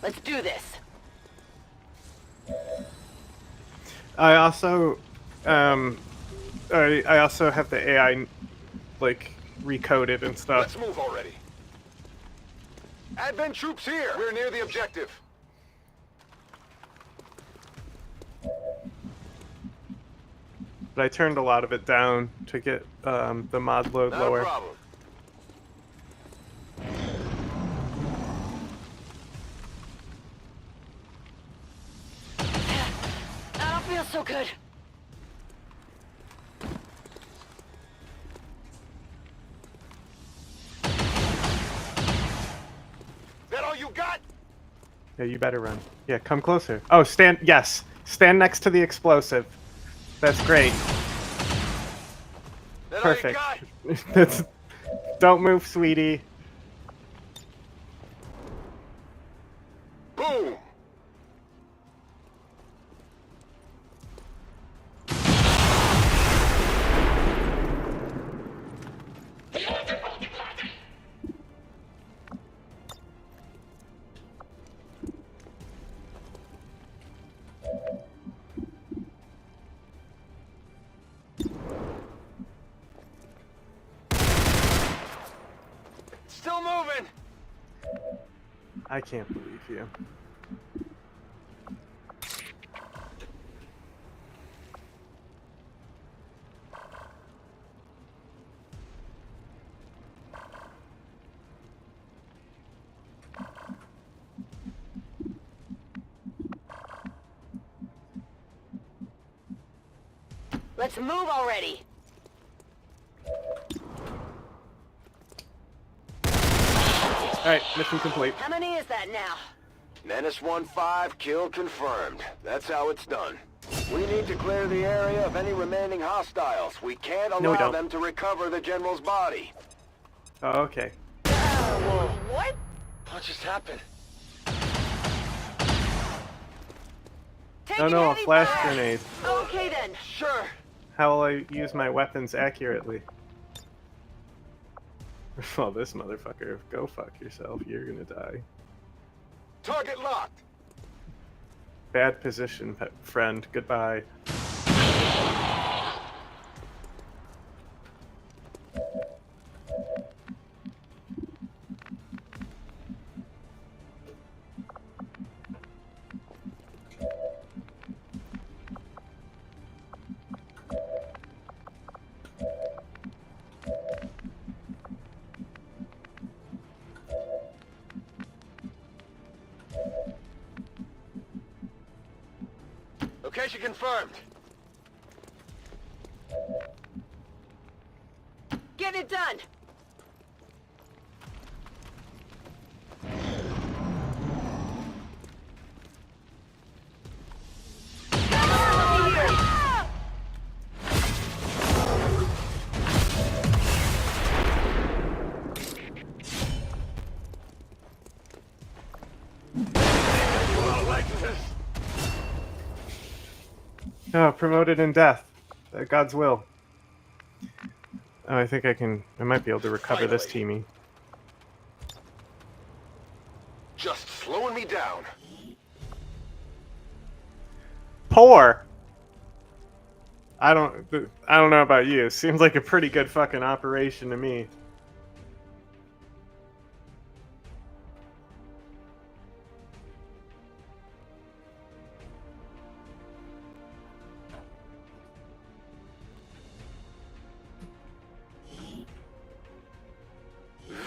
Let's do this. I also I also have the AI like recoded and stuff. Let's move already. Advent troops here. We're near the objective. But I turned a lot of it down to get the mod load Not lower. a problem. I don't feel so good. That all you got? Yeah, you better run. Yeah, come closer. Oh, stand. Yes, stand next to the explosive. That's great. That Perfect. all you got? That's. Don't move, sweetie. Boom. Still moving. I can't believe you. Let's move already. Alright, mission complete. How many is that now? Menace 1-5, kill confirmed. That's how it's done. We need to clear the area of any remaining hostiles. We can't No, we allow don't. them to recover the General's body. Oh, okay. What? What just happened? Oh no, a flash grenade. Okay then. Sure. How will I use my weapons accurately? Well, this motherfucker, go fuck yourself. You're gonna die. Target locked. Bad position, friend. Goodbye. Location confirmed. Get it done. Oh, promoted in death. God's will. Oh, I think I might be able to recover this teamie. Just slowing me down. Poor! I don't know about you. Seems like a pretty good fucking operation to me.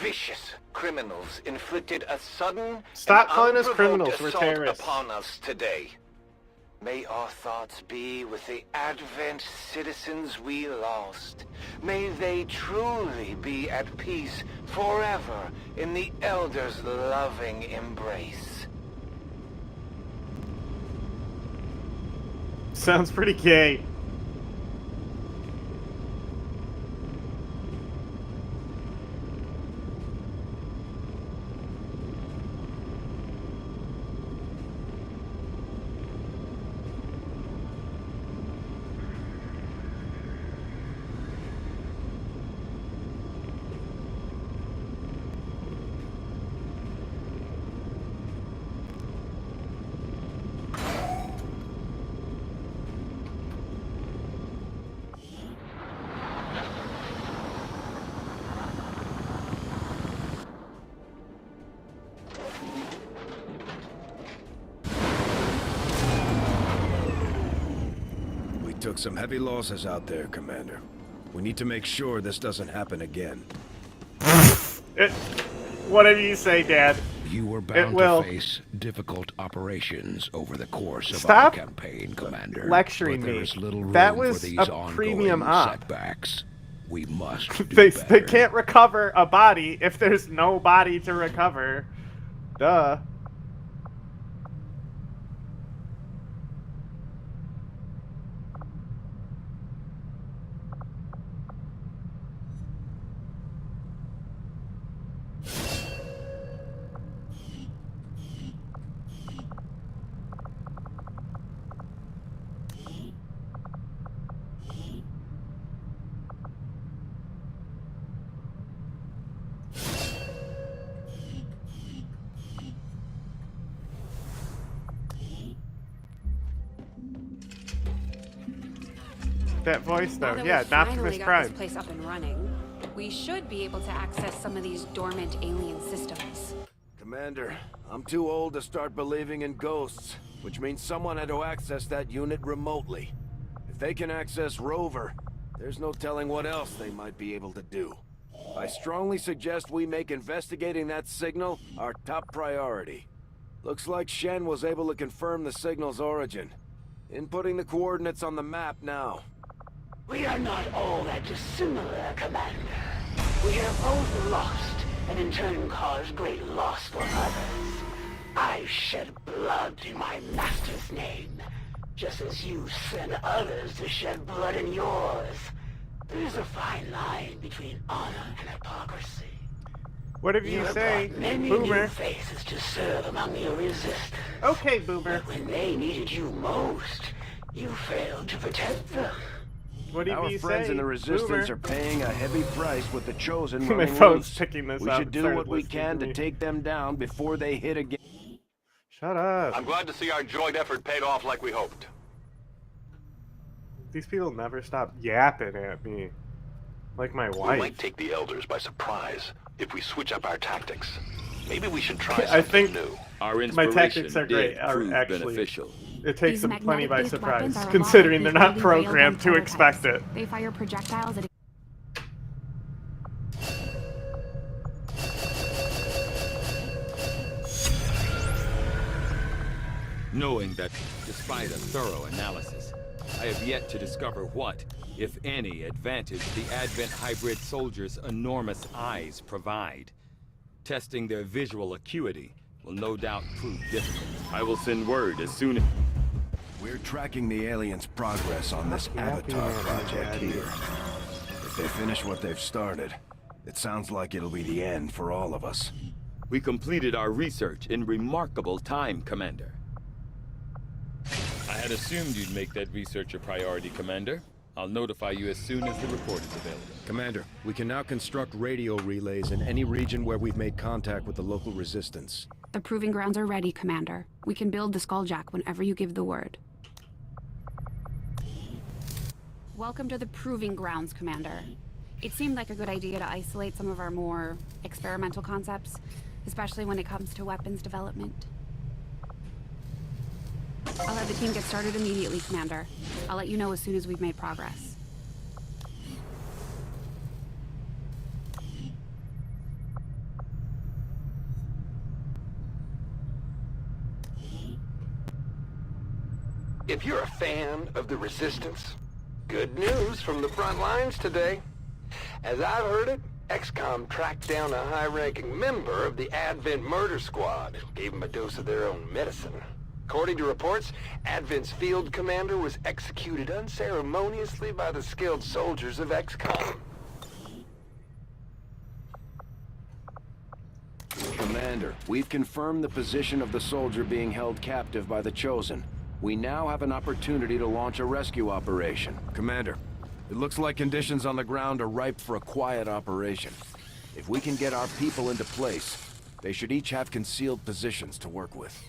Vicious criminals inflicted a sudden Stop and calling us unprovoked criminals, we're assault terrorists. upon us today. May our thoughts be with the Advent citizens we lost. May they truly be at peace forever in the Elder's loving embrace. Sounds pretty gay. took some heavy losses out there, Commander. We need to make sure this doesn't happen again. Whatever you say, Dad. You were bound to face difficult operations over the course of Stop our campaign, Commander. lecturing but me. there is little room That was for these a ongoing premium op. setbacks. We must do They better. can't recover a body if there's no body to recover. Duh. That voice, though, Now that yeah, we've finally Optimus got Prime. this place up and running, we should be able to access some of these dormant alien systems. Commander, I'm too old to start believing in ghosts, which means someone had to access that unit remotely. If they can access Rover, there's no telling what else they might be able to do. I strongly suggest we make investigating that signal our top priority. Looks like Shen was able to confirm the signal's origin. Inputting the coordinates on the map now. We are not all that dissimilar, Commander. We have both lost, and in turn caused great loss for others. I've shed blood in my master's name, just as you send others to shed blood in yours. There's a fine line between honor and hypocrisy. Whatever you say, brought many Boomer. new faces to serve among your resistance. Okay, Boomer. But when they needed you most, you failed to protect them. Whatever Our you friends say, in the Resistance Boomer. are paying a heavy price with the Chosen My running phone's loose. picking this We up. should It do started what we listening can to to me. take them down before they hit again. Shut up. I'm glad to see our joint effort paid off like we hoped. These people never stop yapping at me. Like my We wife. might take the Elders by surprise if we switch up our tactics. Maybe we should try I something think new. Our my inspiration tactics are great. did Are prove actually, beneficial. it takes These them plenty by magnetic-based weapons surprise, are a lot considering like they're not these railgun programmed to expect prototypes. it. They fire projectiles at Knowing that, despite a thorough analysis, I have yet to discover what, if any, advantage the Advent hybrid soldiers' enormous eyes provide. Testing their visual acuity will no doubt prove difficult. I will send word as soon as... We're tracking the aliens' progress on this Avatar project here. If they finish what they've started, it sounds like it'll be the end for all of us. We completed our research in remarkable time, Commander. I had assumed you'd make that research a priority, Commander. I'll notify you as soon as the report is available. Commander, we can now construct radio relays in any region where we've made contact with the local resistance. the proving grounds are ready, Commander. We can build the Skulljack whenever you give the word. Welcome to the proving grounds, Commander. It seemed like a good idea to isolate some of our more experimental concepts, especially when it comes to weapons development. I'll have the team get started immediately, Commander. I'll let you know as soon as we've made progress. If you're a fan of the Resistance, good news from the front lines today. As I've heard it, Xcom tracked down a high-ranking member of the Advent murder squad, gave him a dose of their own medicine. According to reports, Advent's field commander was executed unceremoniously by the skilled soldiers of Xcom. Commander, we've confirmed the position of the soldier being held captive by the Chosen. We now have an opportunity to launch a rescue operation. Commander, it looks like conditions on the ground are ripe for a quiet operation. If we can get our people into place, they should each have concealed positions to work with.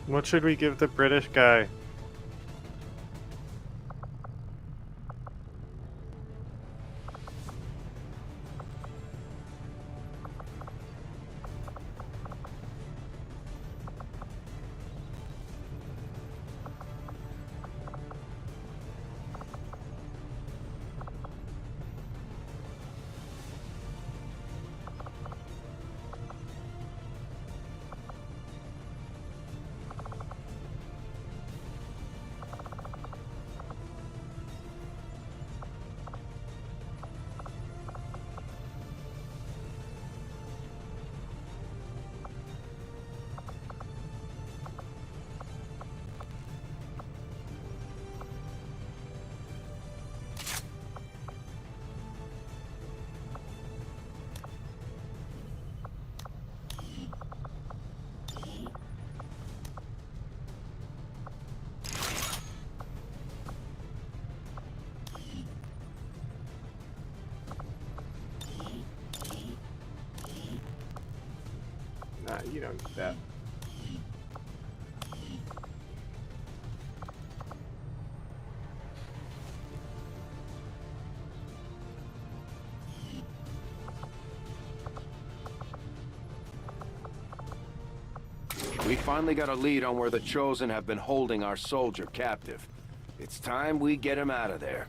What should we give the British guy? Nah, you don't need that. We finally got a lead on where the Chosen have been holding our soldier captive. It's time we get him out of there.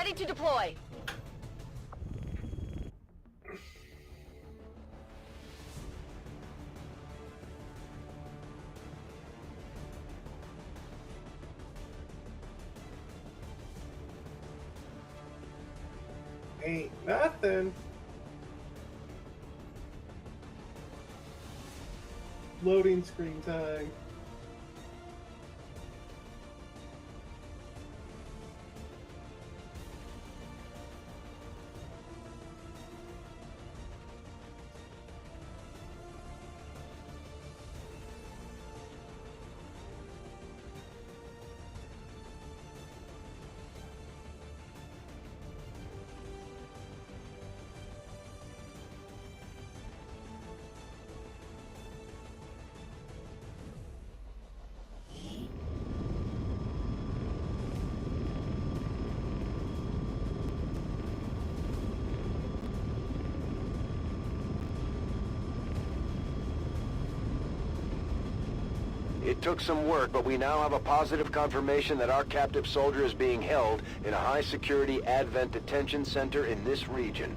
Ready to deploy. Ain't nothing. Loading screen time. It took some work, but we now have a positive confirmation that our captive soldier is being held in a high-security Advent detention center in this region.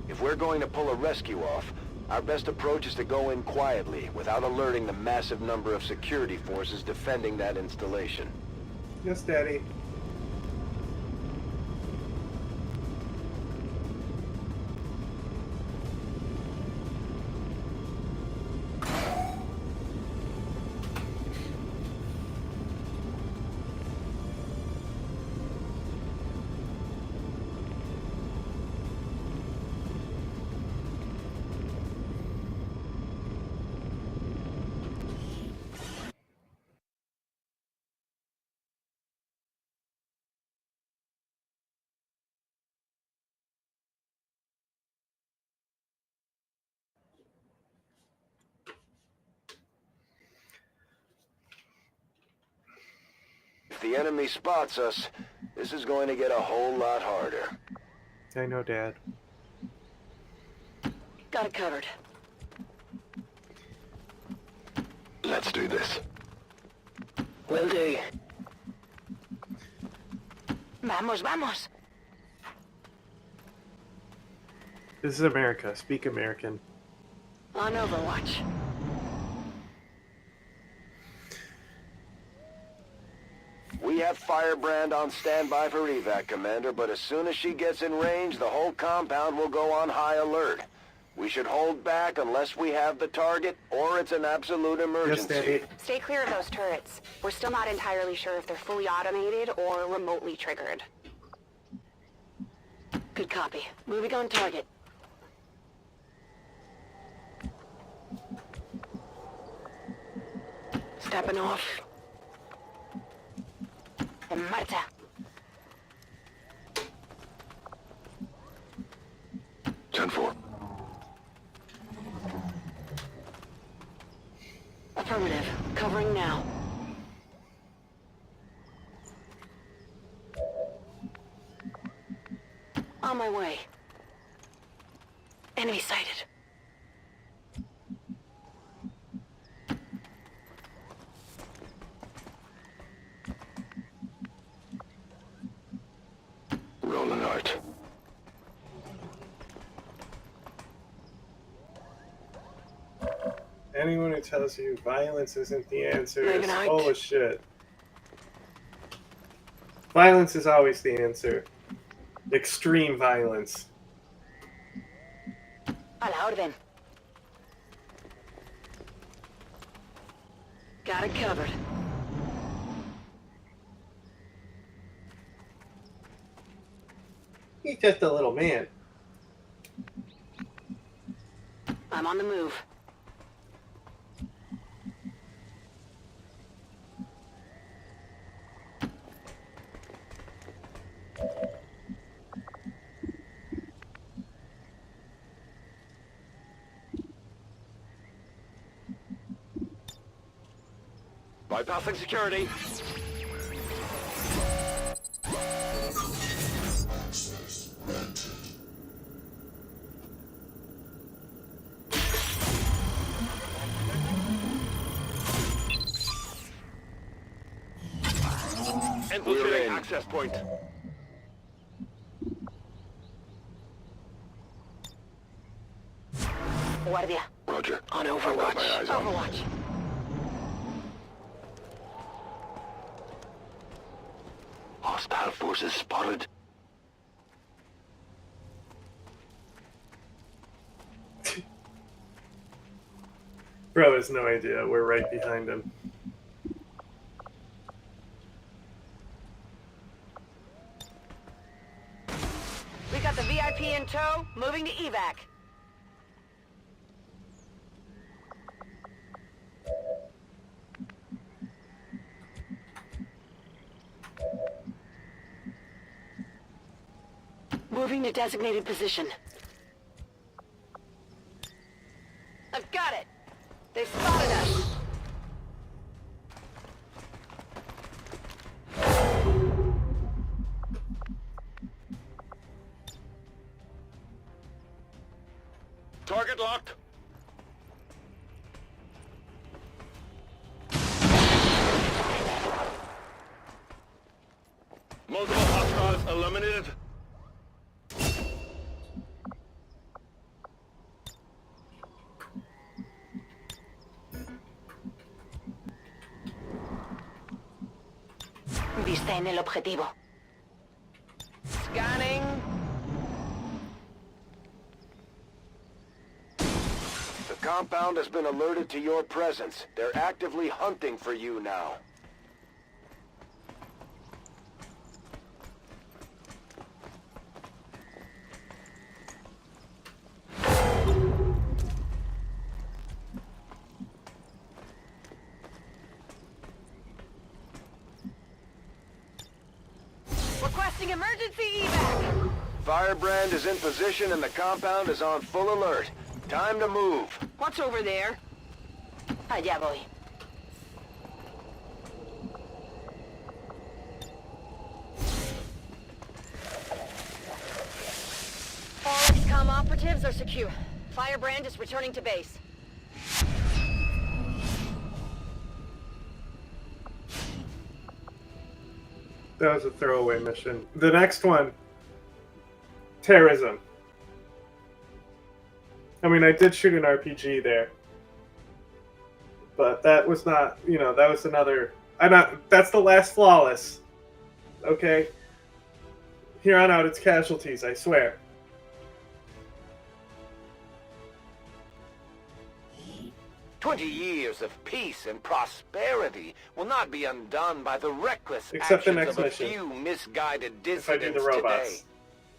If we're going to pull a rescue off, our best approach is to go in quietly, without alerting the massive number of security forces defending that installation. Yes, Daddy. If the enemy spots us, this is going to get a whole lot harder. I know, Dad. Got it covered. Let's do this. Will do. Vamos, vamos. This is America. Speak American. On Overwatch. We have Firebrand on standby for evac, Commander, but as soon as she gets in range, the whole compound will go on high alert. We should hold back unless we have the target, or it's an absolute emergency. Yes, Daddy. Stay clear of those turrets. We're still not entirely sure if they're fully automated or remotely triggered. Good copy. Moving on target. Stepping off. En marcha. 10-4. Affirmative. Covering now. On my way. Enemy sighted. Rolling out. Anyone who tells you violence isn't the answer is Moving out. full of shit. Violence is always the answer. Extreme violence. A la orden. Got it covered. He's just a little man. I'm on the move. Bypassing security. Infiltrating access point. guardia. Roger. On I've got Overwatch. my eyes on. Overwatch. Hostile forces spotted. Bro has no idea. We're right behind him. We got the VIP in tow, moving to evac. Moving to designated position. I've got it. They spotted us. Target locked. Multiple hostiles eliminated. Vista en el objetivo. Scanning. The compound has been alerted to your presence. They're actively hunting for you now. Requesting emergency evac. Firebrand is in position and the compound is on full alert. Time to move. What's over there? Allá voy. All Xcom operatives are secure. Firebrand is returning to base. That was a throwaway mission. The next one, terrorism. I mean, I did shoot an RPG there, but that was not, you know, that was another. That's the last flawless. Okay. Here on out, it's casualties. I swear. "20 years of peace and prosperity will not be undone by the reckless Except the actions next of a mission. few misguided If I do dissidents the robots. today.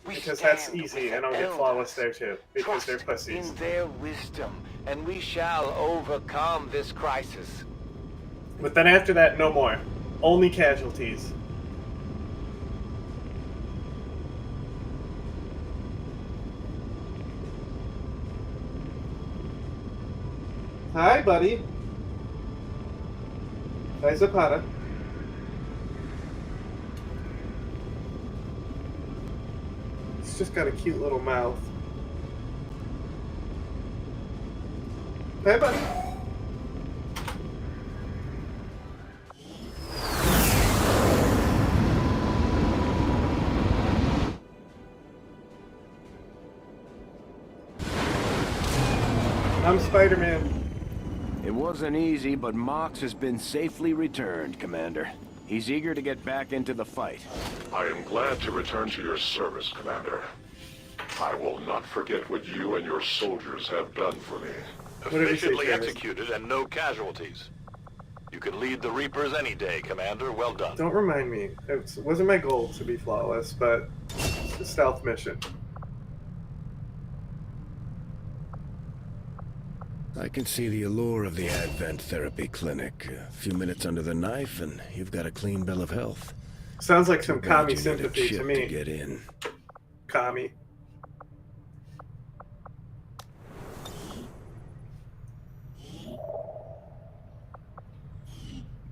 We Because that's stand easy, with and I'll the get elders. flawless there too. Because they're Trust pussies. in their wisdom, and we shall overcome this crisis. But then after that, no more. Only casualties. Hi, buddy. Hi, Zapata. He's just got a cute little mouth. Hi, buddy. I'm Spider-Man. It wasn't easy, but Mox has been safely returned, Commander. He's eager to get back into the fight. I am glad to return to your service, Commander. I will not forget what you and your soldiers have done for me. Efficiently executed and no casualties. You can lead the Reapers any day, Commander. Well done. Don't remind me. It wasn't my goal to be flawless, but it's a stealth mission. I can see the allure of the Advent Therapy Clinic. A few minutes under the knife, and you've got a clean bill of health. Sounds like some Too bad commie you need a sympathy chip to me. to get in. Commie.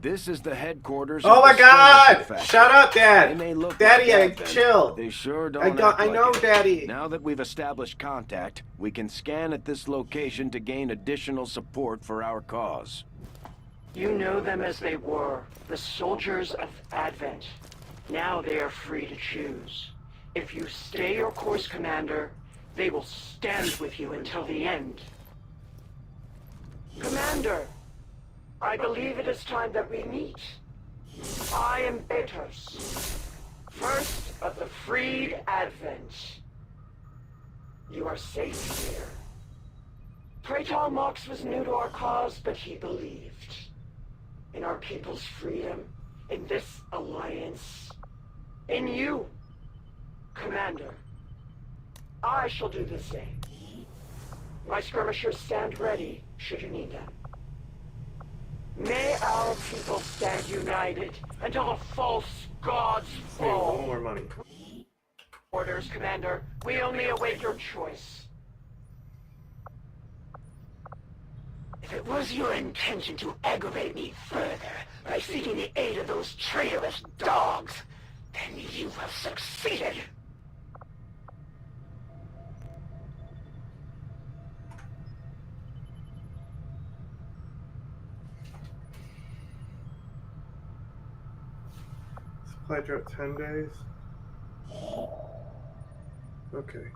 This is the headquarters. Oh of my the God! skirmish faction. Shut up, Dad! They may look Daddy, like I Advent, chill. but they sure don't. I know, like it. Daddy. Now that we've established contact, we can scan at this location to gain additional support for our cause. You know them as they were, the soldiers of Advent. Now they are free to choose. If you stay your course, Commander, they will stand with you until the end. Commander, I believe it is time that we meet. I am Betos, first of the freed Advent. You are safe here. Praetor Mox was new to our cause, but he believed in our people's freedom, in this alliance, in you, Commander. I shall do the same. My skirmishers stand ready, should you need them. May our people stand united until the false gods fall. One more money. Orders, Commander. We only await your choice. If it was your intention to aggravate me further by seeking the aid of those traitorous dogs, then you have succeeded. Supply drop 10 days. Okay.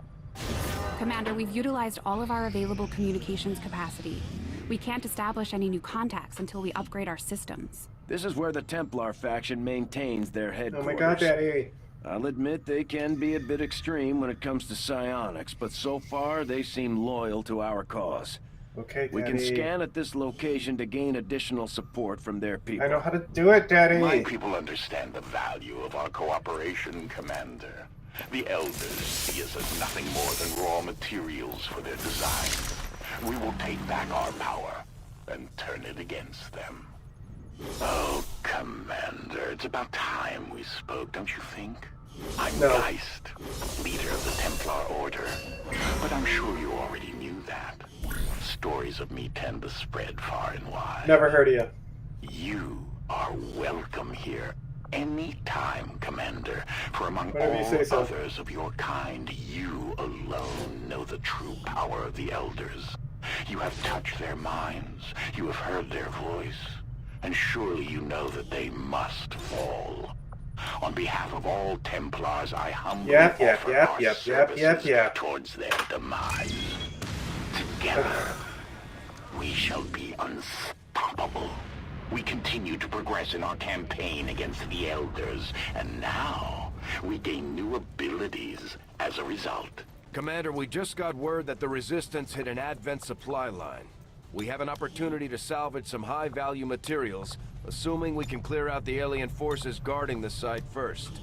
Commander, we've utilized all of our available communications capacity. We can't establish any new contacts until we upgrade our systems. This is where the Templar faction maintains their headquarters. Oh my god, Daddy. I'll admit they can be a bit extreme when it comes to psionics, but so far they seem loyal to our cause. Okay, Daddy. We can scan at this location to gain additional support from their people. I know how to do it, Daddy. My people understand the value of our cooperation, Commander. The Elders see us as nothing more than raw materials for their design. We will take back our power and turn it against them. Oh, Commander, it's about time we spoke, don't you think? I'm Geist, leader of the Templar Order, but I'm sure you already knew that. Stories of me tend to spread far and wide. Never heard of you. You are welcome here anytime, Commander, for among Whatever you say, all so. others of your kind, you alone know the true power of the Elders. You have touched their minds, you have heard their voice, and surely you know that they must fall. On behalf of all Templars, I humbly offer our services towards their demise. Together, we shall be unstoppable. We continue to progress in our campaign against the Elders, and now we gain new abilities as a result. Commander, we just got word that the Resistance hit an Advent supply line. We have an opportunity to salvage some high-value materials, assuming we can clear out the alien forces guarding the site first.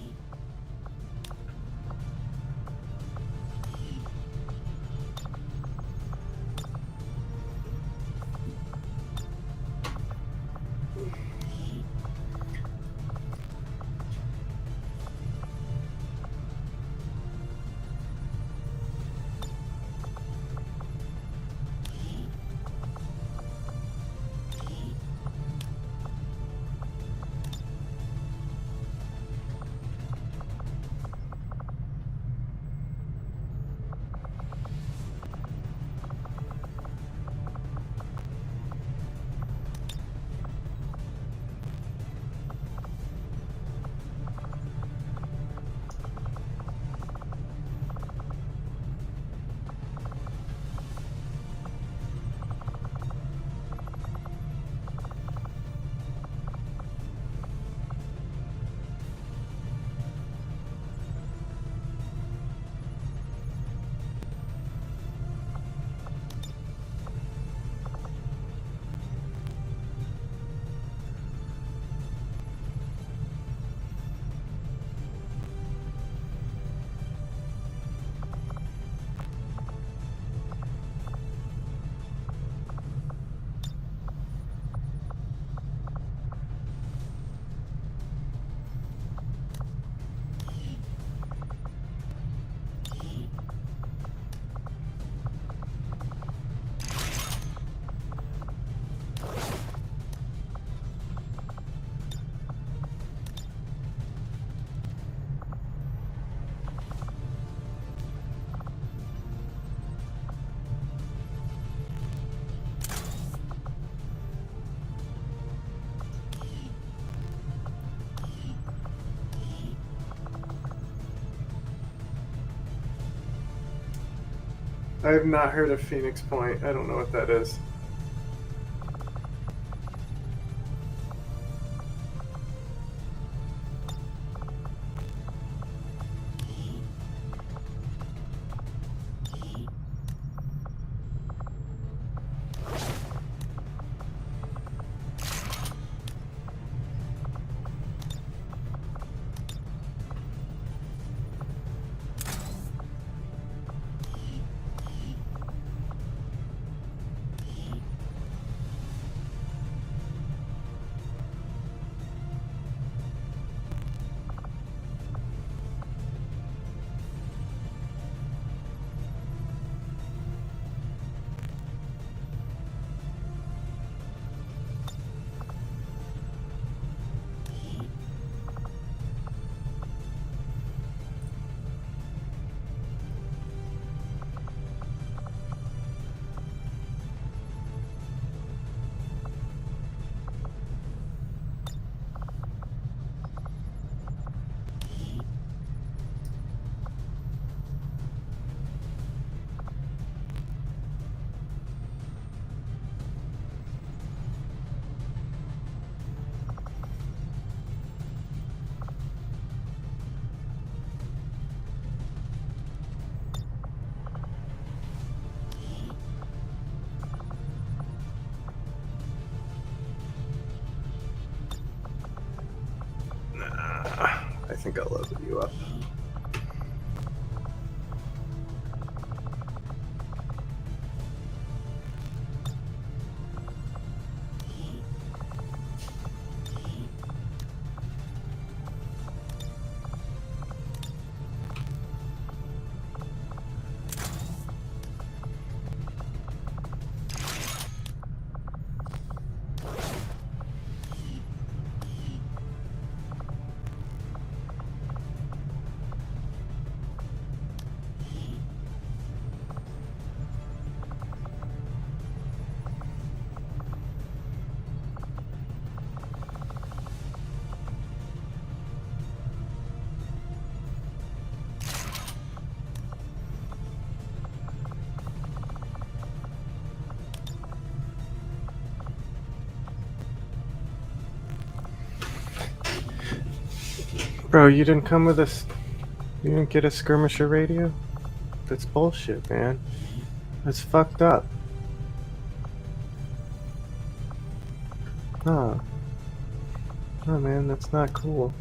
I have not heard of Phoenix Point. I don't know what that is. think I'll load you up. Bro, you didn't come with us. You didn't get a skirmisher radio? That's bullshit, man. That's fucked up. No. No, man, that's not cool.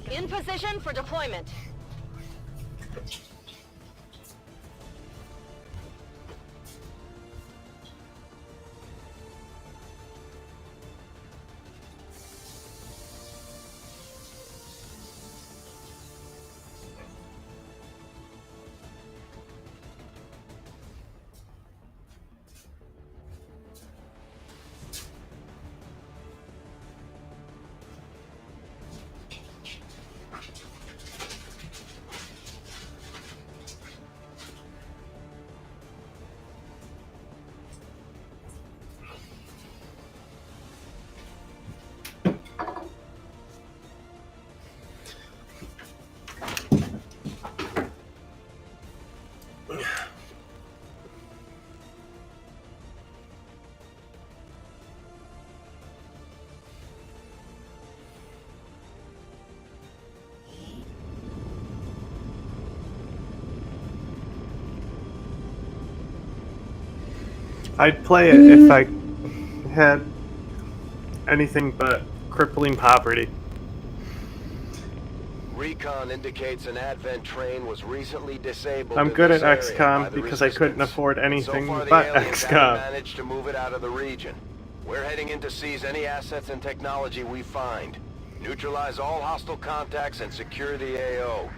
In position for deployment. I'd play it if I had anything but crippling poverty. Recon indicates an Advent train was recently disabled. I'm in good this at area XCOM by the because I couldn't resistance. afford So anything far, the but aliens haven't XCOM. managed to move it out of the region. We're heading in to seize any assets and technology we find. Neutralize all hostile contacts and secure the AO.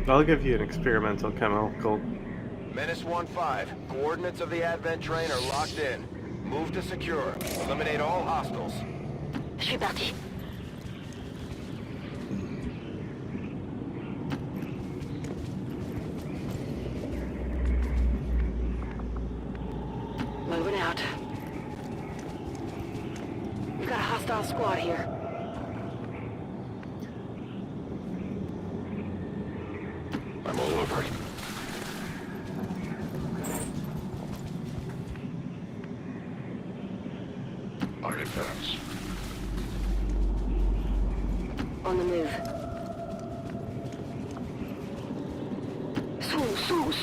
I'll give you an experimental chemical. Menace 1-5. Coordinates of the Advent train are locked in. Move to secure. Eliminate all hostiles. Je suis parti. Moving out. We've got a hostile squad here. I'm all over it. I advance. On the move.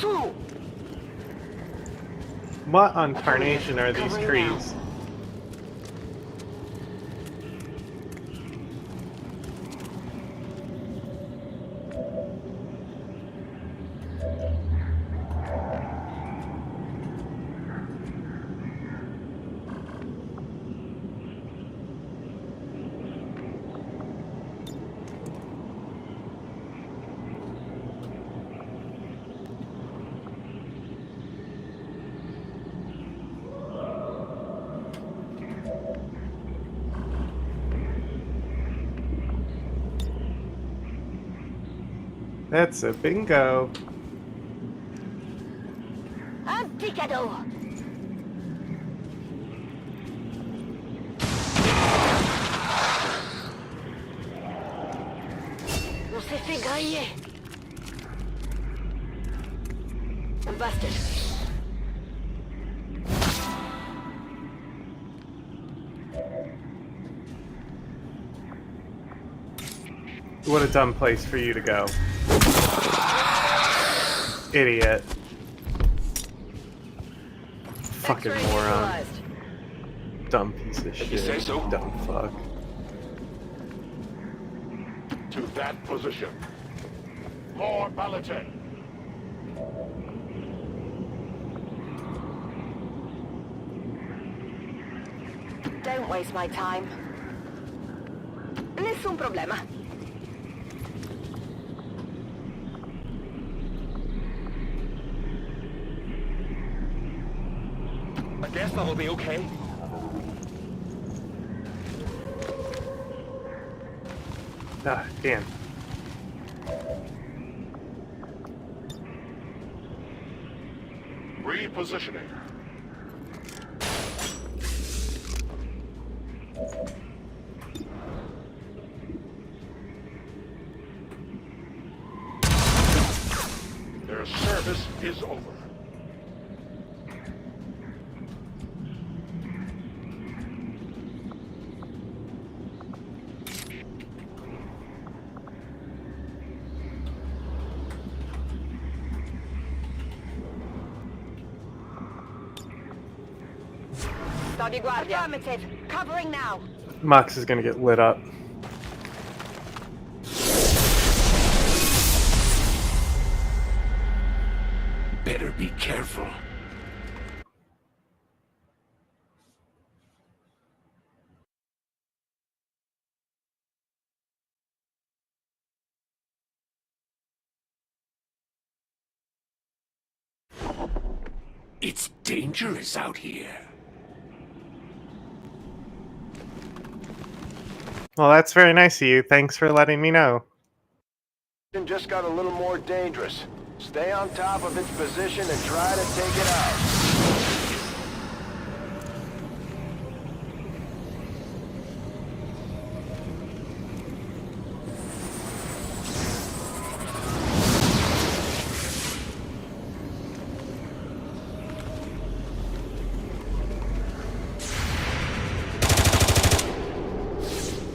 Sue! What on tarnation are these trees? That's a bingo. Un petit cadeau. On s'est fait griller. I'm busted. What a dumb place for you to go. Idiot. Fucking moron. Dumb piece of shit. you say so? Dumb fuck. To that position. More balloting. Don't waste my time. Nessun problema. I guess that'll be okay. Ah, damn. Repositioning. Their service is over. Sto di guardia. Affirmative. Covering now. Mox is gonna get lit up. Better be careful. It's dangerous out here. Well, that's very nice of you. Thanks for letting me know. It just got a little more dangerous. Stay on top of its position and try to take it out.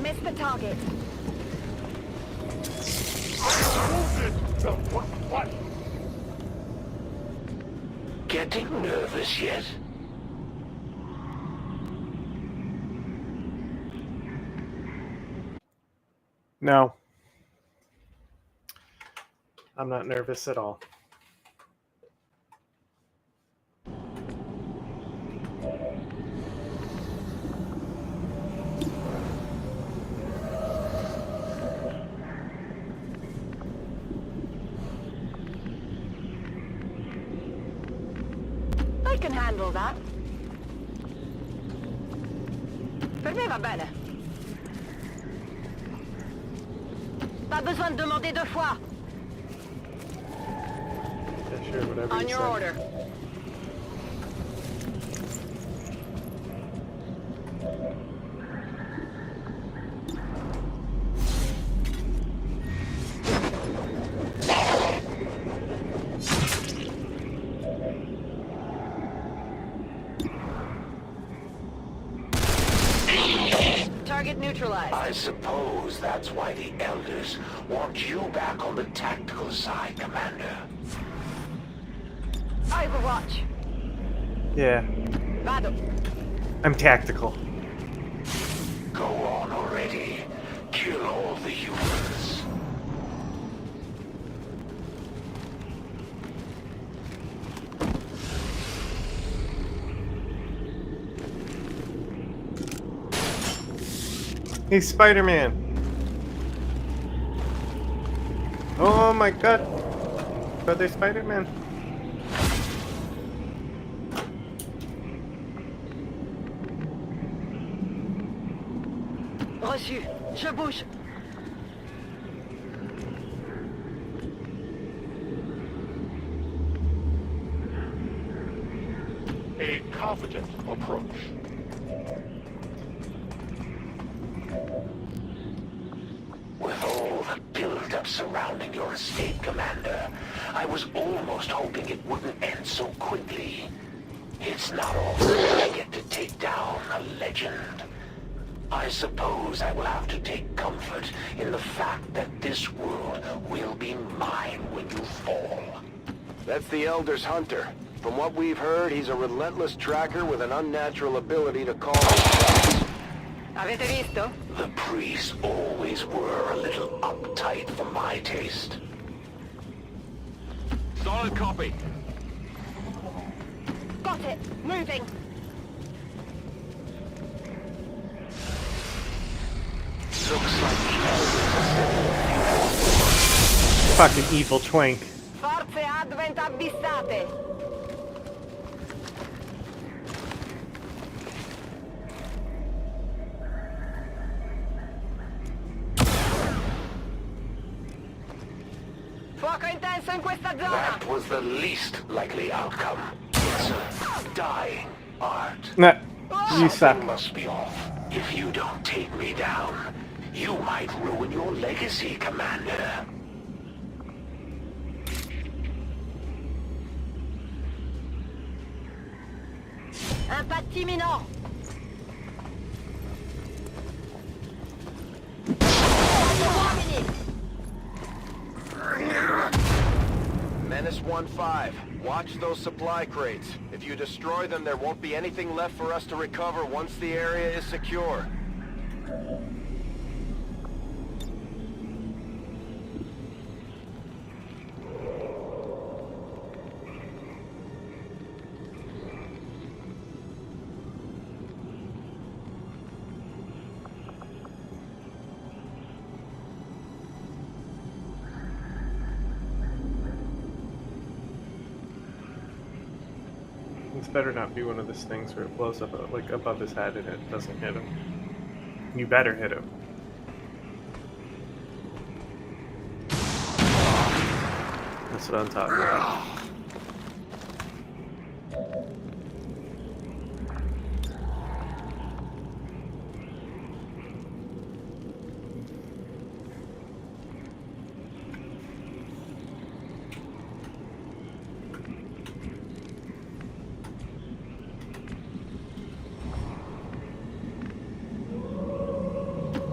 Missed the target. What? Getting nervous yet? No. I'm not nervous at all. I can handle that. Per me va bene. Pas besoin de demander deux fois. Yeah, sure, whatever On you your say. order. Target neutralized. I suppose that's why the Elders want you back on the tactical side, Commander. Overwatch. Yeah, Vado. I'm tactical. Go on already. Kill all the humans. Hey, Spider-Man! Oh my god! Brother Spider-Man. Reçu. Je bouge. A confident approach. With all the build-up surrounding your escape, Commander, I was almost hoping it wouldn't end so quickly. It's not often I get to take down a legend. I suppose I will have to take comfort in the fact that this world will be mine when you fall. That's the Elder's hunter. From what we've heard, he's a relentless tracker with an unnatural ability to call his shots. Avete visto? The priests always were a little uptight for my taste. Solid copy. Got it. Moving. Looks like the Elders are sending Fucking evil twink. Forze Advent avvistate. Fuoco intenso in questa zona. That was the least likely outcome. It's a dying art. Nah, you Something suck. must be off. If you don't take me down, you might ruin your legacy, Commander. Impact imminent. Menace 1-5. Watch those supply crates. If you destroy them, there won't be anything left for us to recover once the area is secure. better not be one of those things where it blows up like above his head and it doesn't hit him. You better hit him. That's what I'm talking about.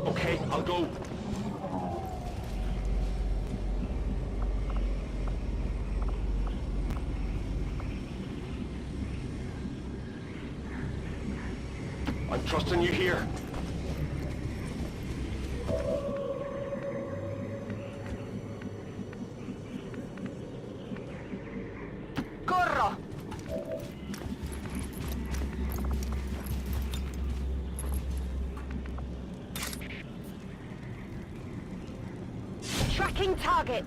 Okay, I'll go. I'm trusting you here. Corro! Tracking target.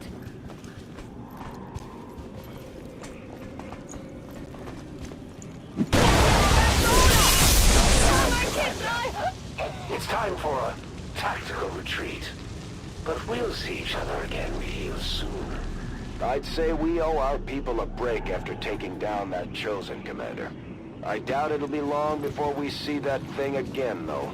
It's time for a tactical retreat. But we'll see each other again real soon. I'd say we owe our people a break after taking down that Chosen, Commander. I doubt it'll be long before we see that thing again, though.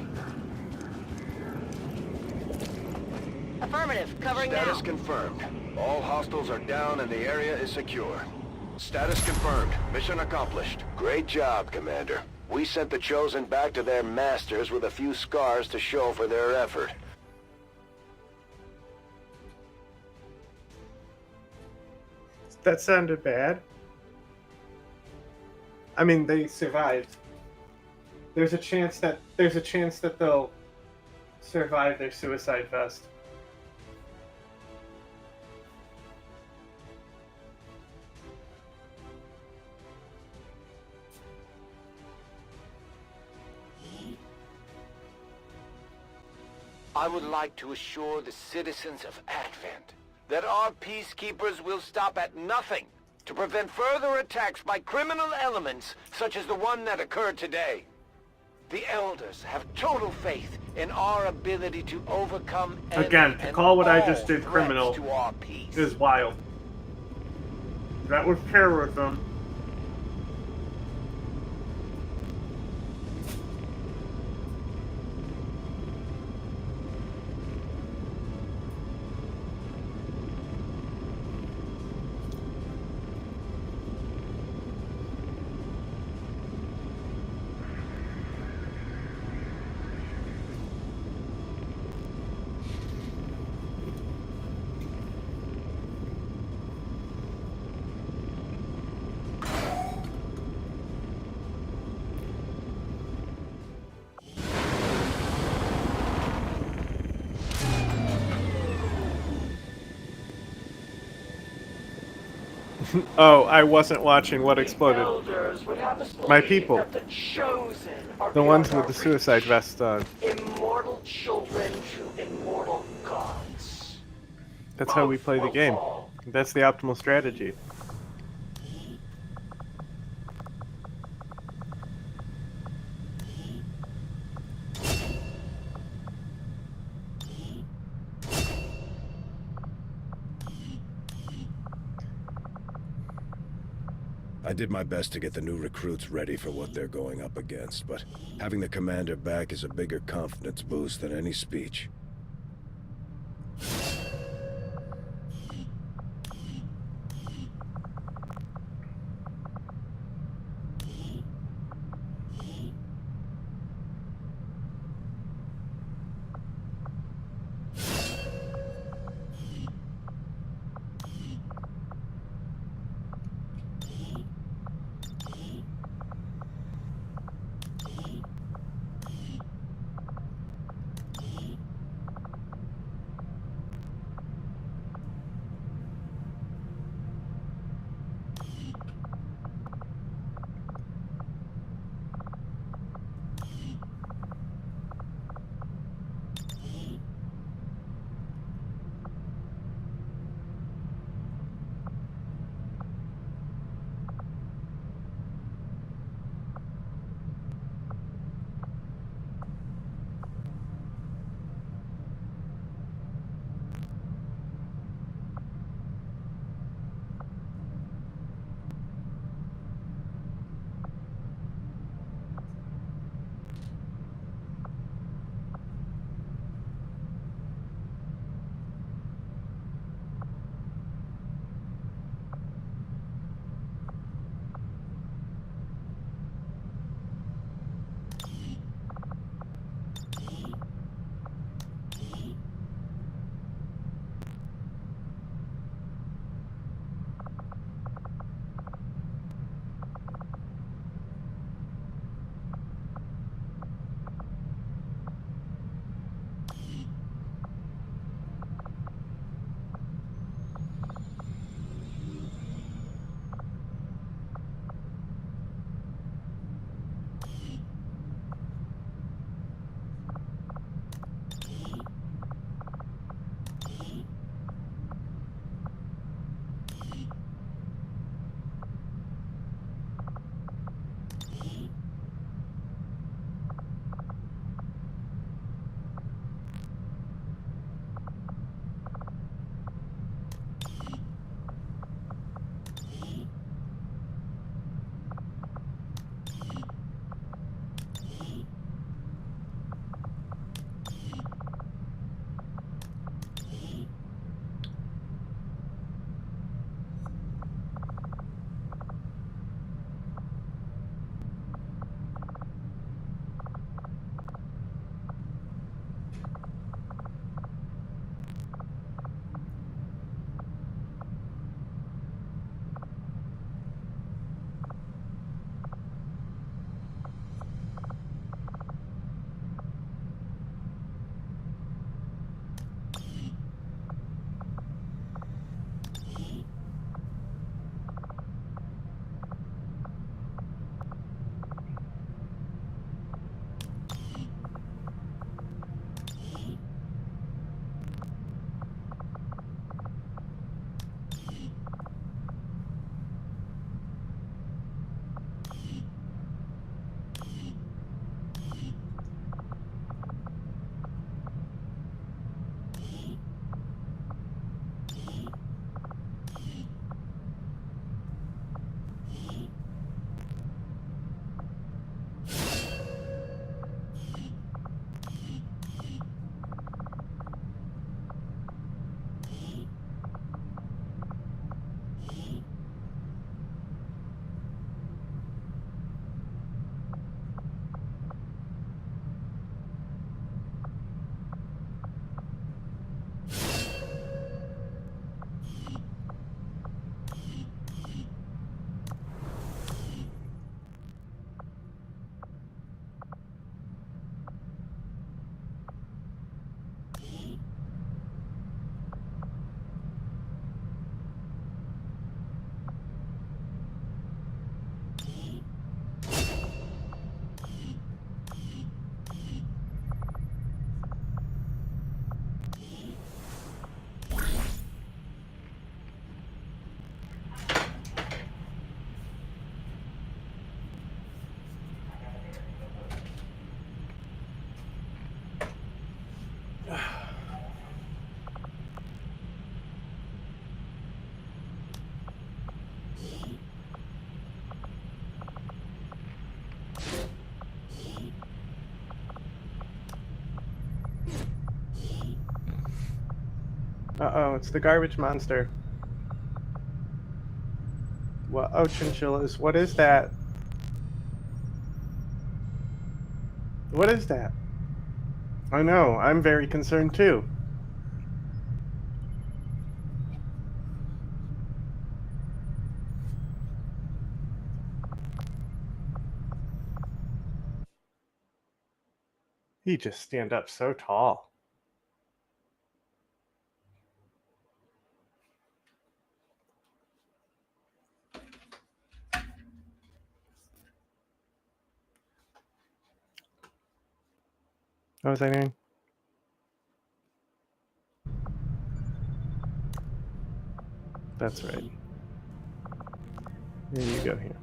Affirmative, covering Status now. confirmed. All hostiles are down and the area is secure. Status confirmed. Mission accomplished. Great job, Commander. We sent the Chosen back to their masters with a few scars to show for their effort. That sounded bad. I mean, they survived. There's a chance that they'll survive their suicide vest. I would like to assure the citizens of Advent that our peacekeepers will stop at nothing to prevent further attacks by criminal elements such as the one that occurred today. The Elders have total faith in our ability to overcome Again, to call what I just did criminal is wild. That was terrorism. Oh, I wasn't watching what exploded. My people. The ones with the suicide vests on. Immortal children to immortal gods. That's how we play the game. That's the optimal strategy. I did my best to get the new recruits ready for what they're going up against, but having the commander back is a bigger confidence boost than any speech. Uh-oh, it's the garbage monster. What? Oh, chinchillas. What is that? What is that? I know, I'm very concerned too. He just stand up so tall. What was I doing? That's right. Here you go here.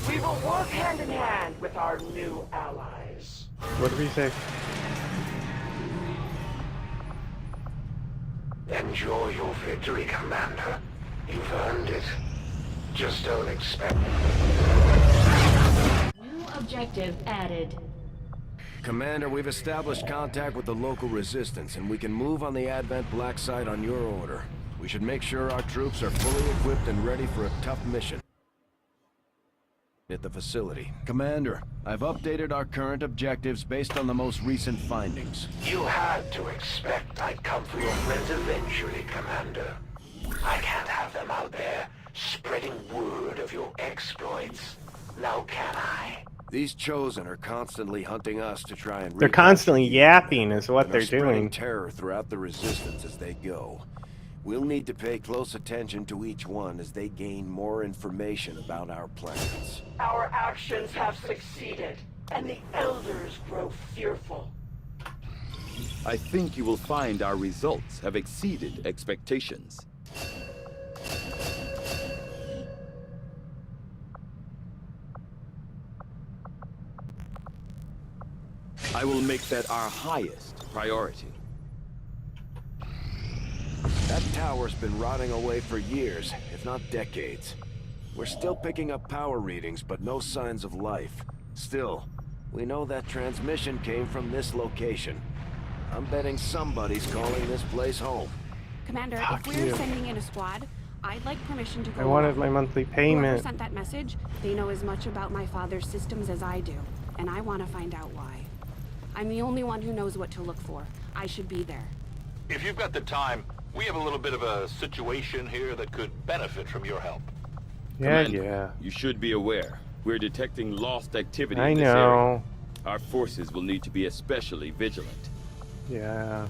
We will work hand in hand with our new allies. What did he say? Enjoy your victory, Commander. You've earned it. Just don't expect... New objective added. Commander, we've established contact with the local resistance, and we can move on the Advent Black site on your order. We should make sure our troops are fully equipped and ready for a tough mission at the facility. Commander, I've updated our current objectives based on the most recent findings. You had to expect I'd come for your friends eventually, Commander. I can't have them out there spreading word of your exploits. Now can I? These Chosen are constantly hunting us to try and... They're constantly yapping is what they're spreading doing. terror throughout the Resistance as they go. We'll need to pay close attention to each one as they gain more information about our plans. Our actions have succeeded, and the Elders grow fearful. I think you will find our results have exceeded expectations. I will make that our highest priority. That tower's been rotting away for years, if not decades. We're still picking up power readings, but no signs of life. Still, we know that transmission came from this location. I'm betting somebody's calling this place home. Commander, Fuck if we're you. sending in a squad, I'd like permission to go. I wanted along. my monthly Whoever payment. sent that message, they know as much about my father's systems as I do, and I want to find out why. I'm the only one who knows what to look for. I should be there. If you've got the time, we have a little bit of a situation here that could benefit from your help. Yeah, Commander, yeah. you should be aware. We're detecting lost activity I in this know. area. Our forces will need to be especially vigilant. Yeah.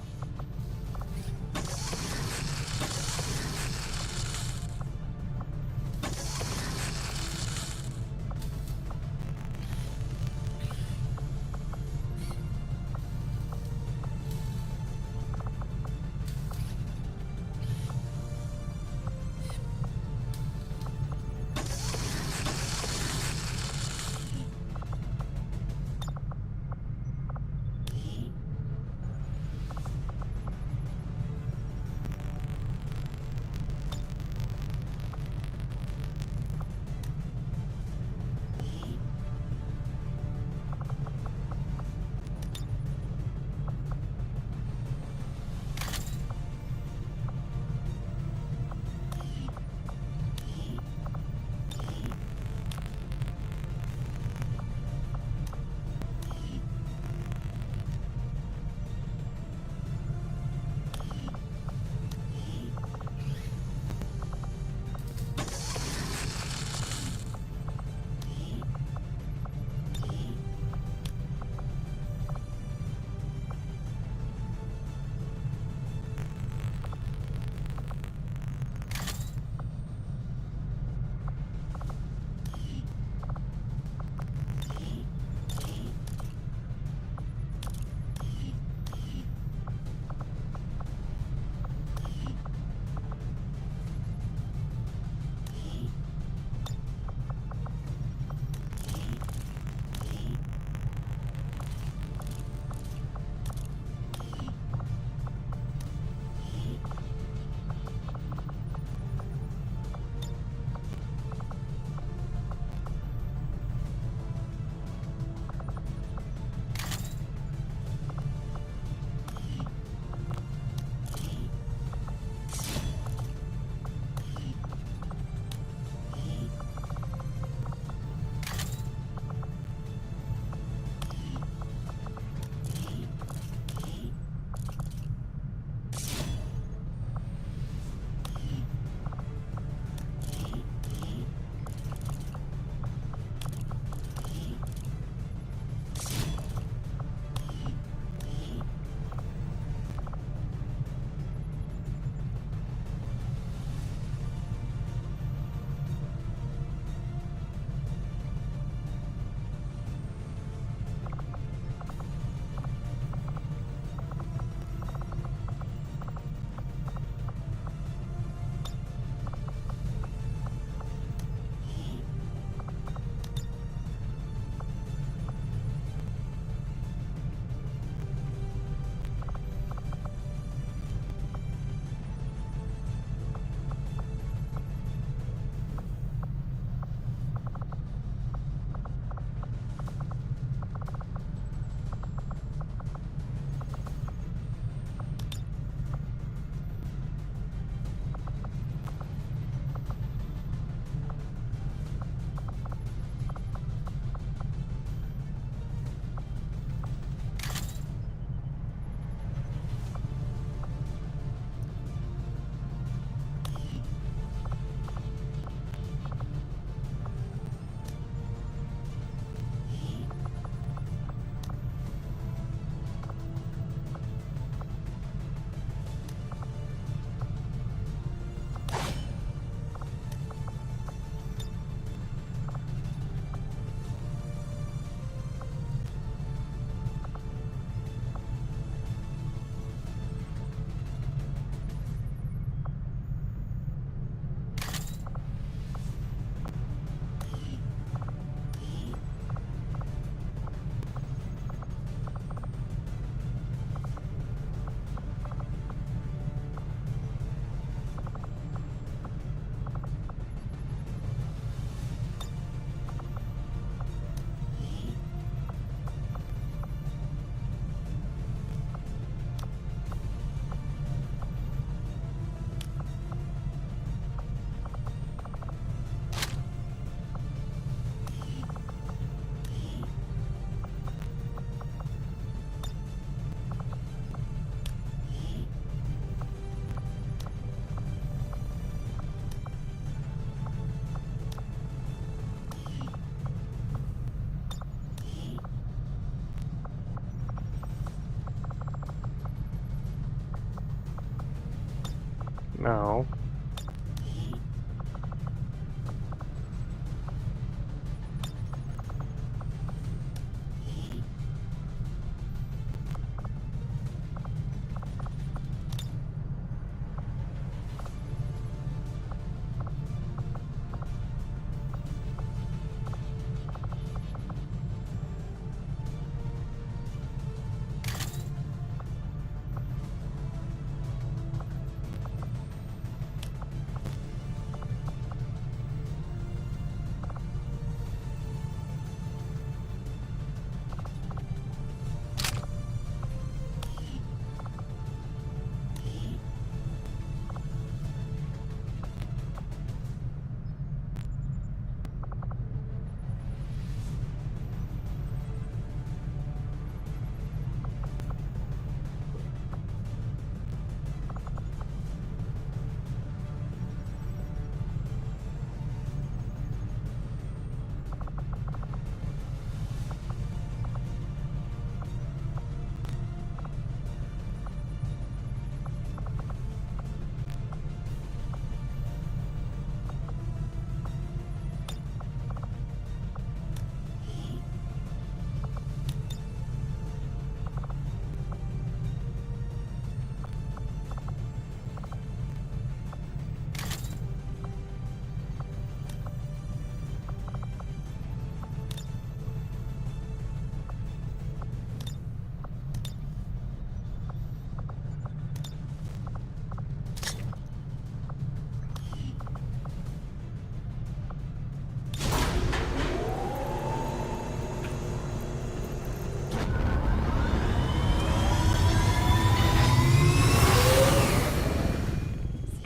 No.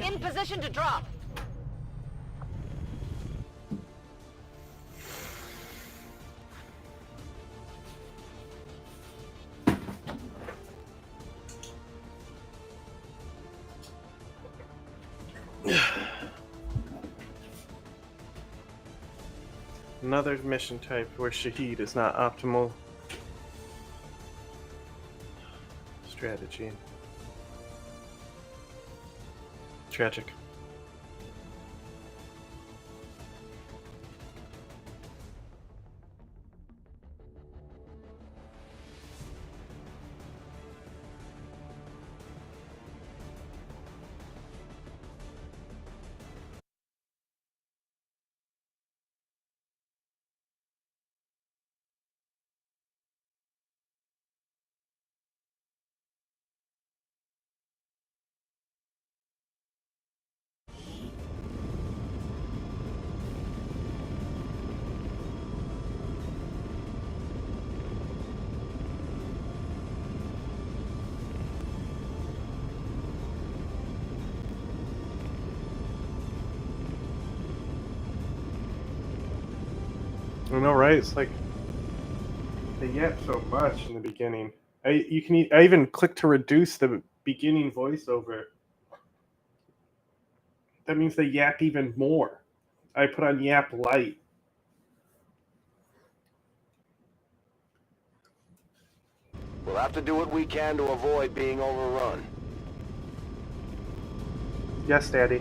In position to drop. Another mission type where Shaheed is not optimal strategy. Tragic. I know, right? It's like they yap so much in the beginning. I even click to reduce the beginning voiceover. That means they yap even more. I put on yap light. We'll have to do what we can to avoid being overrun. Yes, Daddy.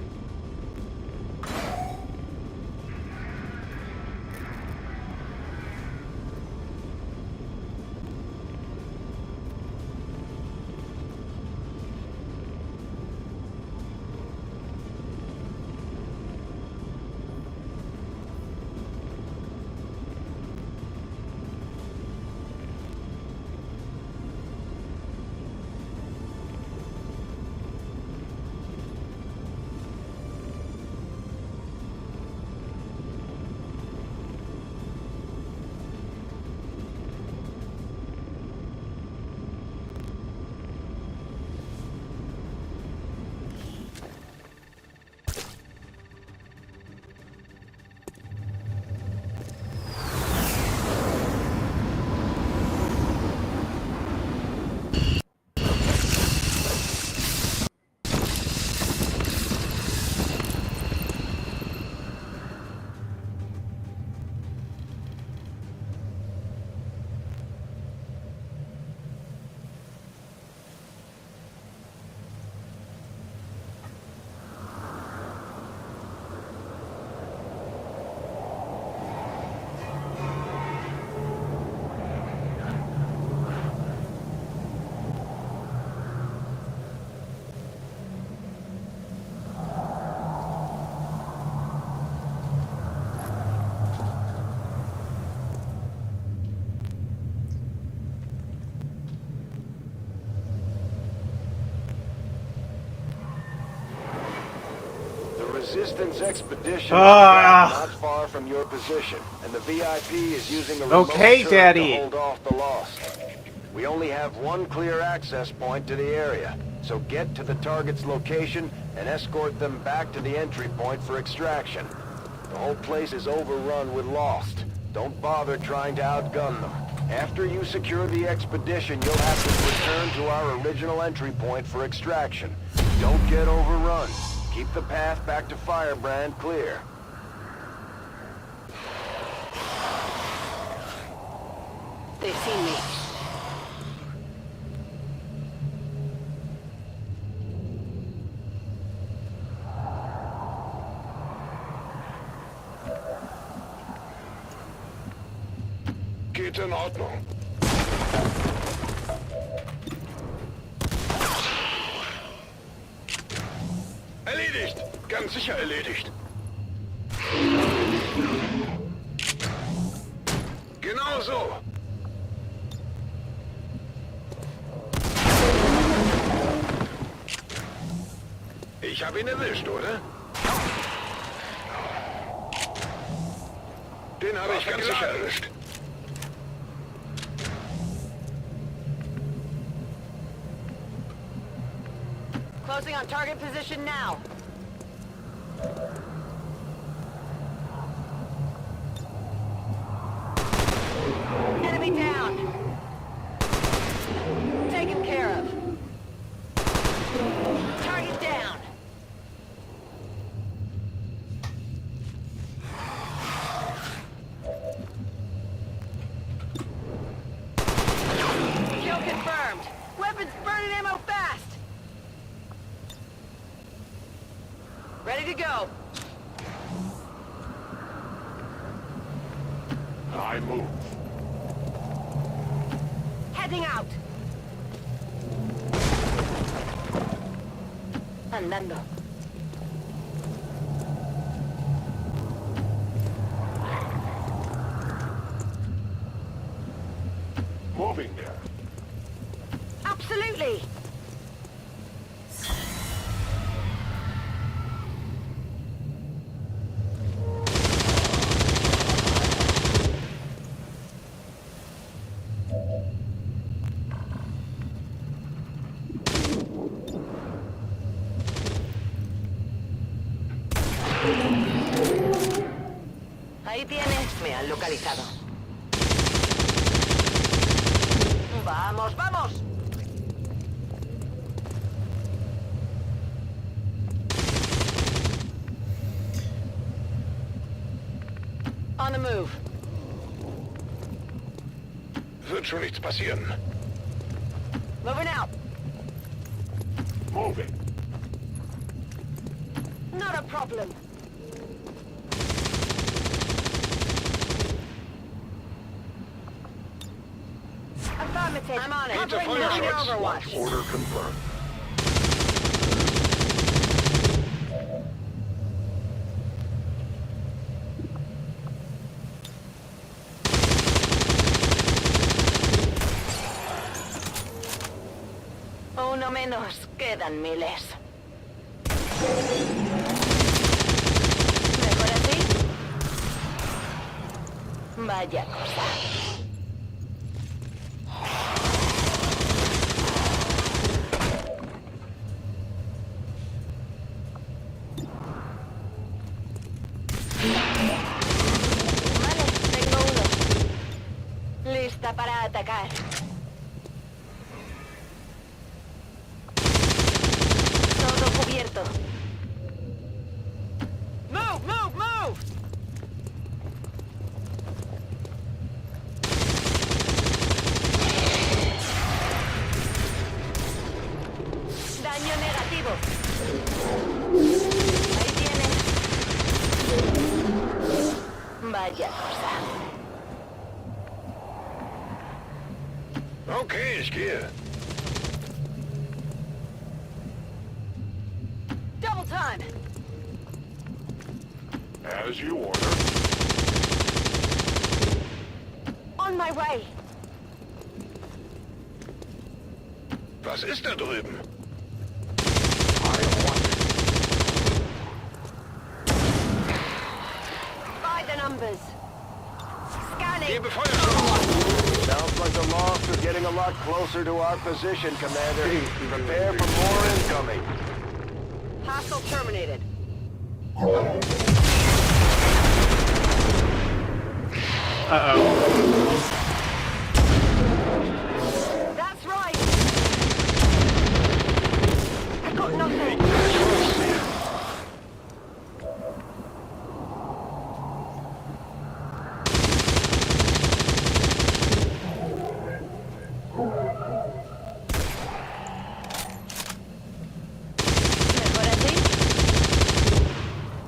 Resistance expedition Ah. not far from your position, and the VIP is using a Okay, remote turret Daddy. to hold off the Lost. We only have one clear access point to the area, so get to the target's location and escort them back to the entry point for extraction. The whole place is overrun with Lost. Don't bother trying to outgun them. After you secure the expedition, you'll have to return to our original entry point for extraction. Don't get overrun. Keep the path back to Firebrand clear. They've seen me. Geht in Ordnung. Erledigt! Ganz sicher erledigt. Genau so. Ich habe ihn erwischt, oder? Den habe ich ganz sicher erwischt. Closing on target position now. Enemy down. Taken care of. Target down. Kill confirmed. Weapons burning ammo fast. Ready to go. I move. Heading out. Andando. Moving there. Absolutely. Ahí tienes. Me han localizado. ¡Vamos, vamos! On the move. Wird schon nichts passieren. Moving out. Moving. Not a problem. Affirmative. I'm on it. Into Covering fire your shots. overwatch. Launch order confirmed. Uno menos. Quedan miles. ¿Mejor así? Vaya cosa. Vale, tengo uno. Lista para atacar. Todo cubierto. Move, move, move. Daño negativo. Ahí tienes. Vaya cosa. Okay, ich gehe. Double time. As you order. On my way. Was ist da drüben? numbers. Scanning. Sounds like the lost are getting a lot closer to our position, Commander. Prepare for more incoming. Hostile terminated. Uh-oh. That's right. I got nothing.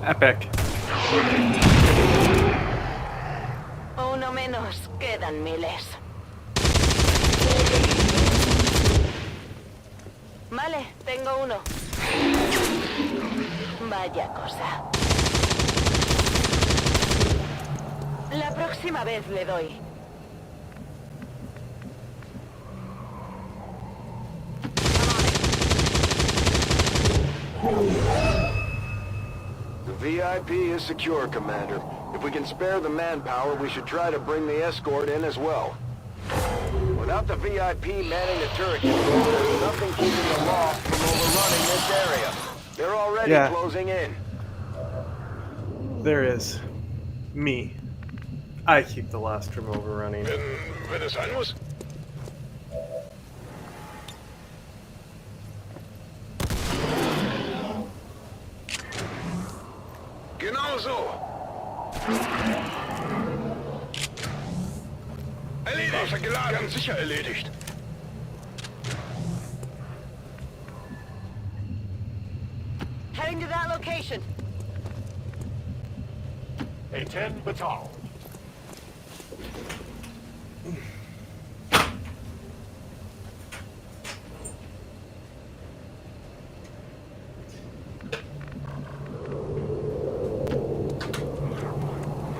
Epic. Uno menos, quedan miles. Vale, tengo uno. Vaya cosa. La próxima vez le doy. The VIP is secure, Commander. If we can spare the manpower, we should try to bring the escort in as well. Without the VIP manning the turret control, there's nothing keeping the lost from overrunning this area. They're already closing in. There is. Me. I keep the lost from overrunning. Wenn es sein muss. Genau so. Erledigt. Geladen. Ganz sicher erledigt. Heading to that location. A-10 Batal.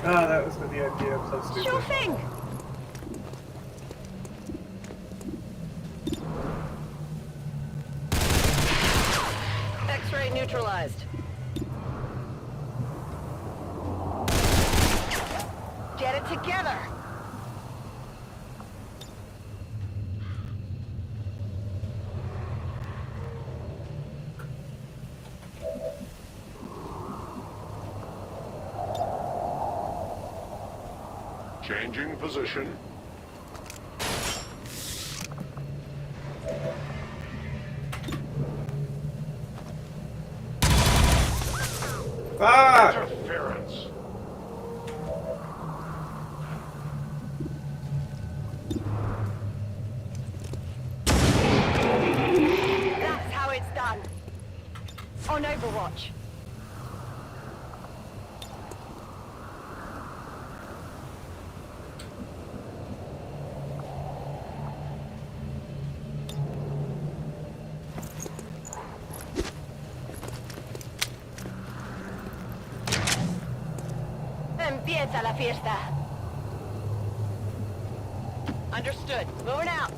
Ah, that was the VIP. I'm so stupid. Sure thing. X-ray neutralized. Get it together. Changing position. Interference. That's how it's done. On Overwatch. Empieza la fiesta. Understood. Moving out.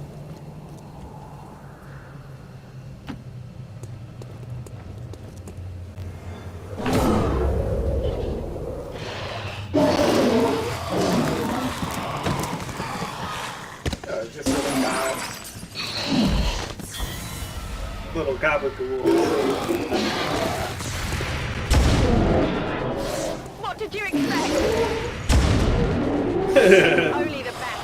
Just little gabagool. What did you expect? Only the best.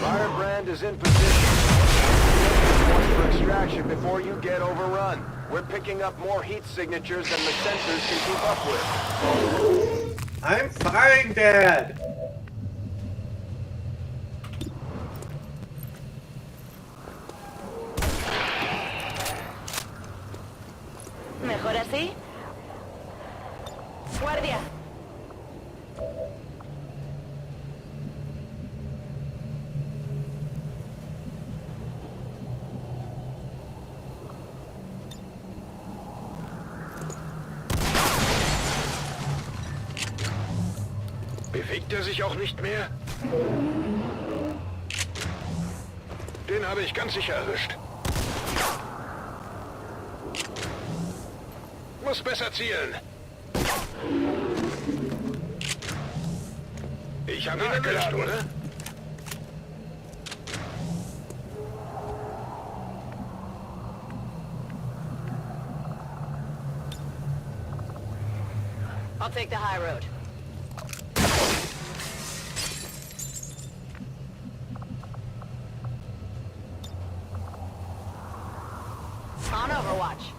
Firebrand is in position. For extraction before you get overrun. We're picking up more heat signatures than the sensors can keep up with. I'm fine, Dad. ¿Mejor así? Guardia. Bewegt er sich auch nicht mehr? Den habe ich ganz sicher erwischt. Muss besser zielen. Ich habe ihn erwischt, oder? I'll take the high road. On Overwatch.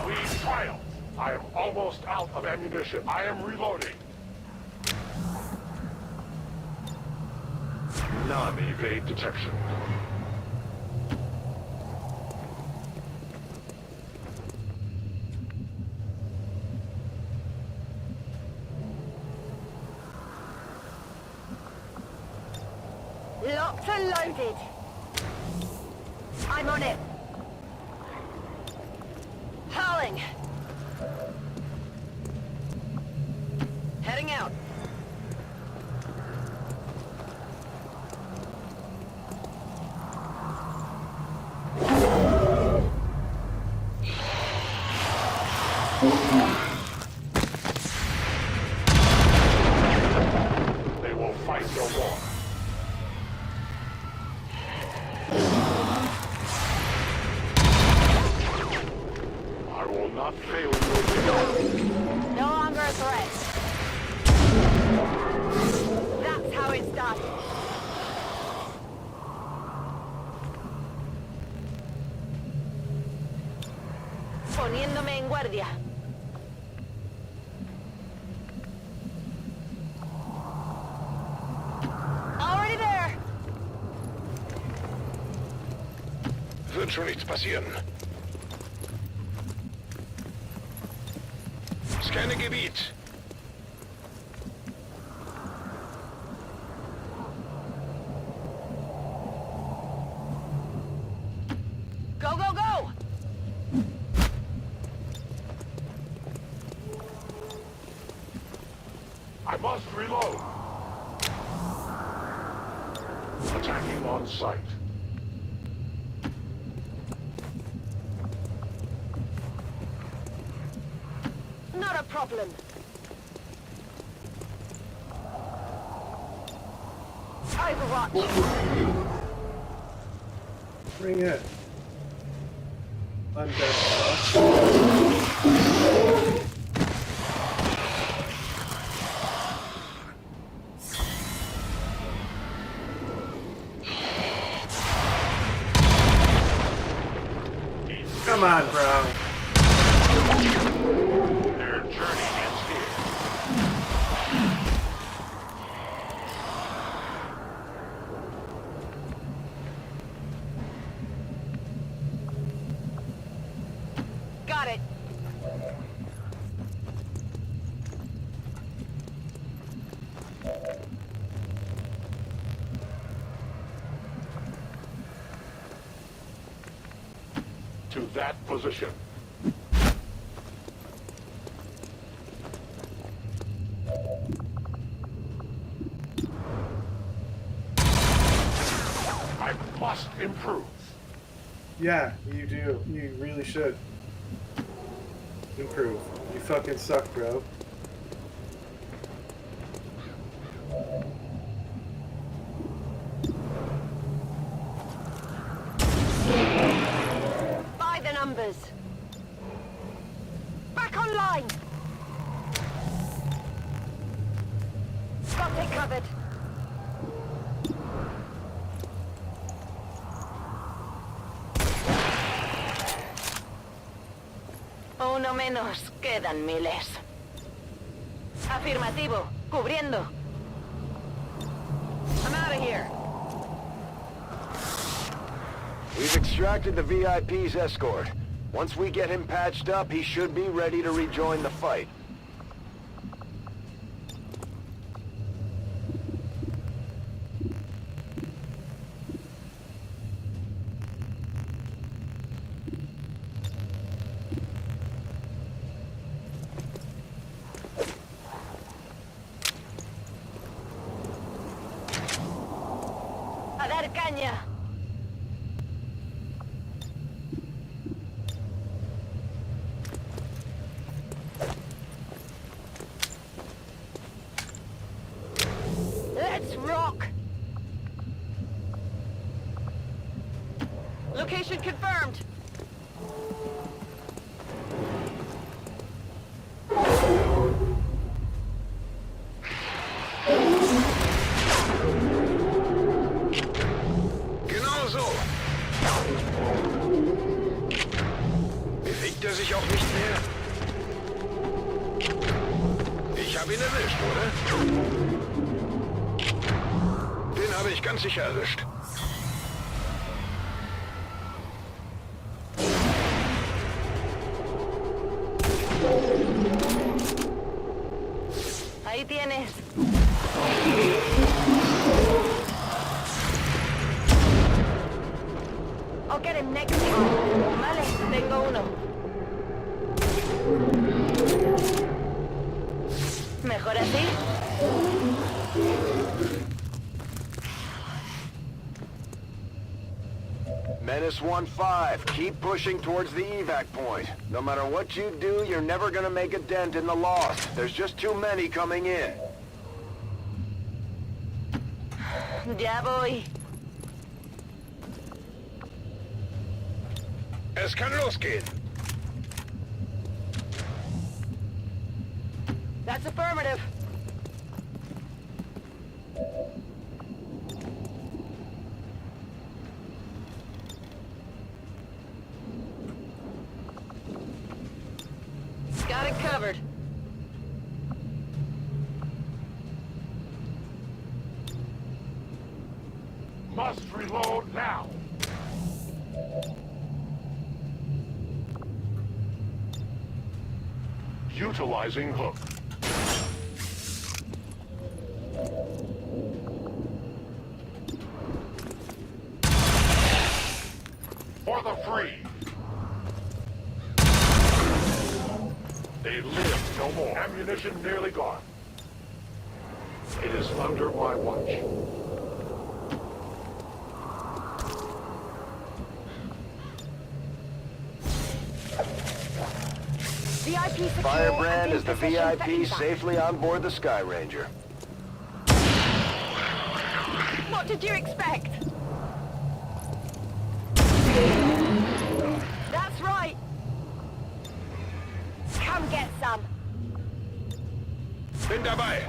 We triumph. I am almost out of ammunition. I am reloading. Non-evade detection. Locked and loaded. I'm on it. Howling. Heading out. They will fight no more. I will not fail you again. No longer a threat. That's how it's done. Poniéndome en guardia. Already there. Wird schon nichts passieren. Scanne Gebiet. Go, go, go! I must reload. Attacking on sight. Not a problem. Overwatch. Bring it. Undead. Come on, bro. Their journey ends here. Got it. To that position. I must improve. Yeah, you do. You really should. Improve. You fucking suck, bro. By the numbers. Back online. Got it covered. Uno menos, quedan miles. Afirmativo, cubriendo. I'm out of here. We've extracted the VIP's escort. Once we get him patched up, he should be ready to rejoin the fight. A dar caña. Location confirmed. Genau so. Bewegt er sich auch nicht mehr? Ich habe ihn erwischt, oder? Den habe ich ganz sicher erwischt. Ahí tienes. I'll get him next time. Vale, tengo uno. ¿Mejor así? Menace 1-5, keep pushing towards the evac point. No matter what you do, you're never gonna make a dent in the loss. There's just too many coming in. Ya voy. Es kann losgehen. That's affirmative. Got it covered. Must reload now. Utilizing hook. For the free. They live no more. Ammunition nearly gone. It is under my watch. VIP secure. Firebrand is the Position VIP second. safely on board the Sky Ranger. What did you expect? That's right. Come get some. Bin dabei.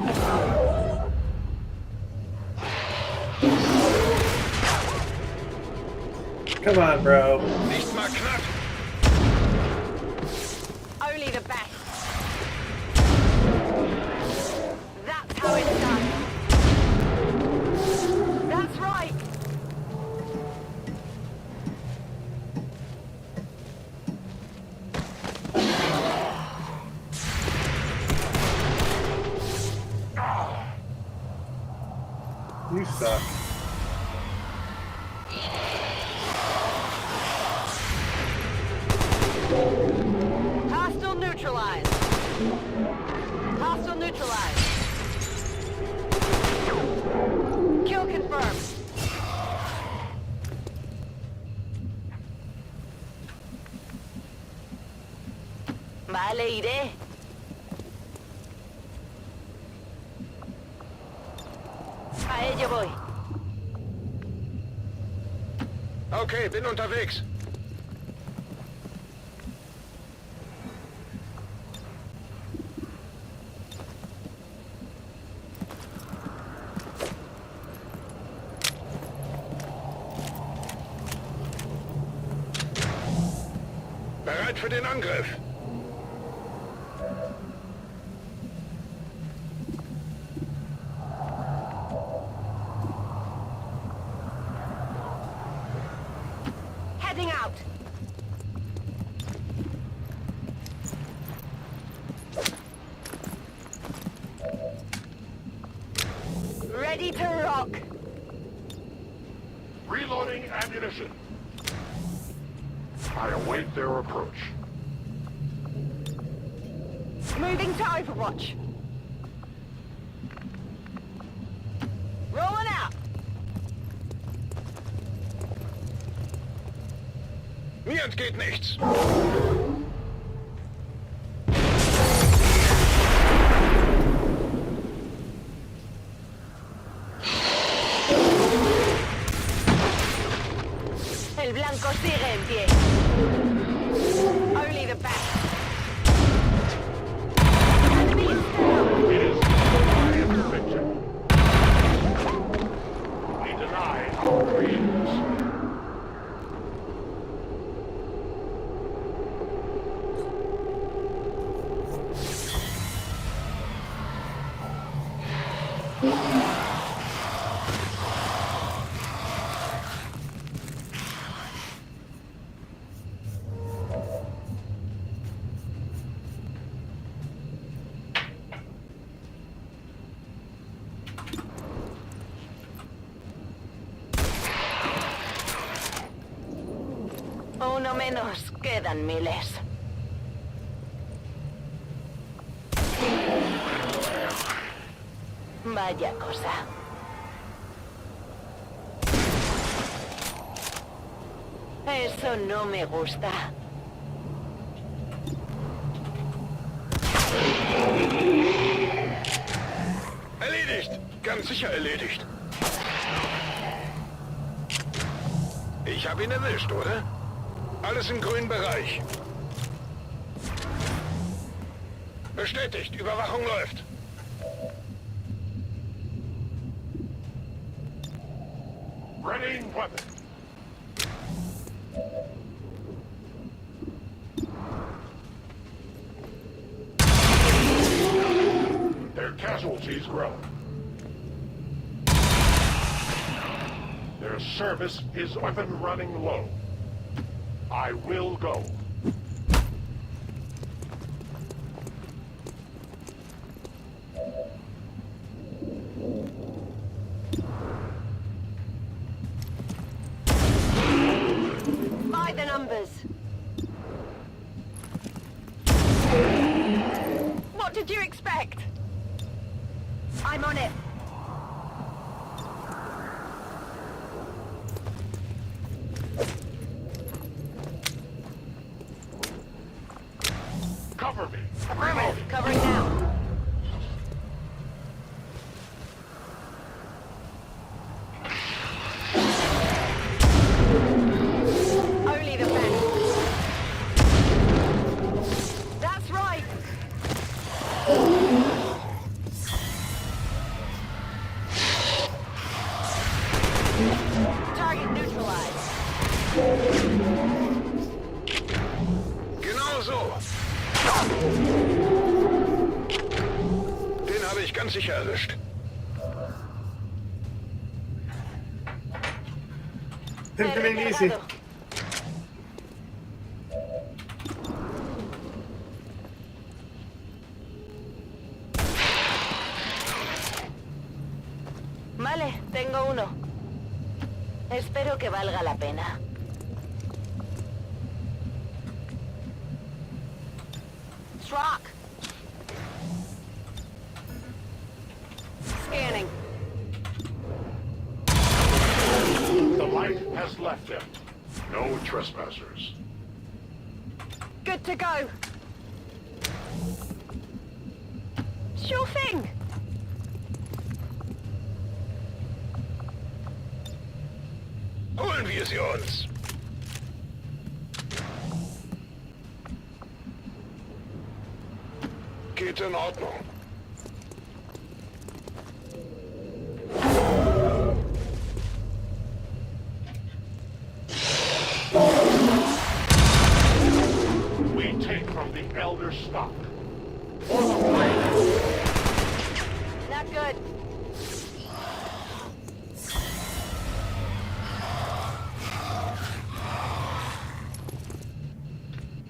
Come on, bro. Nicht mal knapp. Only the best. That's how it's done. That's right. You suck. Hostile neutralized. Hostile neutralized. Kill confirmed. Vale, iré. A ello voy. Okay, bin unterwegs. Bereit für den Angriff. Heading out. Ready to rock. Reloading ammunition. I await their approach. Moving to Overwatch. Rolling out. Mir entgeht nichts. El El blanco sigue en pie. Only the best. Enemy is down. It is my intervention. We deny our creators. Uno menos, quedan miles. Vaya cosa. Eso no me gusta. Erledigt! Ganz sicher erledigt. Ich habe ihn erwischt, oder? Alles im grünen Bereich. Bestätigt, Überwachung läuft. Ready weapon. Their casualties grow. Their service is weapon running low. I will go. By the numbers. What did you expect? I'm on it. Cover me. Affirmative. Covering now. Only the best. That's right. Target neutralized. Genau so. Den habe ich ganz sicher erwischt. Pimping it easy. Vale, tengo uno. Espero que valga la pena. Struck. Scanning. The light has left him. No trespassers. Good to go. Sure thing. Holen wir sie uns. Geht in Ordnung. We take from the elder stock. For the brave. Not good.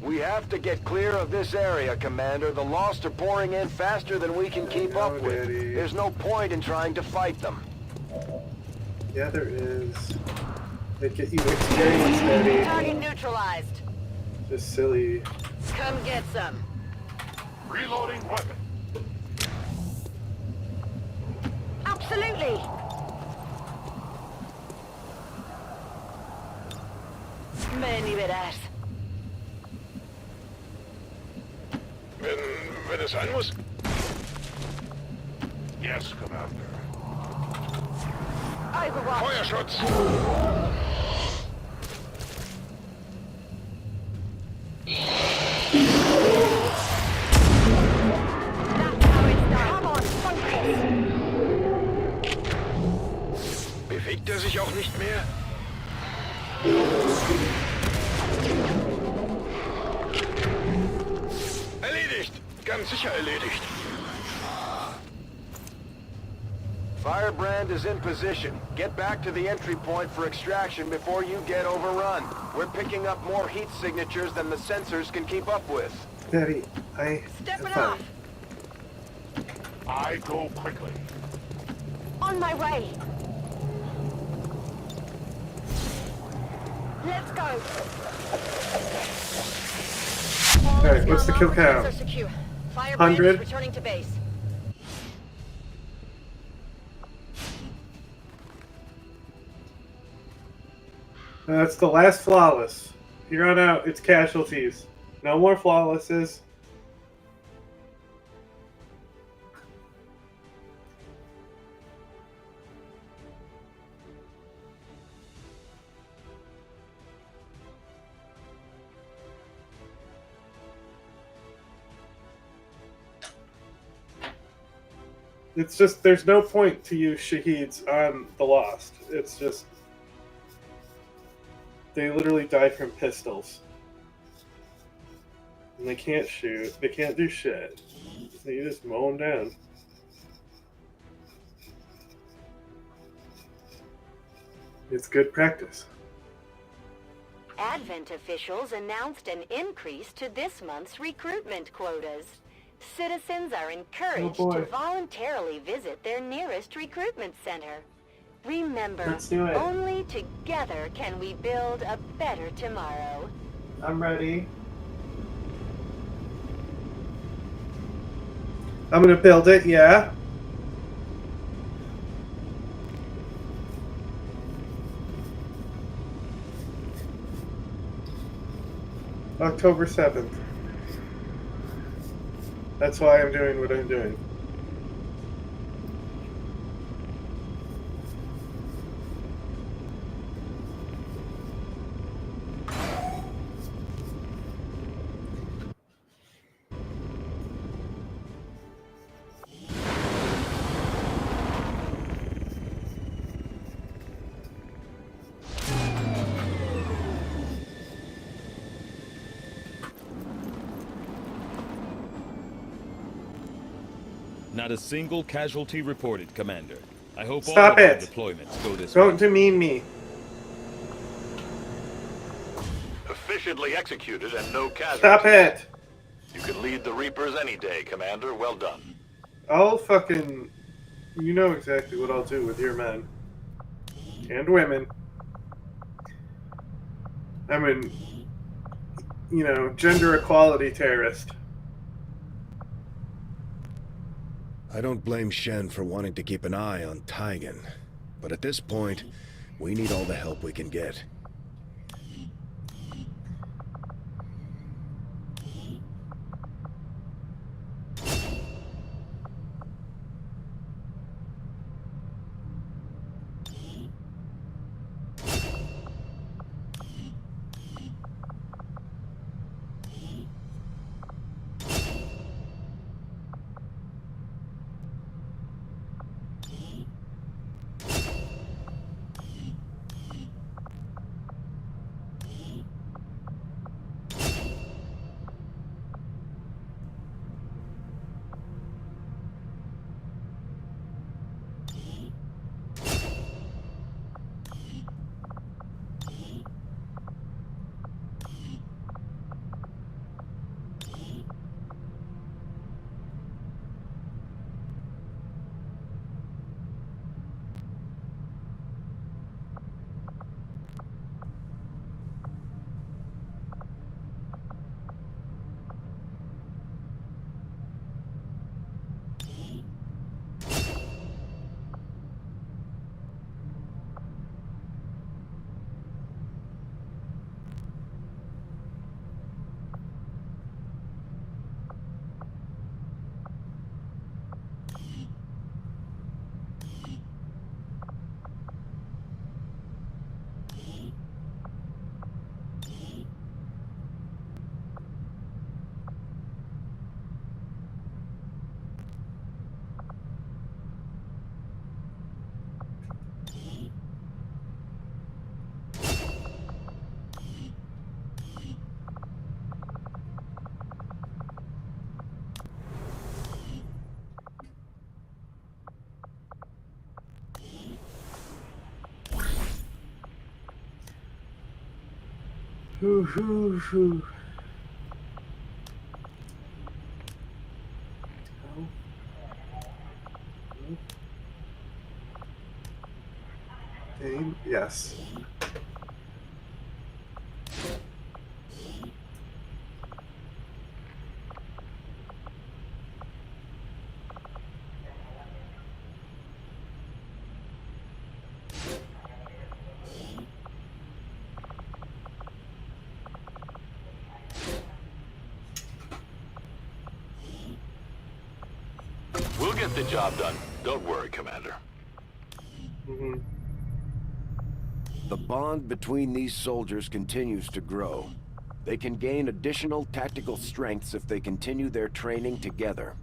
We have to get clear of this area, Commander. The Lost are pouring in faster than we can keep up with. There's no point in trying to fight them. Yeah, there is. They get you experience steady. Target neutralized. Just silly. Come get some. Reloading weapon. Absolutely. Ven y verás. Wenn es sein muss. Yes, Commander. Overwatch. Feuerschutz. mehr? Erledigt! Ganz sicher erledigt. Firebrand is in position. Get back to the entry point for extraction before you get overrun. We're picking up more heat signatures than the sensors can keep up with. Daddy, Stepping off. I go quickly. On my way. Let's go. Alright, what's the kill count? 100? Returning to base. That's the last flawless. Here on out, it's casualties. No more flawlesses. It's just, there's no point to use Shaheeds on the Lost. It's just, they literally die from pistols. And they can't shoot, they can't do shit. So you just mow them down. It's good practice. Advent officials announced an increase to this month's recruitment quotas. Citizens are encouraged to voluntarily visit their nearest recruitment center. Remember, Let's do it. only together can we build a better tomorrow. I'm ready. I'm gonna build it, yeah. October 7th. That's why I'm doing what I'm doing. Not a single casualty reported, Commander. I hope Stop all of our it. deployments go this Don't way. demean me. Efficiently executed and no casualties. Stop it. You can lead the Reapers any day, Commander. Well done. I'll fucking... You know exactly what I'll do with your men. And women. I'm an, you know, gender equality terrorist. I don't blame Shen for wanting to keep an eye on Taigen, but at this point, we need all the help we can get. Game? Yes. We'll get the job done. Don't worry, Commander. The bond between these soldiers continues to grow. They can gain additional tactical strengths if they continue their training together.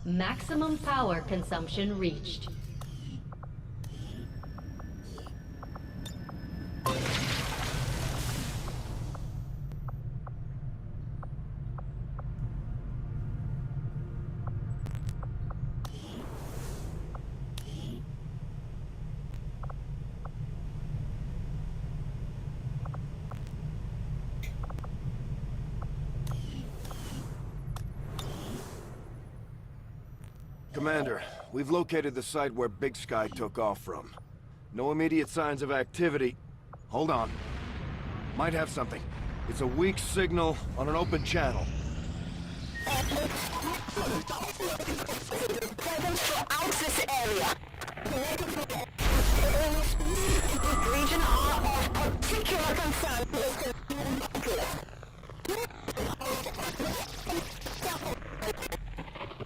Maximum power consumption reached. Commander, we've located the site where Big Sky took off from. No immediate signs of activity. Hold on. Might have something. It's a weak signal on an open channel. This area. Region are of particular concern.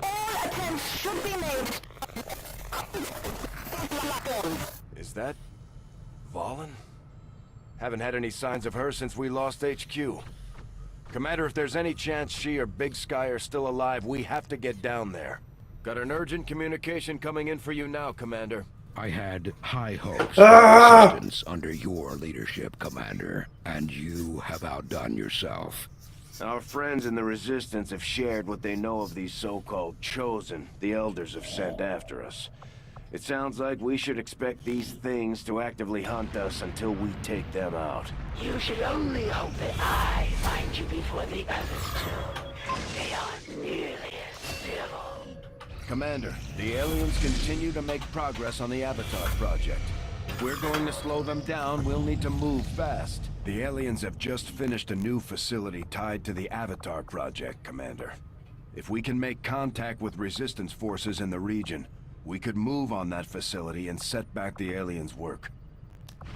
All attempts should be made. Is that Valen? Haven't had any signs of her since we lost HQ. Commander, if there's any chance she or Big Sky are still alive, we have to get down there. Got an urgent communication coming in for you now, Commander. I had high hopes for assistance under your leadership, Commander, and you have outdone yourself. Our friends in the Resistance have shared what they know of these so-called Chosen the Elders have sent after us. It sounds like we should expect these things to actively hunt us until we take them out. You should only hope that I find you before the others do. They aren't nearly as civil. Commander, the aliens continue to make progress on the Avatar project. If we're going to slow them down, we'll need to move fast. The aliens have just finished a new facility tied to the Avatar project, Commander. If we can make contact with Resistance forces in the region, we could move on that facility and set back the aliens' work.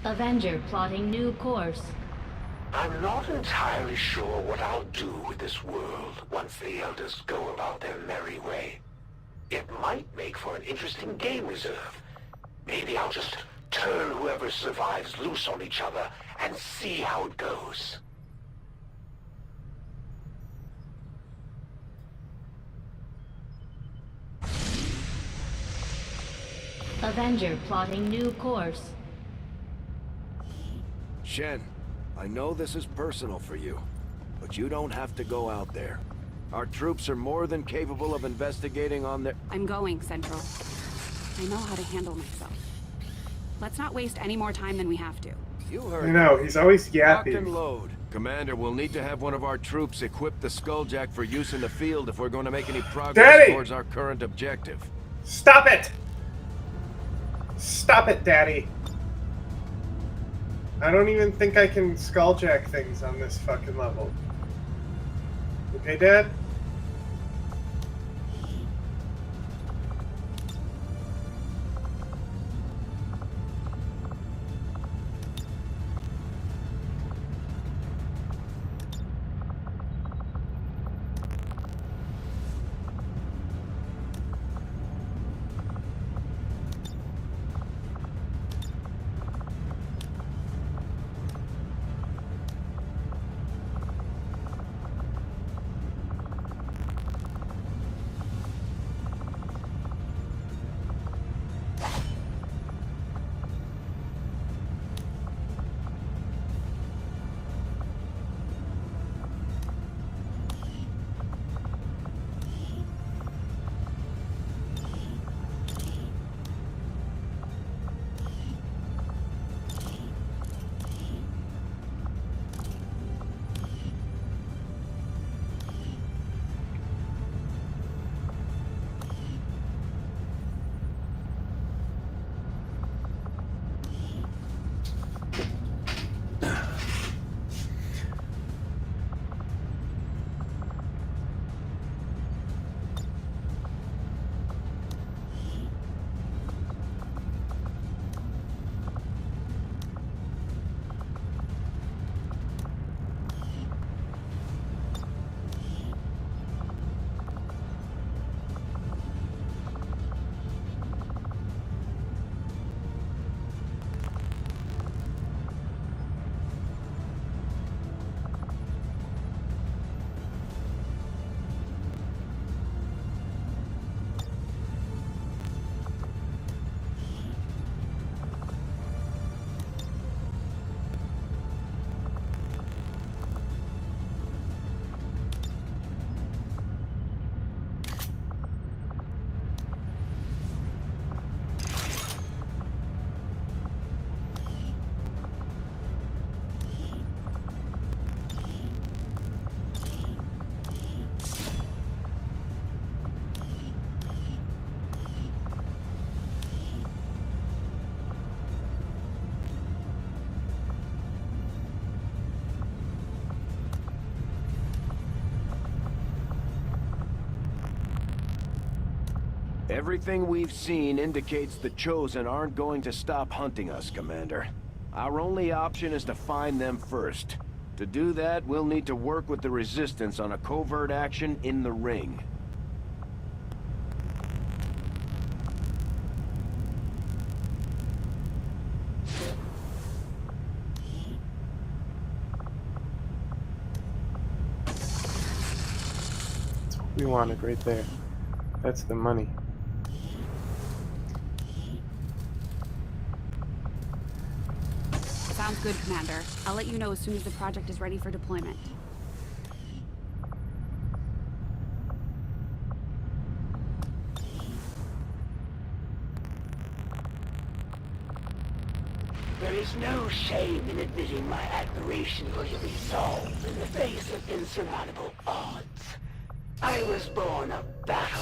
Avenger plotting new course. I'm not entirely sure what I'll do with this world once the Elders go about their merry way. It might make for an interesting game reserve. Maybe I'll just turn whoever survives loose on each other and see how it goes. Avenger plotting new course. Shen, I know this is personal for you, but you don't have to go out there. Our troops are more than capable of investigating on their— I'm going, Central. I know how to handle myself. Let's not waste any more time than we have to. You heard. I know, he's always Lock yapping. and load. Commander, we'll need to have one of our troops equip the Skulljack for use in the field if we're going to make any progress Daddy! towards our current objective. Stop it! Stop it, Daddy. I don't even think I can skulljack things on this fucking level. Okay, Dad? Everything we've seen indicates the Chosen aren't going to stop hunting us, Commander. Our only option is to find them first. To do that, we'll need to work with the Resistance on a covert action in the ring. That's what we wanted right there. That's the money. Sounds good, Commander. I'll let you know as soon as the project is ready for deployment. There is no shame in admitting my admiration for your resolve in the face of insurmountable odds. I was born of battle,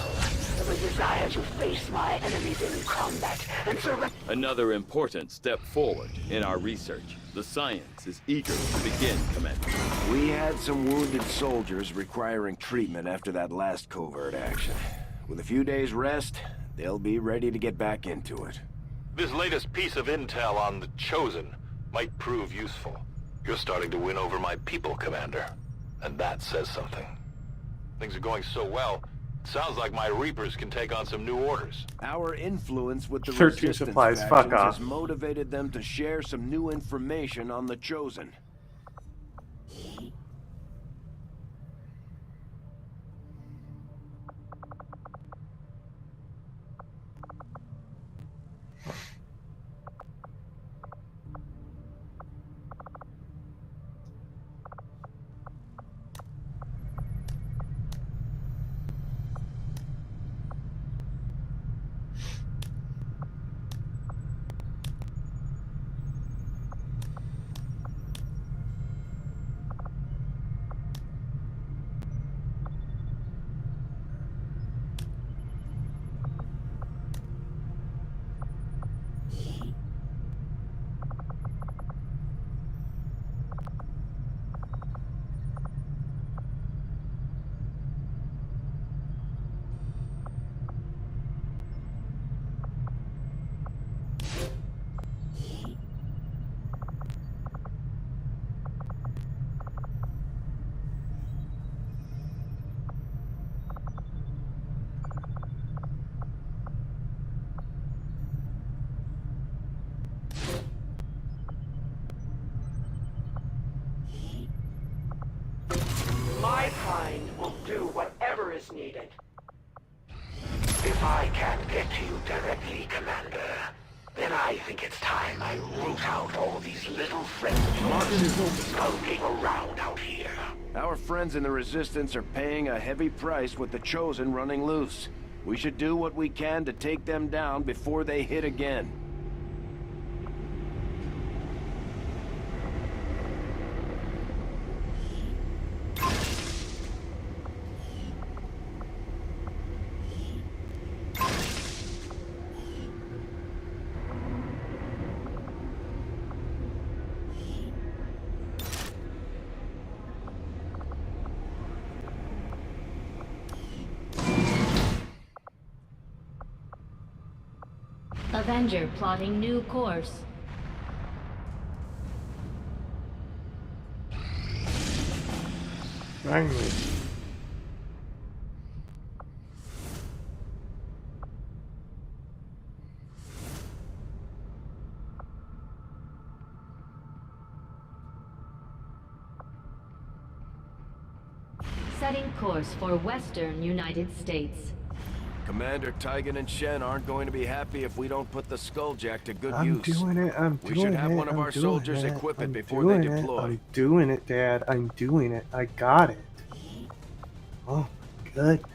of a desire to face my enemies in combat and surrender. Another important step forward in our research. The science is eager to begin, Commander. We had some wounded soldiers requiring treatment after that last covert action. With a few days' rest, they'll be ready to get back into it. This latest piece of intel on the Chosen might prove useful. You're starting to win over my people, Commander. And that says something. Things are going so well, it sounds like my Reapers can take on some new orders. Our influence with the Tier 2 Resistance supplies, fuck factions off. has motivated them to share some new information on the Chosen. My kind will do whatever is needed. If I can't get to you directly, Commander, then I think it's time I root out all these little friends of yours skulking around out here. Our friends in the Resistance are paying a heavy price with the Chosen running loose. We should do what we can to take them down before they hit again. Avenger plotting new course. Finally. Setting course for Western United States. Commander Tygan and Shen aren't going to be happy if we don't put the Skulljack to good I'm use. doing it. We should have one of our soldiers equip it before they deploy. I'm doing it, Dad. I'm doing it. I got it. Oh my goodness.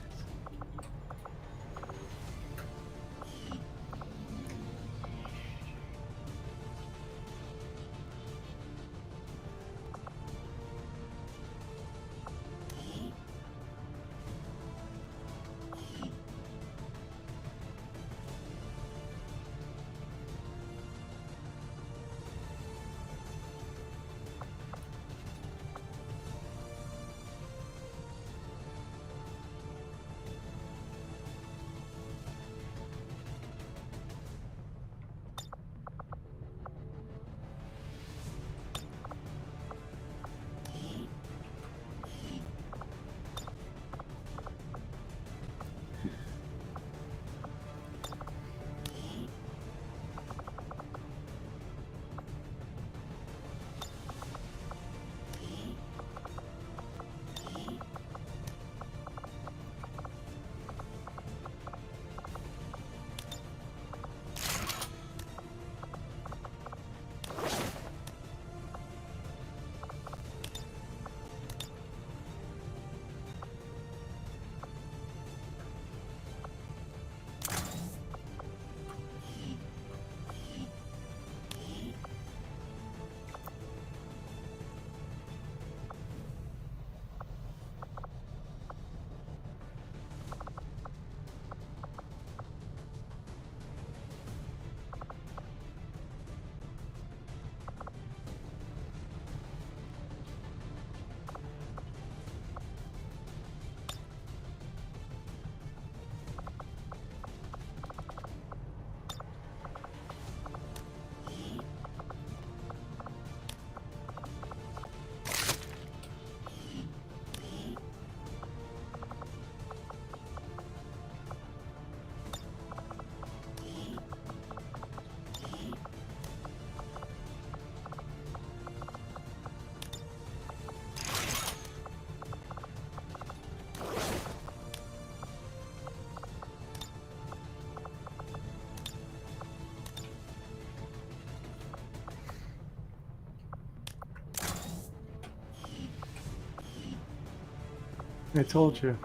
I told you.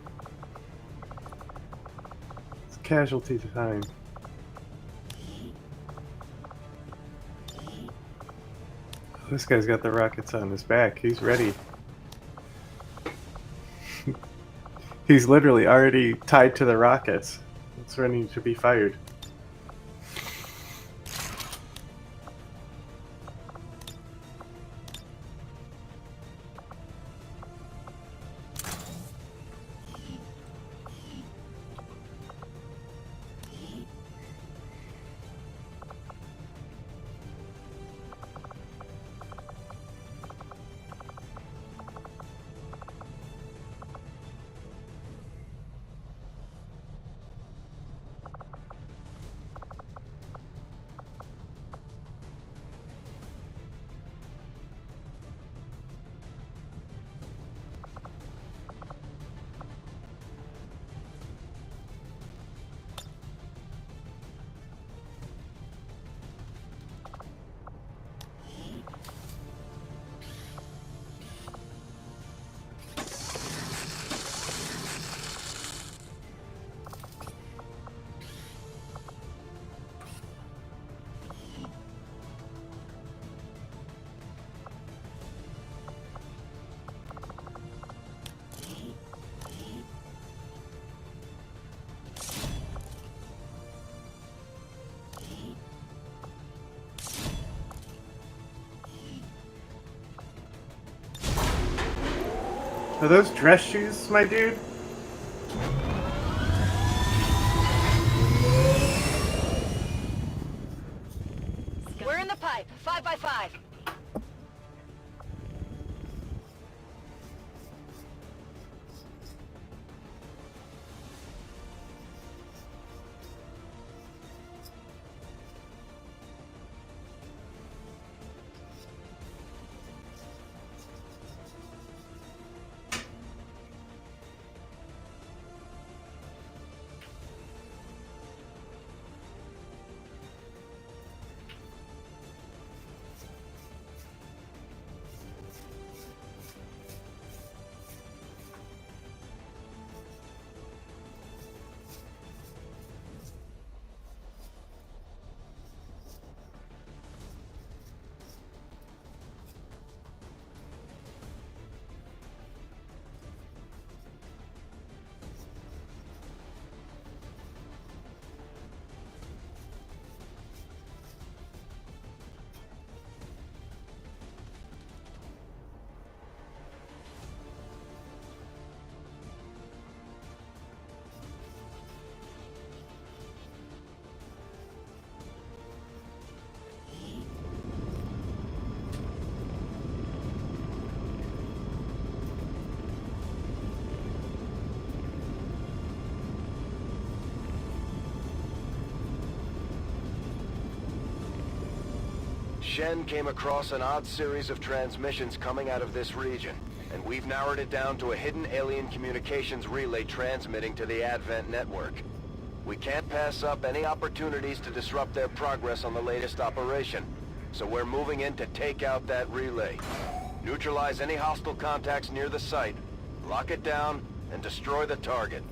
It's casualty time. This guy's got the rockets on his back. He's ready. He's literally already tied to the rockets. It's ready to be fired. Are those dress shoes, my dude? We're in the pipe. 5 by 5. Shen came across an odd series of transmissions coming out of this region, and we've narrowed it down to a hidden alien communications relay transmitting to the Advent network. We can't pass up any opportunities to disrupt their progress on the latest operation, so we're moving in to take out that relay. Neutralize any hostile contacts near the site, lock it down, and destroy the target.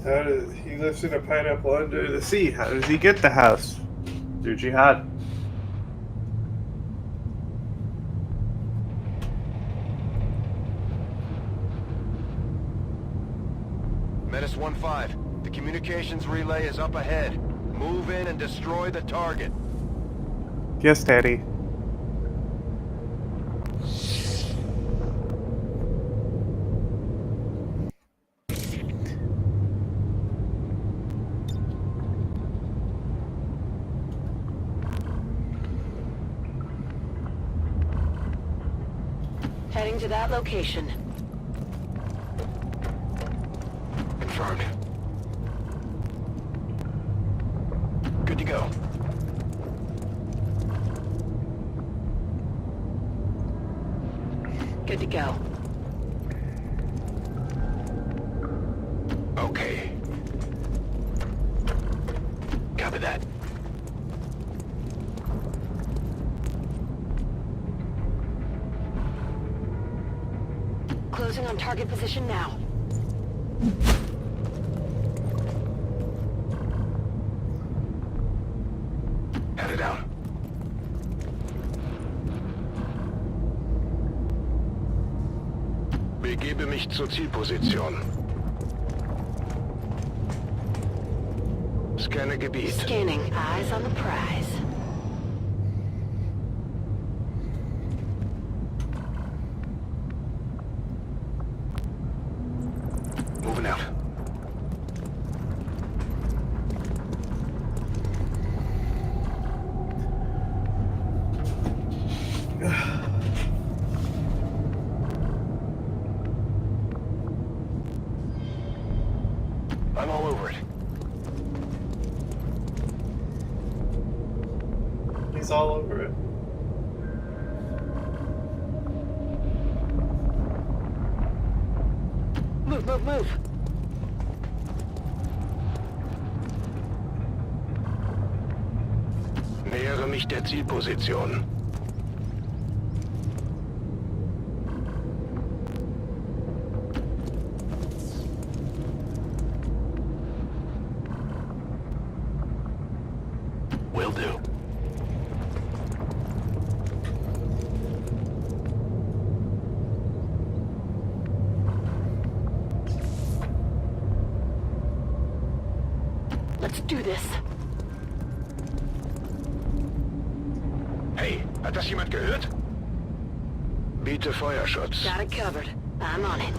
How does he lives in a pineapple under the sea? How does he get the house? Through jihad. Menace 1-5, the communications relay is up ahead. Move in and destroy the target. Yes, Daddy. Heading to that location. Confirmed. Good to go. Good to go. Okay. Copy that. Closing on target position now. Headed out. Begebe mich zur Zielposition. Scanne Gebiet. Scanning. Eyes on the prize. Moving out. I'm all over it. He's all over it. Move, move, move. Nähere mich der Zielposition. Will do. Let's do this. Hey, hat das jemand gehört? Biete Feuerschutz. Got it covered. I'm on it.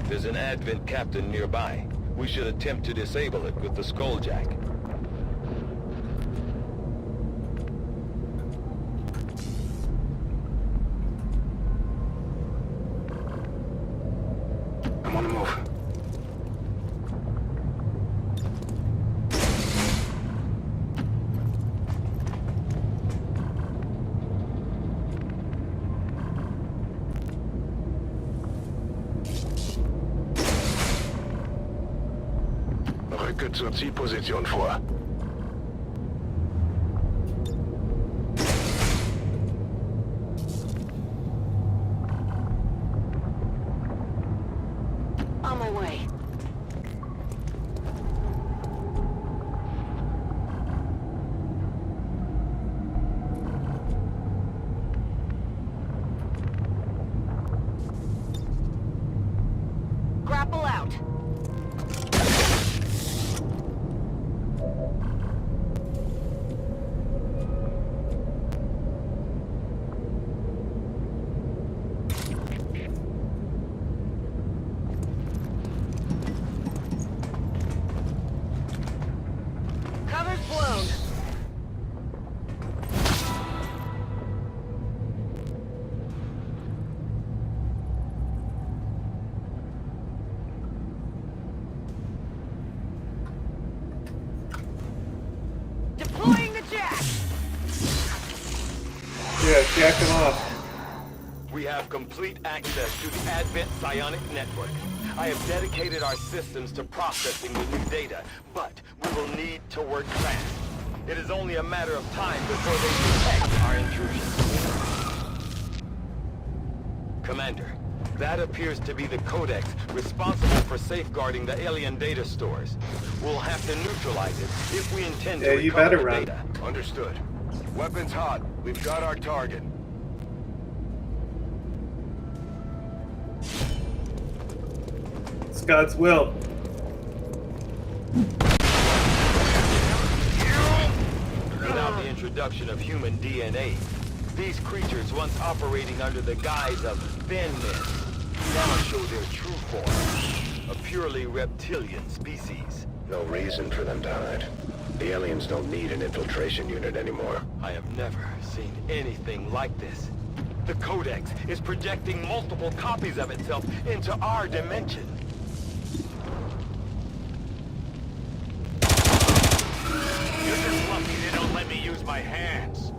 There's an Advent captain nearby. We should attempt to disable it with the Skulljack. I'm on the move. Rücke zur Zielposition vor. On my way. Grapple out. Cover's blown. Deploying the jack. Yeah, jack him off. We have complete access to the Advent psionic network. I have dedicated our systems to processing the new data, but we will need to work fast. It is only a matter of time before they detect our intrusion. Commander, that appears to be the Codex responsible for safeguarding the alien data stores. We'll have to neutralize it if we intend to you recover better the run. data. Understood. Weapons hot. We've got our target. It's God's will. Without the introduction of human DNA, these creatures, once operating under the guise of thin men, now show their true form. A purely reptilian species. No reason for them to hide. The aliens don't need an infiltration unit anymore. I have never seen anything like this. The Codex is projecting multiple copies of itself into our dimension. You're just lucky they don't let me use my hands.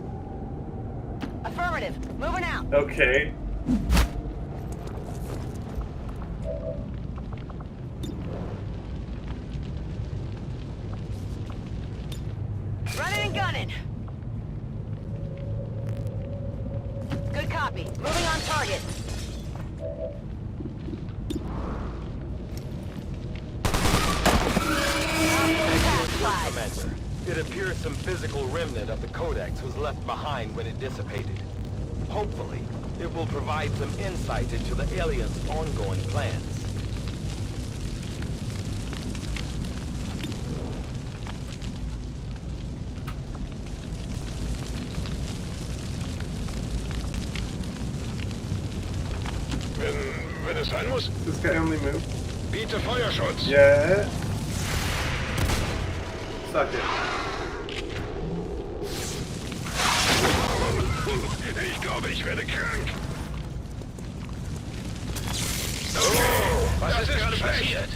Affirmative. Moving out. Okay. Running and gunning. Good copy. Moving on target. Commander, it appears some physical remnant of the Codex was left behind when it dissipated. Hopefully, it will provide some insight into the aliens' ongoing plans. Wenn es sein muss. Does this guy only move? Biete Feuerschutz. Yeah. Suck it. Ich glaube, ich werde krank. Oh, was ist gerade passiert?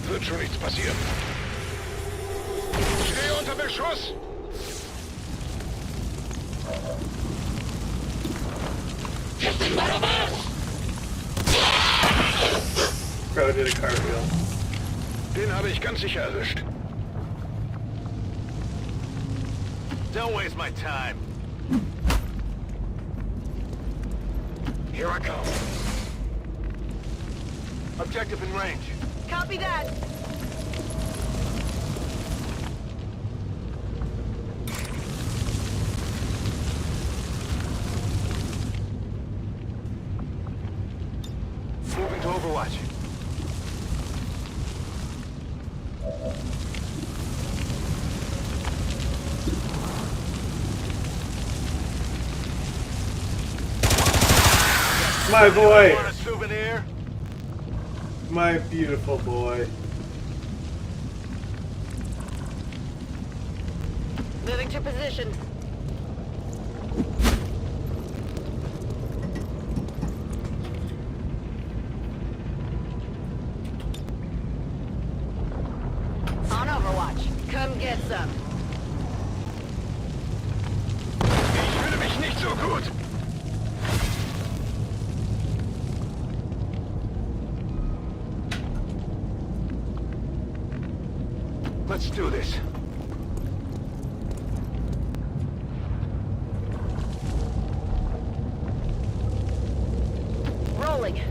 Wird schon nichts passieren. Stehe unter Beschuss! Bro did a cartwheel. Den habe ich ganz sicher erwischt. Don't waste my time. Here I come. Objective in range. Copy that. Moving to Overwatch. My boy! Want a souvenir? My beautiful boy. Moving to position. On Overwatch. Come get some. Ich fühle mich nicht so gut. Let's do this. Rolling.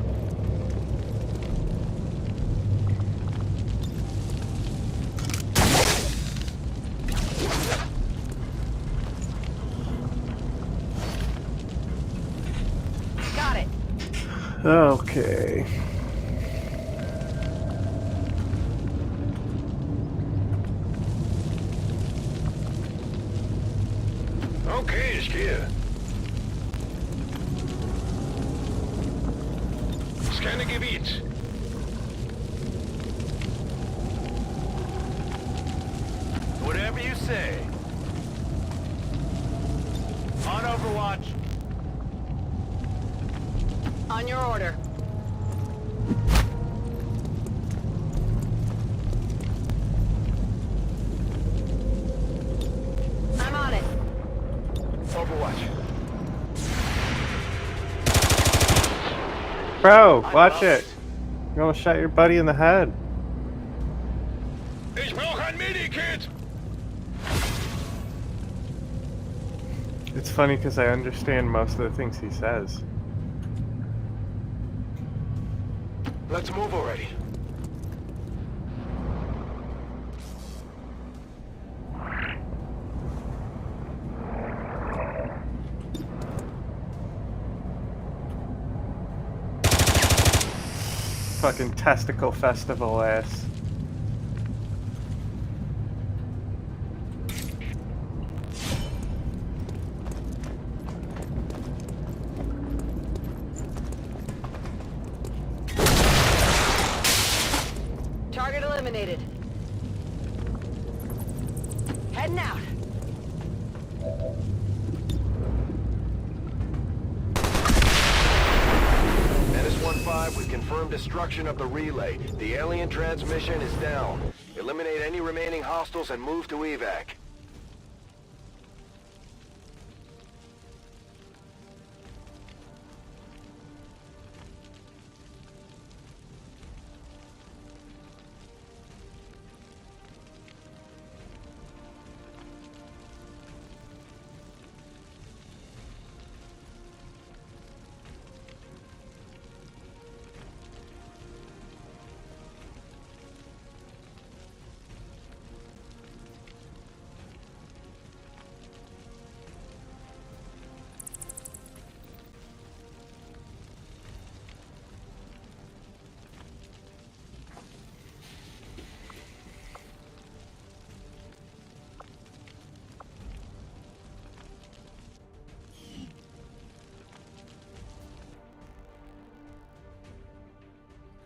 Got it. Okay. Okay, ich gehe. Scanne Gebiet. Whatever you say. On Overwatch. On your order. I'm on it. Overwatch. Bro, watch it. You're gonna shot your buddy in the head. Ich brauche ein Medikit. It's funny because I understand most of the things he says. Let's move already. fucking testicle festival ass. Target eliminated. Heading out. Menace 1-5, we confirmed destruction of the relay. The alien transmission is down. Eliminate any remaining hostiles and move to evac.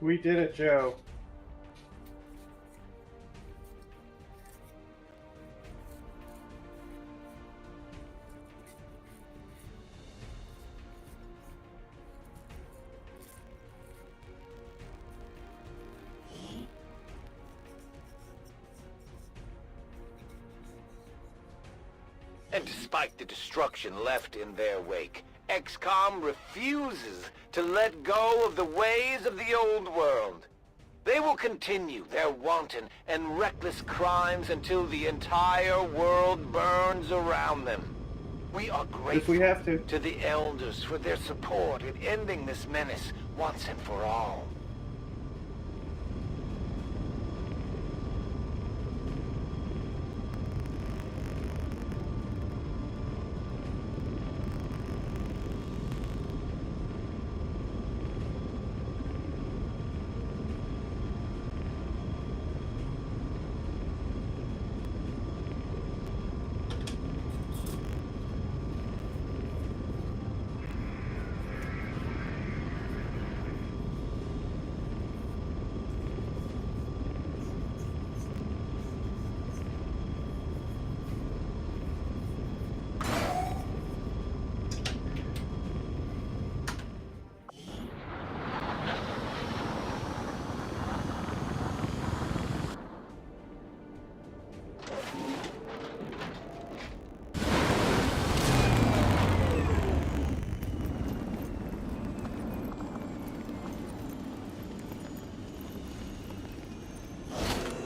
We did it, Joe. And despite the destruction left in their wake, Xcom refuses to let go of the ways of the old world. They will continue their wanton and reckless crimes until the entire world burns around them. We are grateful If we have to the Elders for their support in ending this menace once and for all.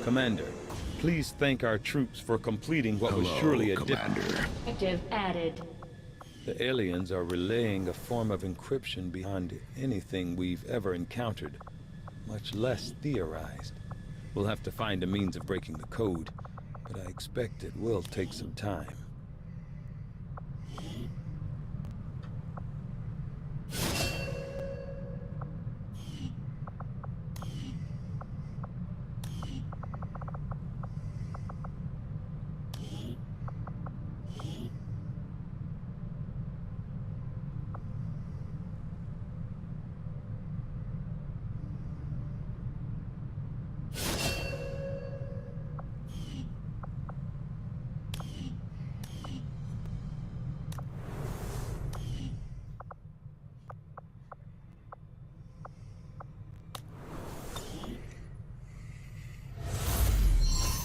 Commander, please thank our troops for completing what was surely a Objective added. The aliens are relaying a form of encryption beyond anything we've ever encountered, much less theorized. We'll have to find a means of breaking the code, but I expect it will take some time.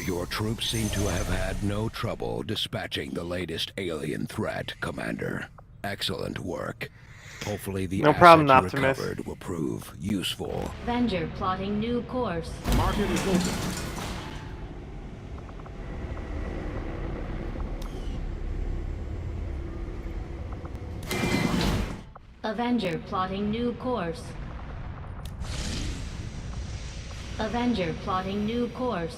Your troops seem to have had no trouble dispatching the latest alien threat, Commander. Excellent work. Hopefully the No problem, assets you Optimus. recovered will prove useful. Avenger plotting new course. Market is open. Avenger plotting new course. Avenger plotting new course.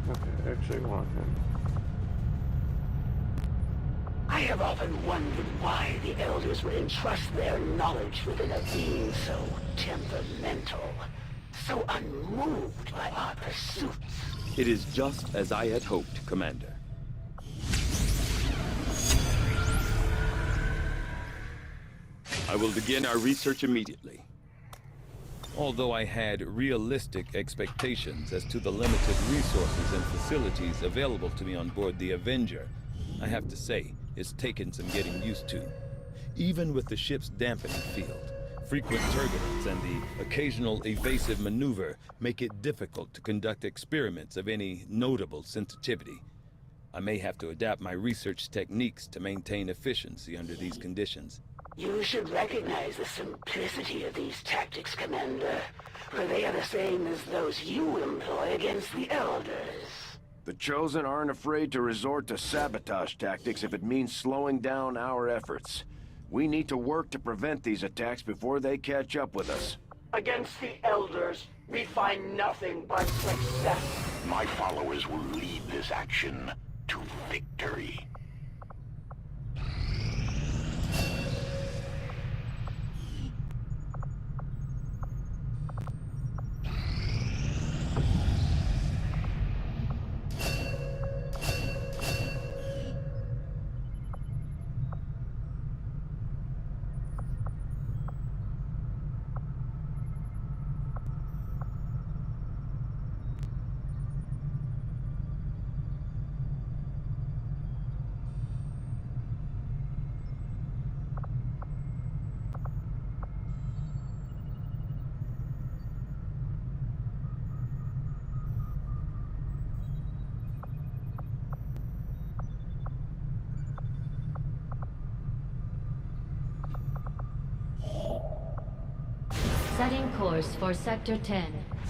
Okay, actually want him. I have often wondered why the Elders would entrust their knowledge within a being so temperamental, so unmoved by our pursuits. It is just as I had hoped, Commander. I will begin our research immediately. Although I had realistic expectations as to the limited resources and facilities available to me on board the Avenger, I have to say, it's taken some getting used to. Even with the ship's dampening field, frequent turbulence and the occasional evasive maneuver make it difficult to conduct experiments of any notable sensitivity. I may have to adapt my research techniques to maintain efficiency under these conditions. You should recognize the simplicity of these tactics, Commander, for they are the same as those you employ against the Elders. The Chosen aren't afraid to resort to sabotage tactics if it means slowing down our efforts. We need to work to prevent these attacks before they catch up with us. Against the Elders, we find nothing but success. My followers will lead this action to victory. Setting course for Sector 10,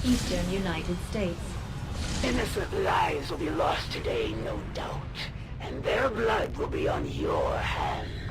Eastern United States. Innocent lives will be lost today, no doubt, and their blood will be on your hands.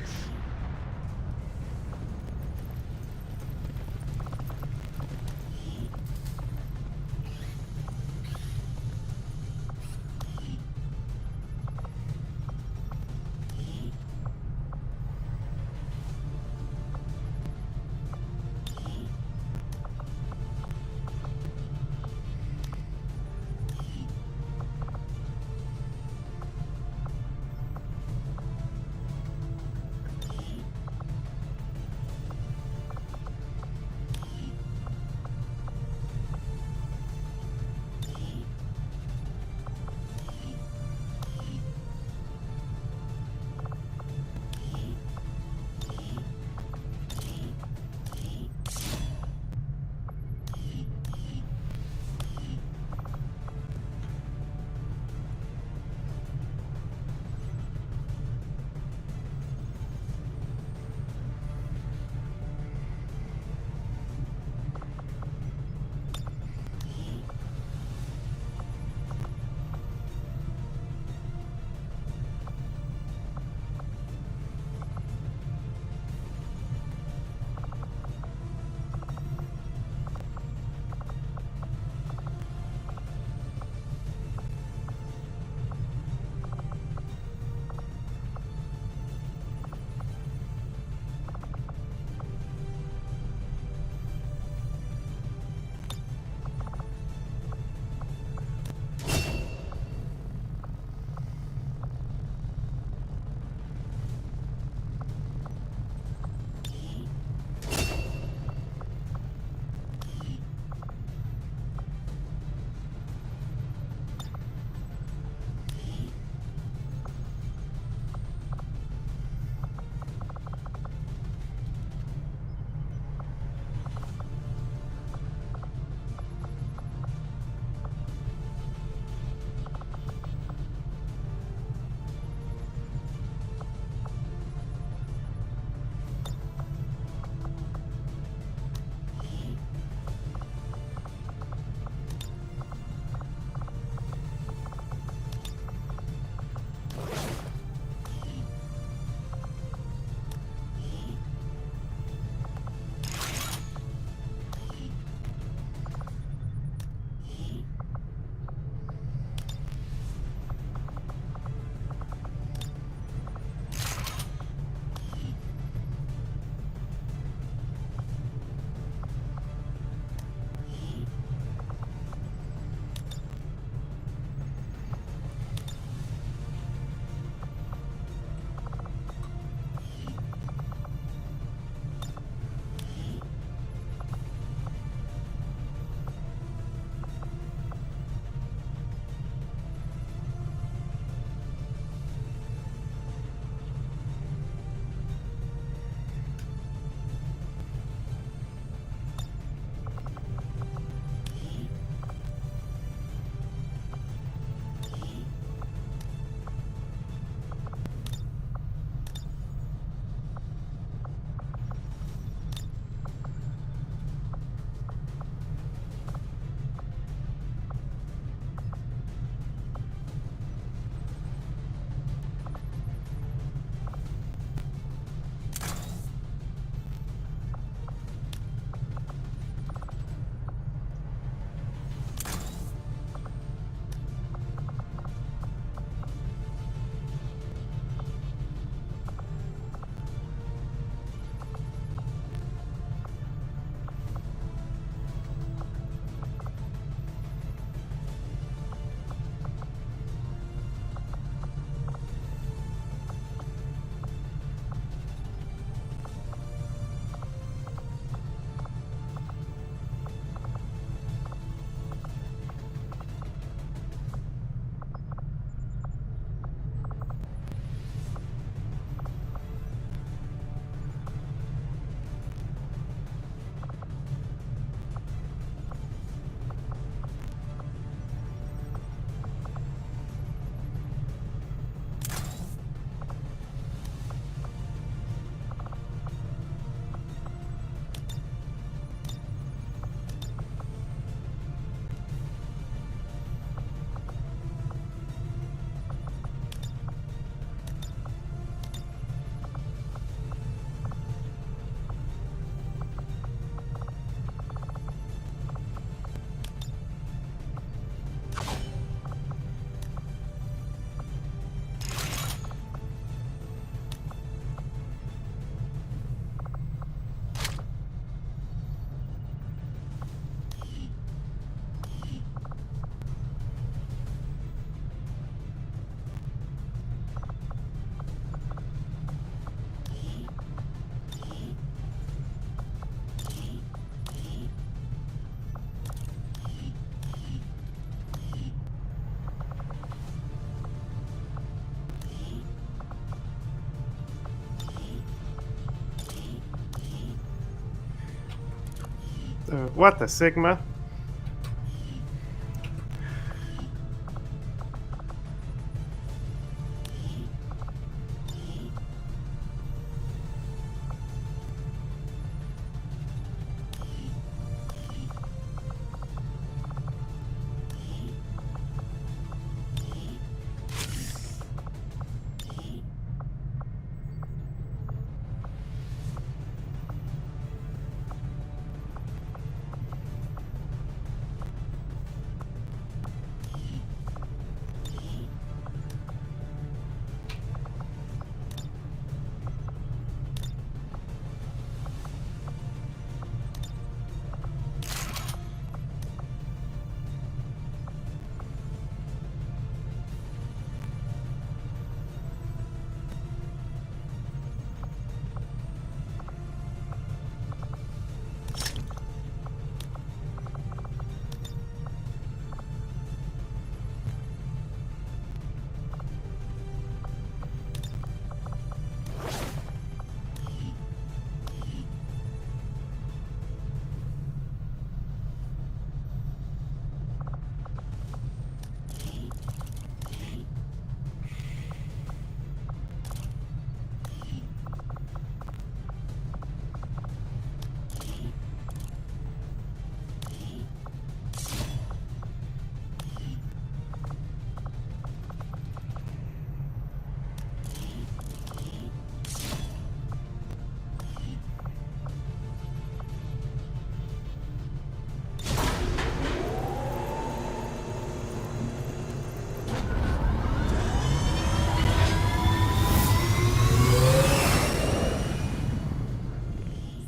What the Sigma?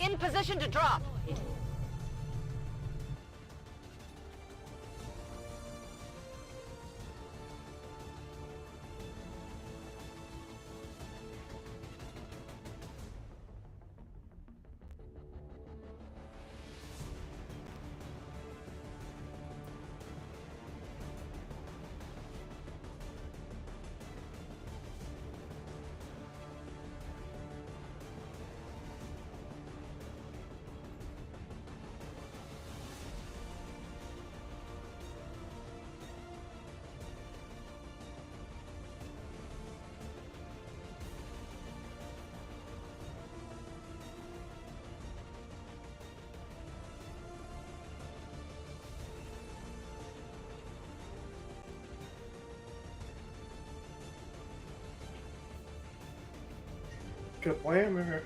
In position to drop. Kablammer.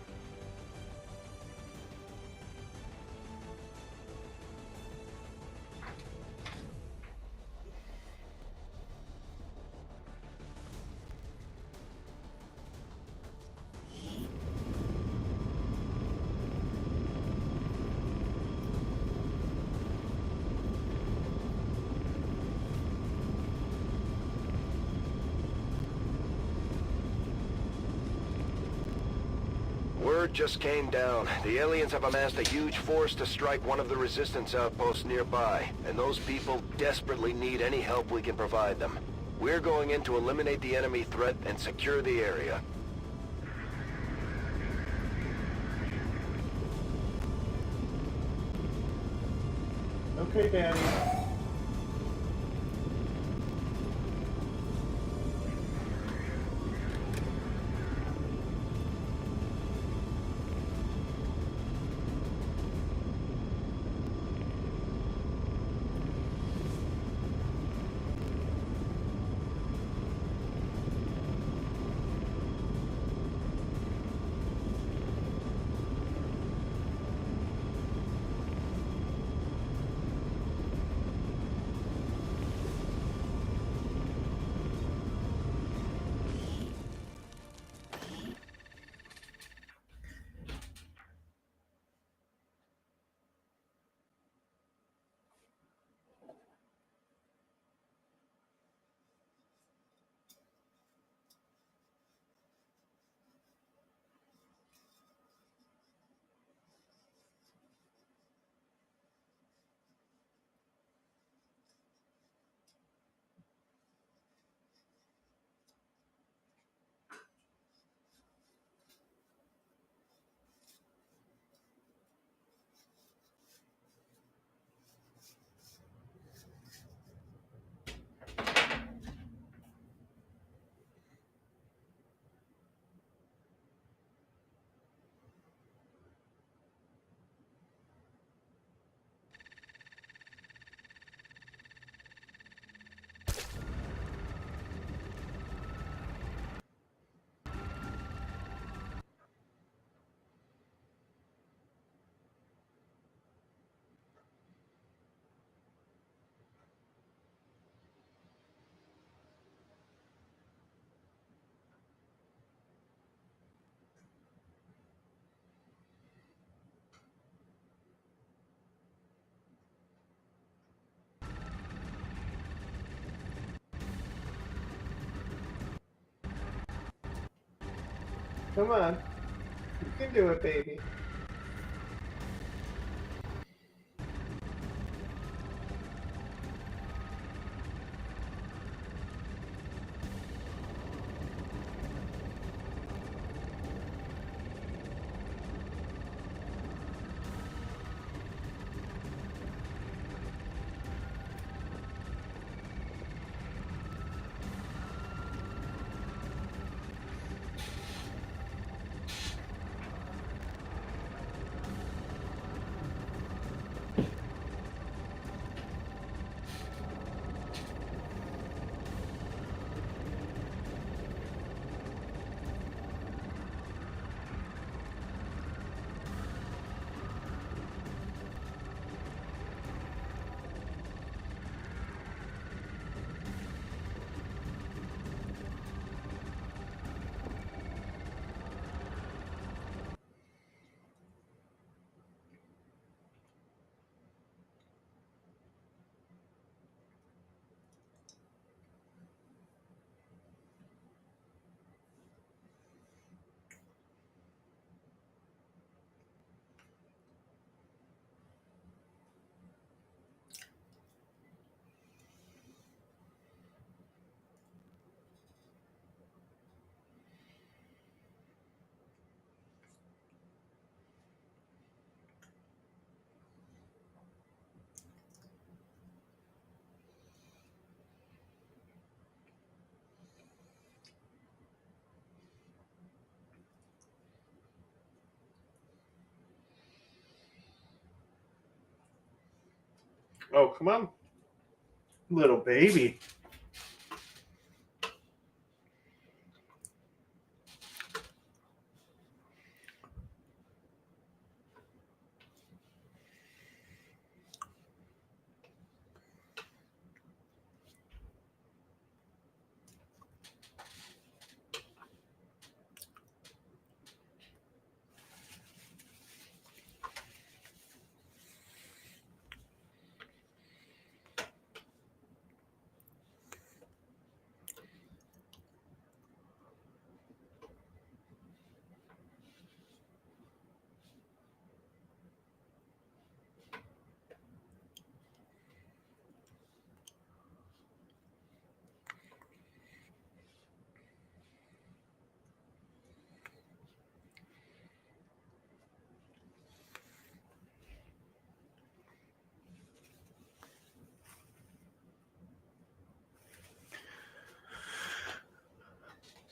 Word just came down. The aliens have amassed a huge force to strike one of the resistance outposts nearby, and those people desperately need any help we can provide them. We're going in to eliminate the enemy threat and secure the area. Okay, Daddy. Come on. You can do it, baby. Oh, come on. Little baby.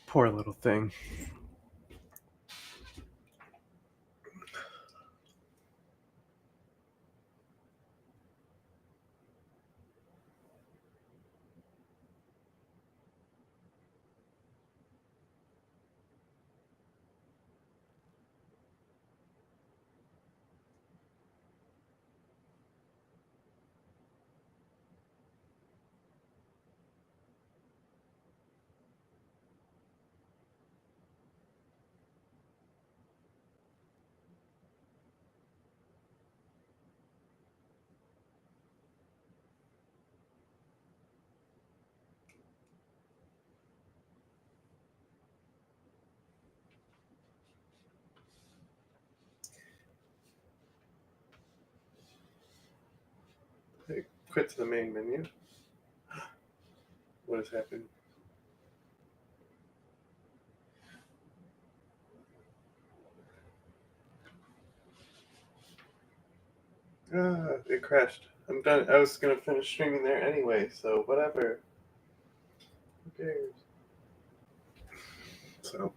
Poor little thing. Quit to the main menu. What has happened? It crashed. I'm done. I was gonna finish streaming there anyway, so whatever. Who cares? So.